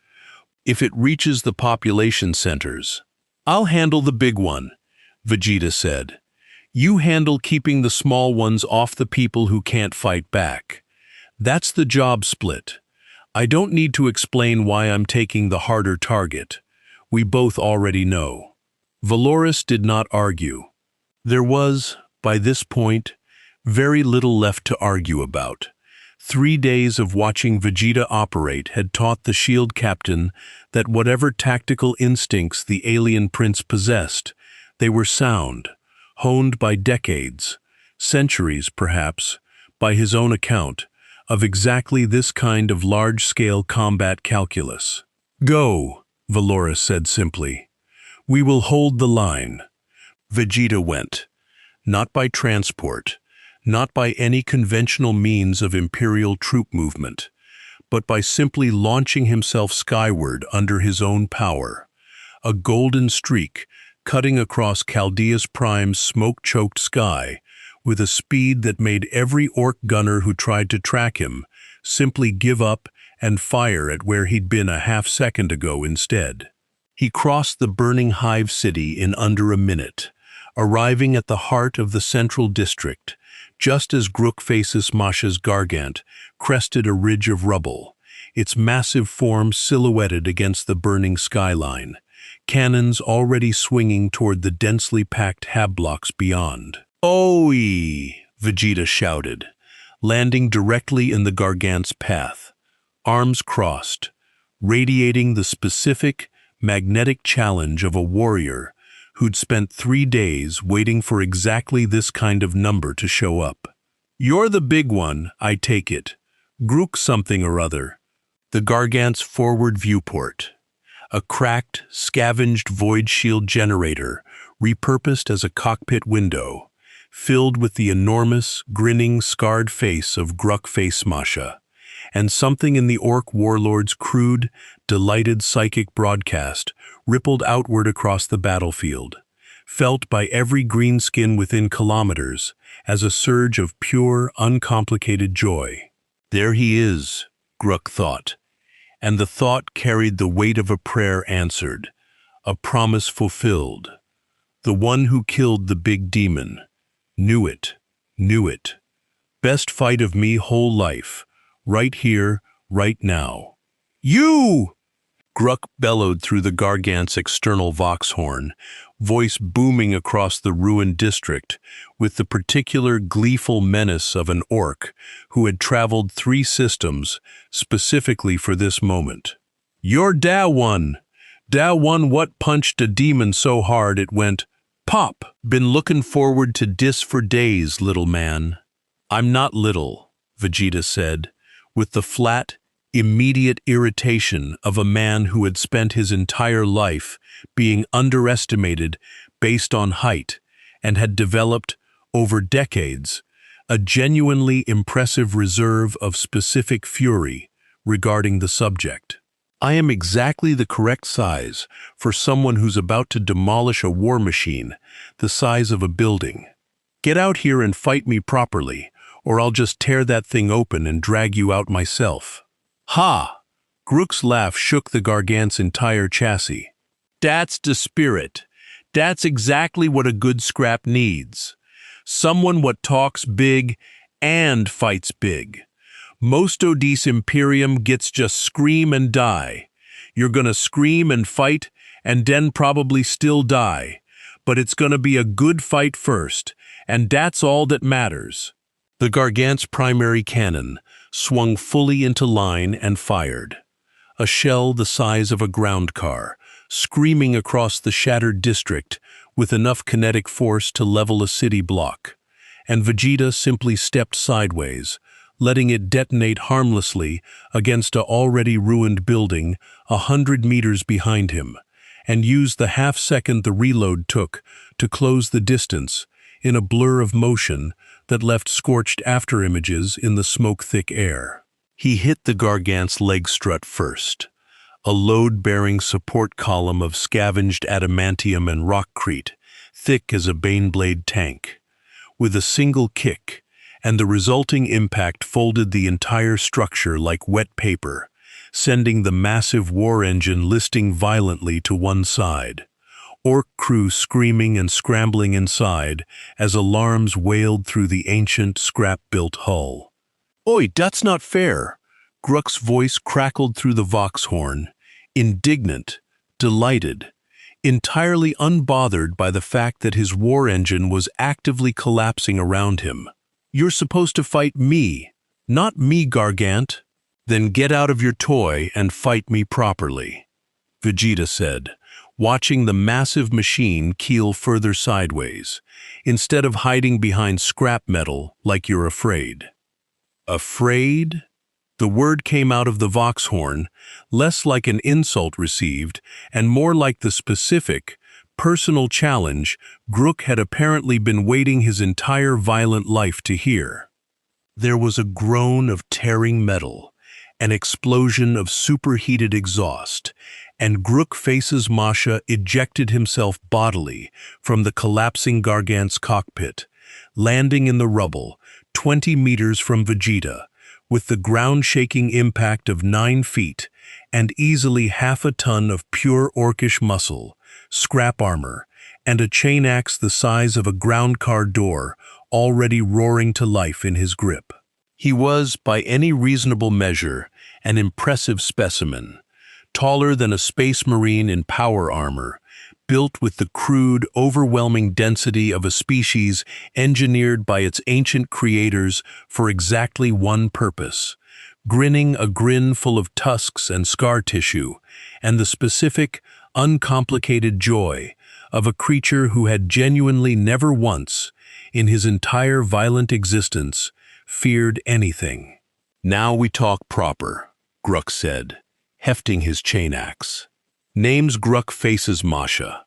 "If it reaches the population centers, I'll handle the big one," Vegeta said. "You handle keeping the small ones off the people who can't fight back. That's the job split. I don't need to explain why I'm taking the harder target. We both already know." Valoris did not argue. There was, by this point, very little left to argue about. 3 days of watching Vegeta operate had taught the shield captain that whatever tactical instincts the alien prince possessed, they were sound, honed by decades, centuries perhaps, by his own account, of exactly this kind of large-scale combat calculus. "Go," Valoris said simply. "We will hold the line." Vegeta went, not by transport, not by any conventional means of Imperial troop movement, but by simply launching himself skyward under his own power, a golden streak cutting across Chaldeus Prime's smoke-choked sky with a speed that made every orc gunner who tried to track him simply give up and fire at where he'd been a half-second ago instead. He crossed the burning hive city in under a minute, arriving at the heart of the central district, just as Grookface's Masha's Gargant crested a ridge of rubble, its massive form silhouetted against the burning skyline, cannons already swinging toward the densely packed Habblocks beyond. "Oi!" Vegeta shouted, landing directly in the Gargant's path, arms crossed, radiating the specific, magnetic challenge of a warrior who'd spent 3 days waiting for exactly this kind of number to show up. "You're the big one, I take it. Grook something or other." The Gargant's forward viewport, a cracked, scavenged void shield generator repurposed as a cockpit window, filled with the enormous, grinning, scarred face of Grookface Masha, and something in the orc warlord's crude, delighted psychic broadcast rippled outward across the battlefield, felt by every greenskin within kilometers as a surge of pure, uncomplicated joy. "There he is," Grook thought, and the thought carried the weight of a prayer answered, a promise fulfilled. The one who killed the big demon. Knew it, knew it. Best fight of me whole life. Right here, right now. "You!" Grook bellowed through the Gargant's external vox horn, voice booming across the ruined district with the particular gleeful menace of an orc who had traveled 3 systems specifically for this moment. "You're da one!" Da one what punched a demon so hard it went, pop. Been looking forward to dis for days, little man. I'm not little, Vegeta said, with the flat, immediate irritation of a man who had spent his entire life being underestimated based on height and had developed, over decades, a genuinely impressive reserve of specific fury regarding the subject. I am exactly the correct size for someone who's about to demolish a war machine the size of a building. Get out here and fight me properly, or I'll just tear that thing open and drag you out myself. Ha! Grook's laugh shook the Gargant's entire chassis. That's the spirit. That's exactly what a good scrap needs. Someone what talks big and fights big. Mosto dis Imperium gets just scream and die. You're gonna scream and fight and then probably still die. But it's gonna be a good fight first, and that's all that matters. The Gargant's primary cannon swung fully into line and fired. A shell the size of a ground car, screaming across the shattered district with enough kinetic force to level a city block. And Vegeta simply stepped sideways, letting it detonate harmlessly against a already ruined building 100 meters behind him, and used the half-second the reload took to close the distance in a blur of motion that left scorched afterimages in the smoke-thick air. He hit the Gargant's leg strut first, a load-bearing support column of scavenged adamantium and rockcrete, thick as a Baneblade tank. With a single kick, and the resulting impact folded the entire structure like wet paper, sending the massive war engine listing violently to one side. Orc crew screaming and scrambling inside as alarms wailed through the ancient, scrap-built hull. Oi, that's not fair! Grook's voice crackled through the Vox horn, indignant, delighted, entirely unbothered by the fact that his war engine was actively collapsing around him. You're supposed to fight me, not me, Gargant. Then get out of your toy and fight me properly, Vegeta said, watching the massive machine keel further sideways, instead of hiding behind scrap metal like you're afraid. Afraid? The word came out of the Vox horn, less like an insult received and more like the specific, personal challenge Grook had apparently been waiting his entire violent life to hear. There was a groan of tearing metal, an explosion of superheated exhaust, and Grook Faces Masha ejected himself bodily from the collapsing Gargant's cockpit, landing in the rubble 20 meters from Vegeta, with the ground-shaking impact of 9 feet and easily half a ton of pure orcish muscle, scrap armor, and a chain axe the size of a ground car door already roaring to life in his grip. He was, by any reasonable measure, an impressive specimen, taller than a space marine in power armor, built with the crude, overwhelming density of a species engineered by its ancient creators for exactly one purpose, grinning a grin full of tusks and scar tissue, and the specific, uncomplicated joy of a creature who had genuinely never once, in his entire violent existence, feared anything. Now we talk proper, Grook said, hefting his chain axe. Name's Grook Faces Masha,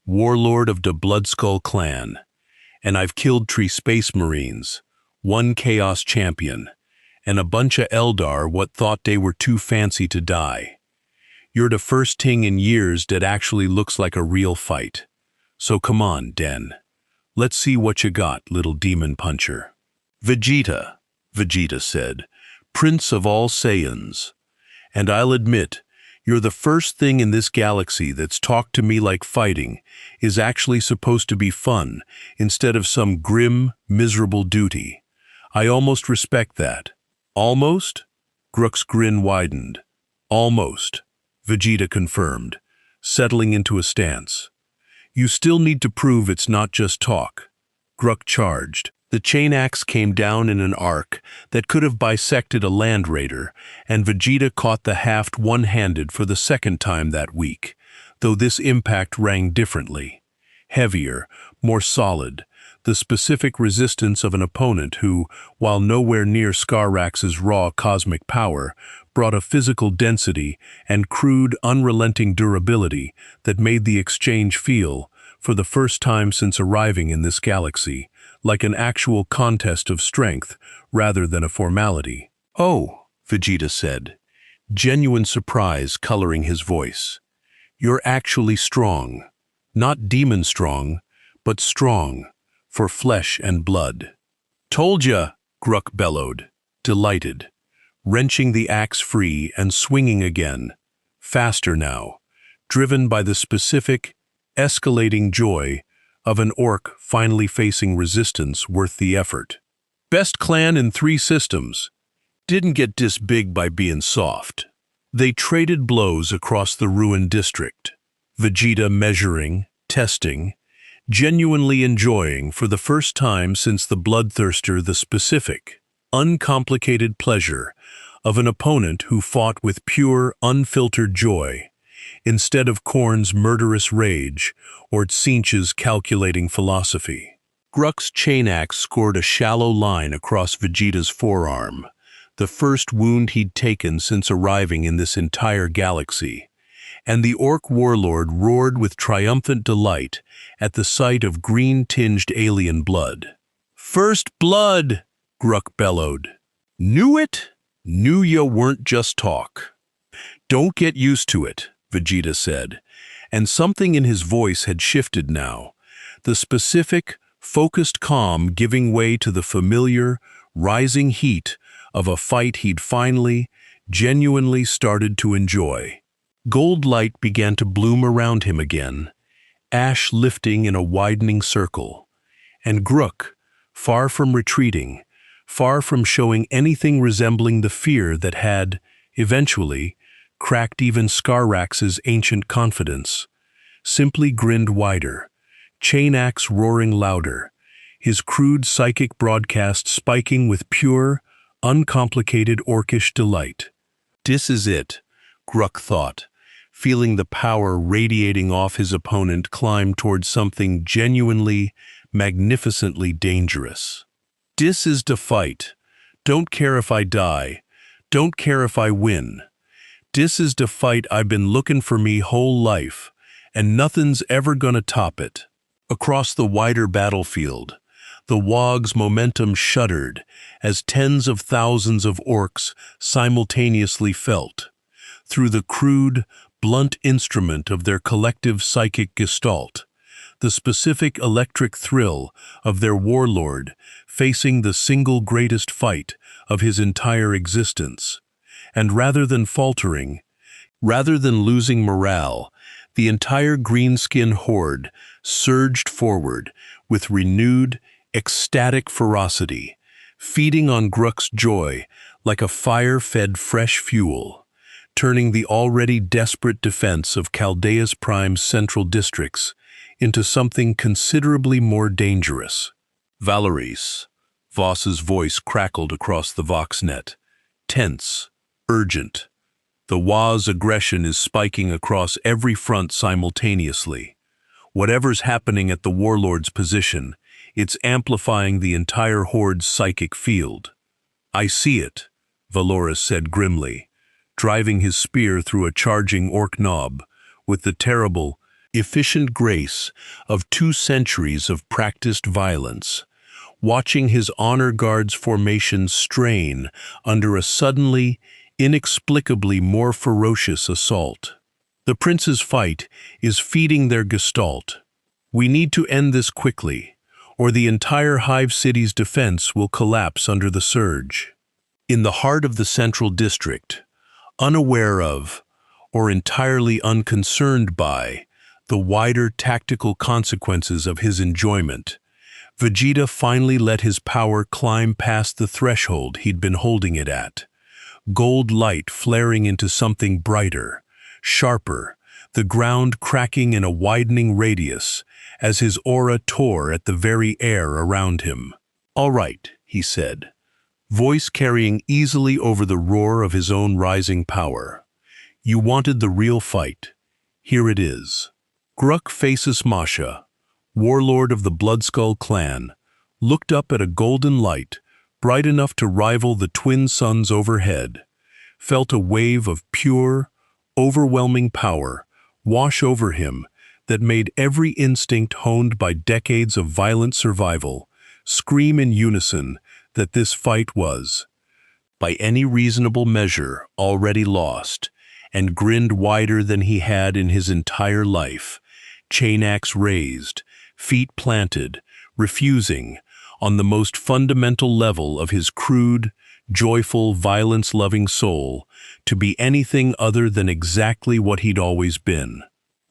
warlord of the Bloodskull clan, and I've killed 3 space marines, 1 chaos champion, and a bunch of Eldar what thought they were too fancy to die. You're the first thing in years that actually looks like a real fight. So come on, Den. Let's see what you got, little demon puncher. Vegeta, Vegeta said, Prince of all Saiyans. And I'll admit, you're the first thing in this galaxy that's talked to me like fighting is actually supposed to be fun instead of some grim, miserable duty. I almost respect that. Almost? Grook's grin widened. Almost, Vegeta confirmed, settling into a stance. You still need to prove it's not just talk. Grook charged. The chain axe came down in an arc that could have bisected a land raider, and Vegeta caught the haft one-handed for the second time that week, though this impact rang differently. Heavier, more solid, the specific resistance of an opponent who, while nowhere near Scarrax's raw cosmic power, brought a physical density and crude, unrelenting durability that made the exchange feel, for the first time since arriving in this galaxy, like an actual contest of strength rather than a formality. "Oh," Vegeta said, genuine surprise coloring his voice. "You're actually strong. Not demon strong, but strong, for flesh and blood." "Told ya," Gruk bellowed, delighted, wrenching the axe free and swinging again, faster now, driven by the specific, escalating joy of an orc finally facing resistance worth the effort. Best clan in 3 systems. Didn't get this big by being soft. They traded blows across the ruined district, Vegeta measuring, testing, genuinely enjoying for the first time since the bloodthirster the specific, uncomplicated pleasure of an opponent who fought with pure, unfiltered joy, instead of Korn's murderous rage or Tzeentch's calculating philosophy. Gruk's chain axe scored a shallow line across Vegeta's forearm, the first wound he'd taken since arriving in this entire galaxy, and the orc warlord roared with triumphant delight at the sight of green-tinged alien blood. "First blood!" Gruk bellowed. "Knew it? Knew ya weren't just talk." "Don't get used to it," Vegeta said, and something in his voice had shifted now, the specific, focused calm giving way to the familiar, rising heat of a fight he'd finally, genuinely started to enjoy. Gold light began to bloom around him again, ash lifting in a widening circle, and Gruk, far from retreating, far from showing anything resembling the fear that had, eventually, cracked even Scarrax's ancient confidence, simply grinned wider, chain axe roaring louder, his crude psychic broadcast spiking with pure, uncomplicated orcish delight. "This is it," Gruk thought, feeling the power radiating off his opponent climb towards something genuinely, magnificently dangerous. "This is the fight. Don't care if I die. Don't care if I win. This is the fight I've been looking for me whole life, and nothing's ever gonna top it." Across the wider battlefield, the Wog's momentum shuddered as tens of thousands of orcs simultaneously felt, through the crude, blunt instrument of their collective psychic gestalt, the specific electric thrill of their warlord facing the single greatest fight of his entire existence. And rather than faltering, rather than losing morale, the entire greenskin horde surged forward with renewed, ecstatic ferocity, feeding on Gruk's joy like a fire-fed fresh fuel, turning the already desperate defense of Chaldea's Prime's central districts into something considerably more dangerous. "Valeries," Voss's voice crackled across the Voxnet, tense, urgent. "The Wa's aggression is spiking across every front simultaneously. Whatever's happening at the warlord's position, it's amplifying the entire horde's psychic field." "I see it," Valoris said grimly, driving his spear through a charging orc knob, with the terrible, efficient grace of 2 centuries of practiced violence, watching his honor guard's formation strain under a suddenly, inexplicably more ferocious assault. "The prince's fight is feeding their gestalt. We need to end this quickly, or the entire Hive City's defense will collapse under the surge." In the heart of the central district, unaware of, or entirely unconcerned by, the wider tactical consequences of his enjoyment, Vegeta finally let his power climb past the threshold he'd been holding it at, gold light flaring into something brighter, sharper, the ground cracking in a widening radius as his aura tore at the very air around him. "All right," he said, voice carrying easily over the roar of his own rising power. "You wanted the real fight. Here it is. Gruk faces Masha, warlord of the Bloodskull clan, looked up at a golden light, bright enough to rival the twin suns overhead, felt a wave of pure, overwhelming power wash over him that made every instinct honed by decades of violent survival scream in unison that this fight was, by any reasonable measure, already lost, and grinned wider than he had in his entire life, chain axe raised, feet planted, refusing, on the most fundamental level of his crude, joyful, violence-loving soul, to be anything other than exactly what he'd always been.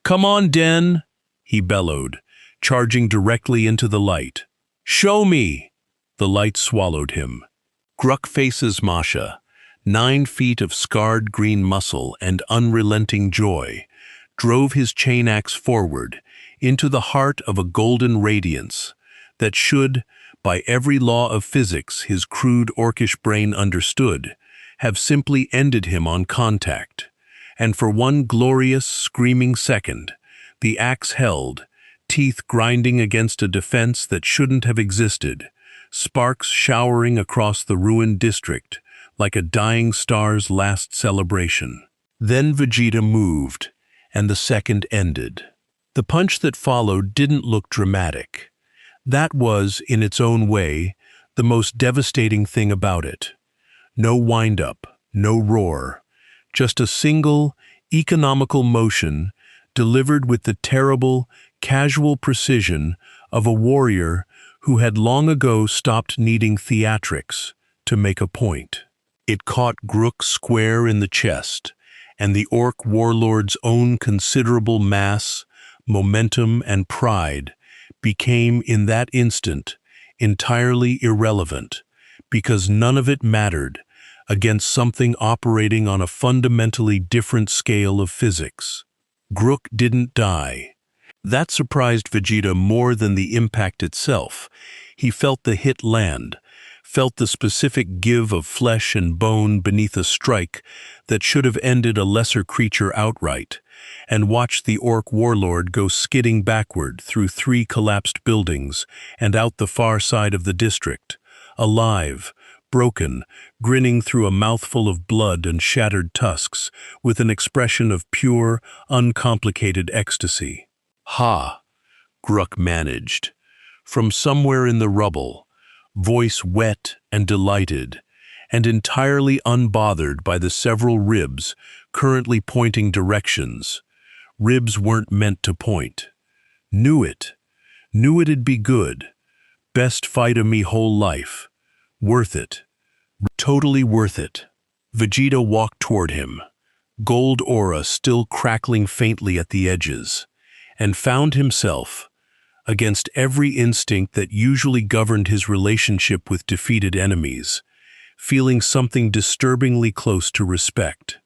"Come on, Den!" he bellowed, charging directly into the light. "Show me!" The light swallowed him. Gruk faces Masha, 9 feet of scarred green muscle and unrelenting joy, drove his chain axe forward into the heart of a golden radiance that should, by every law of physics his crude orcish brain understood, have simply ended him on contact. And for one glorious, screaming second, the axe held, teeth grinding against a defense that shouldn't have existed, sparks showering across the ruined district like a dying star's last celebration. Then Vegeta moved, and the second ended. The punch that followed didn't look dramatic. That was, in its own way, the most devastating thing about it. No wind-up, no roar, just a single, economical motion delivered with the terrible, casual precision of a warrior who had long ago stopped needing theatrics to make a point. It caught Gruk square in the chest, and the Orc warlord's own considerable mass, momentum, and pride became, in that instant, entirely irrelevant, because none of it mattered against something operating on a fundamentally different scale of physics. Gruk didn't die. That surprised Vegeta more than the impact itself. He felt the hit land, felt the specific give of flesh and bone beneath a strike that should have ended a lesser creature outright, and watched the Orc warlord go skidding backward through 3 collapsed buildings and out the far side of the district, alive, broken, grinning through a mouthful of blood and shattered tusks, with an expression of pure, uncomplicated ecstasy. "Ha!" Gruk managed. From somewhere in the rubble, voice wet and delighted, and entirely unbothered by the several ribs currently pointing directions. Ribs weren't meant to point. Knew it'd be good. Best fight of me whole life. Worth it. Totally worth it. Vegeta walked toward him, gold aura still crackling faintly at the edges, and found himself, against every instinct that usually governed his relationship with defeated enemies, feeling something disturbingly close to respect.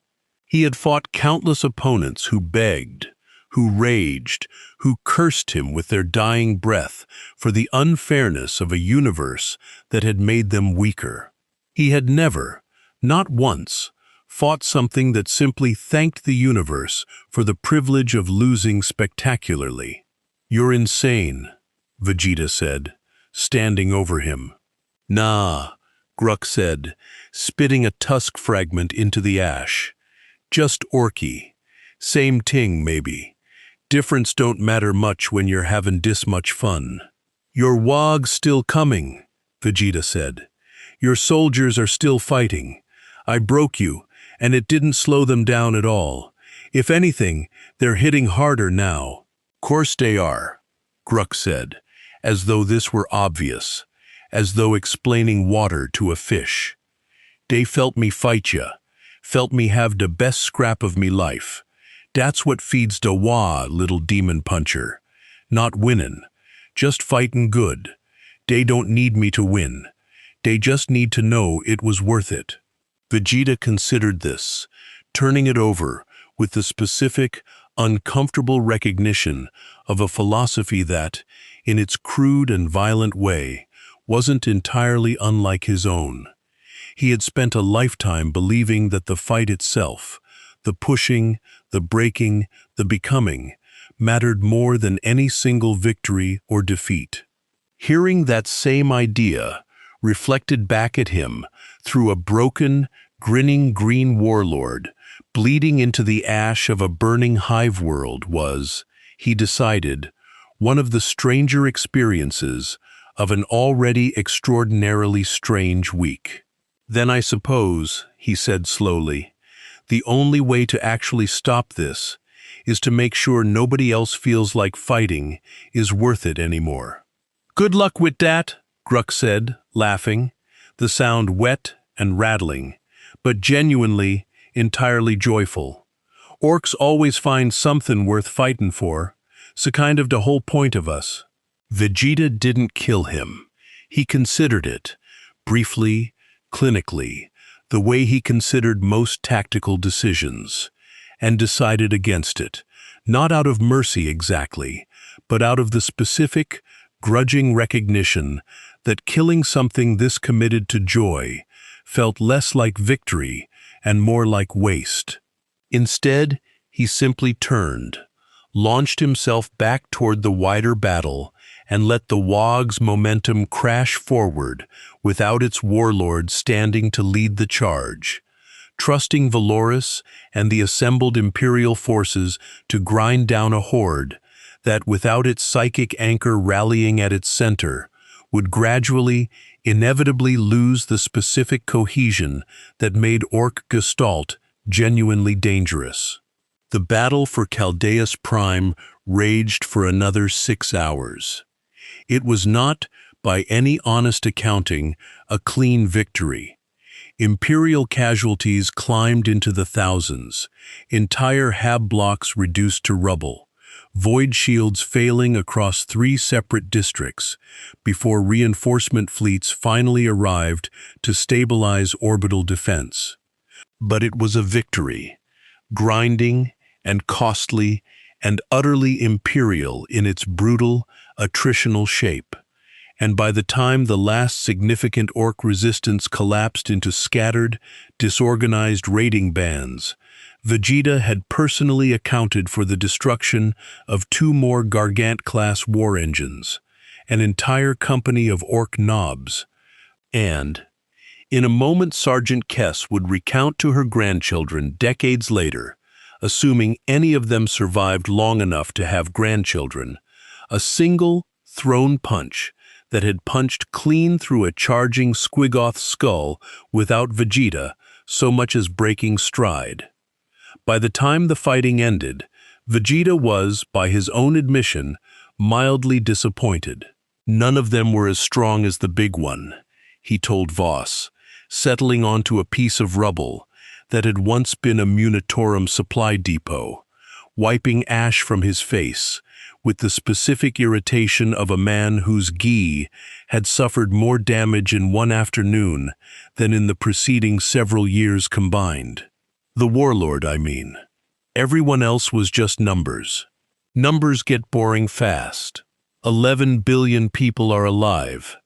He had fought countless opponents who begged, who raged, who cursed him with their dying breath for the unfairness of a universe that had made them weaker. He had never, not once, fought something that simply thanked the universe for the privilege of losing spectacularly. "You're insane," Vegeta said, standing over him. "Nah," Gruk said, spitting a tusk fragment into the ash. "Just orky. Same ting, maybe. Difference don't matter much when you're having this much fun." "Your wog's still coming," Vegeta said. "Your soldiers are still fighting. I broke you, and it didn't slow them down at all. If anything, they're hitting harder now." "Course they are," Gruk said, as though this were obvious, as though explaining water to a fish. "They felt me fight ya, felt me have the best scrap of me life. That's what feeds the wah, little demon puncher. Not winnin', just fightin' good. They don't need me to win. They just need to know it was worth it." Vegeta considered this, turning it over with the specific, uncomfortable recognition of a philosophy that, in its crude and violent way, wasn't entirely unlike his own. He had spent a lifetime believing that the fight itself, the pushing, the breaking, the becoming, mattered more than any single victory or defeat. Hearing that same idea reflected back at him through a broken, grinning green warlord, bleeding into the ash of a burning hive world was, he decided, one of the stranger experiences of an already extraordinarily strange week. "Then I suppose," he said slowly, "the only way to actually stop this is to make sure nobody else feels like fighting is worth it anymore." "Good luck with that," Gruk said, laughing, the sound wet and rattling, but genuinely, entirely joyful. "Orcs always find something worth fighting for, so kind of the whole point of us." Vegeta didn't kill him. He considered it, briefly, clinically, the way he considered most tactical decisions, and decided against it, not out of mercy exactly, but out of the specific, grudging recognition that killing something this committed to joy felt less like victory and more like waste. Instead, he simply turned, launched himself back toward the wider battle, and let the Wog's momentum crash forward without its warlord standing to lead the charge, trusting Valoris and the assembled Imperial forces to grind down a horde that, without its psychic anchor rallying at its center, would gradually, inevitably lose the specific cohesion that made Orc Gestalt genuinely dangerous. The battle for Caldeus Prime raged for another 6 hours. It was not, by any honest accounting, a clean victory. Imperial casualties climbed into the thousands, entire hab blocks reduced to rubble, void shields failing across 3 separate districts before reinforcement fleets finally arrived to stabilize orbital defense. But it was a victory, grinding and costly and utterly imperial in its brutal, attritional shape. And by the time the last significant Orc resistance collapsed into scattered, disorganized raiding bands, Vegeta had personally accounted for the destruction of 2 more Gargant-class war engines, an entire company of Orc knobs, and, in a moment Sergeant Kess would recount to her grandchildren decades later, assuming any of them survived long enough to have grandchildren, a single, thrown punch that had punched clean through a charging Squigoth's skull without Vegeta so much as breaking stride. By the time the fighting ended, Vegeta was, by his own admission, mildly disappointed. None of them were as strong as the big one, he told Voss, settling onto a piece of rubble that had once been a Munitorum supply depot, wiping ash from his face, with the specific irritation of a man whose gi had suffered more damage in one afternoon than in the preceding several years combined. The warlord, I mean. Everyone else was just numbers. Numbers get boring fast. 11 billion people are alive,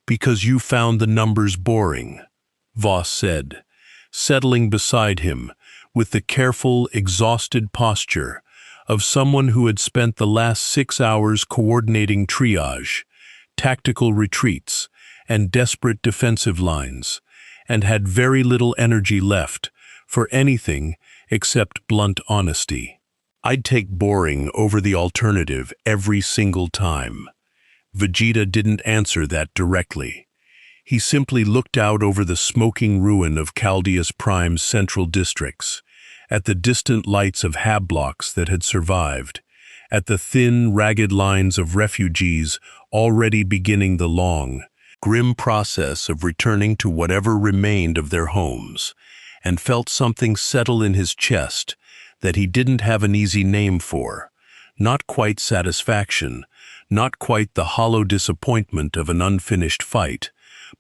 because you found the numbers boring, Voss said, settling beside him with the careful, exhausted posture of someone who had spent the last 6 hours coordinating triage, tactical retreats, and desperate defensive lines, and had very little energy left for anything except blunt honesty. I'd take boring over the alternative every single time. Vegeta didn't answer that directly. He simply looked out over the smoking ruin of Caldeus Prime's central districts, at the distant lights of hab blocks that had survived, at the thin, ragged lines of refugees already beginning the long, grim process of returning to whatever remained of their homes, and felt something settle in his chest that he didn't have an easy name for, not quite satisfaction, not quite the hollow disappointment of an unfinished fight,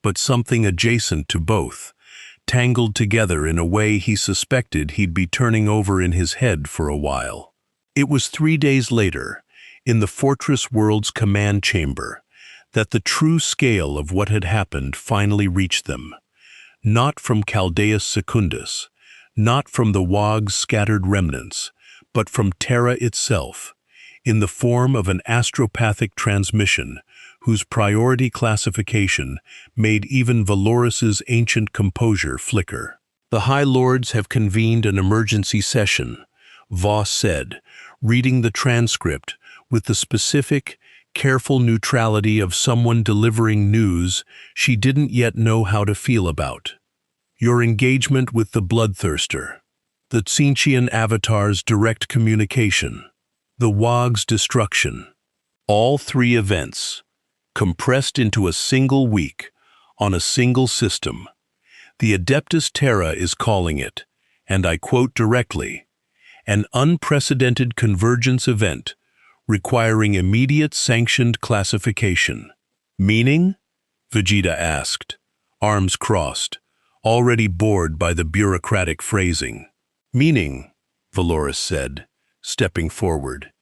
but something adjacent to both, tangled together in a way he suspected he'd be turning over in his head for a while. It was 3 days later, in the Fortress World's command chamber, that the true scale of what had happened finally reached them. Not from Caldeus Secundus, not from the Wog's scattered remnants, but from Terra itself, in the form of an astropathic transmission whose priority classification made even Valoris's ancient composure flicker. "The High Lords have convened an emergency session," Voss said, reading the transcript with the specific, careful neutrality of someone delivering news she didn't yet know how to feel about. "Your engagement with the Bloodthirster, the Tzeentchian Avatar's direct communication, the Wog's destruction, all three events, compressed into a single week, on a single system. The Adeptus Terra is calling it, and I quote directly, an unprecedented convergence event requiring immediate sanctioned classification." "Meaning?" Vegeta asked, arms crossed, already bored by the bureaucratic phrasing. "Meaning," Valoris said, stepping forward,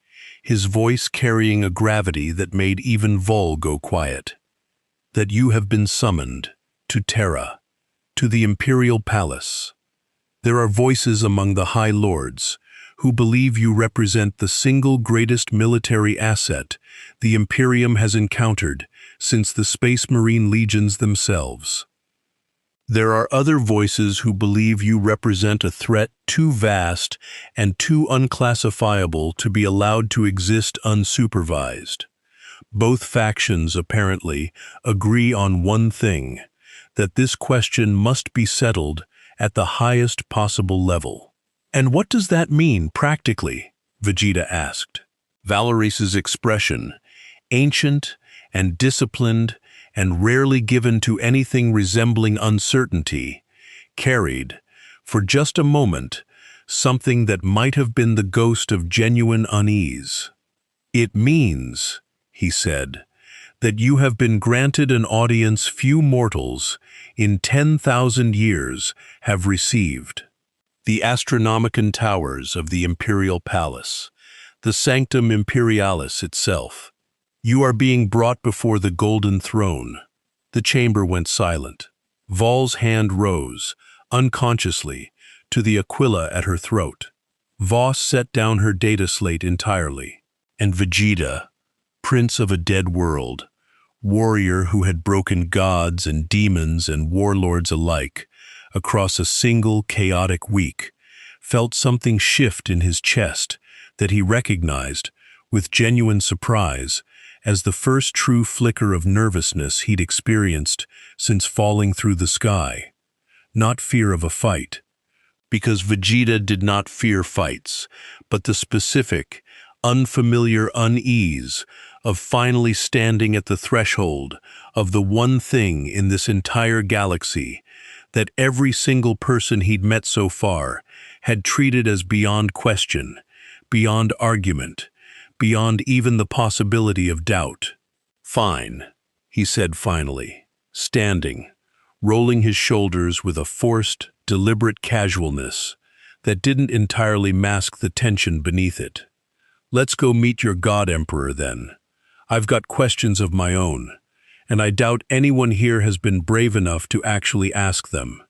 his voice carrying a gravity that made even Vol go quiet, "that you have been summoned to Terra, to the Imperial Palace. There are voices among the High Lords who believe you represent the single greatest military asset the Imperium has encountered since the Space Marine Legions themselves. There are other voices who believe you represent a threat too vast and too unclassifiable to be allowed to exist unsupervised. Both factions, apparently, agree on one thing, that this question must be settled at the highest possible level." "And what does that mean, practically?" Vegeta asked. Valoris's expression, ancient and disciplined and rarely given to anything resembling uncertainty, carried, for just a moment, something that might have been the ghost of genuine unease. "It means," he said, "that you have been granted an audience few mortals, in 10,000 years, have received. The Astronomican towers of the Imperial Palace, the Sanctum Imperialis itself. You are being brought before the Golden Throne." The chamber went silent. Vol's hand rose, unconsciously, to the aquila at her throat. Voss set down her data slate entirely. And Vegeta, prince of a dead world, warrior who had broken gods and demons and warlords alike, across a single chaotic week, felt something shift in his chest that he recognized, with genuine surprise, as the first true flicker of nervousness he'd experienced since falling through the sky. Not fear of a fight, because Vegeta did not fear fights, but the specific, unfamiliar unease of finally standing at the threshold of the one thing in this entire galaxy that every single person he'd met so far had treated as beyond question, beyond argument, beyond even the possibility of doubt. "Fine," he said finally, standing, rolling his shoulders with a forced, deliberate casualness that didn't entirely mask the tension beneath it. "Let's go meet your God Emperor then. I've got questions of my own, and I doubt anyone here has been brave enough to actually ask them."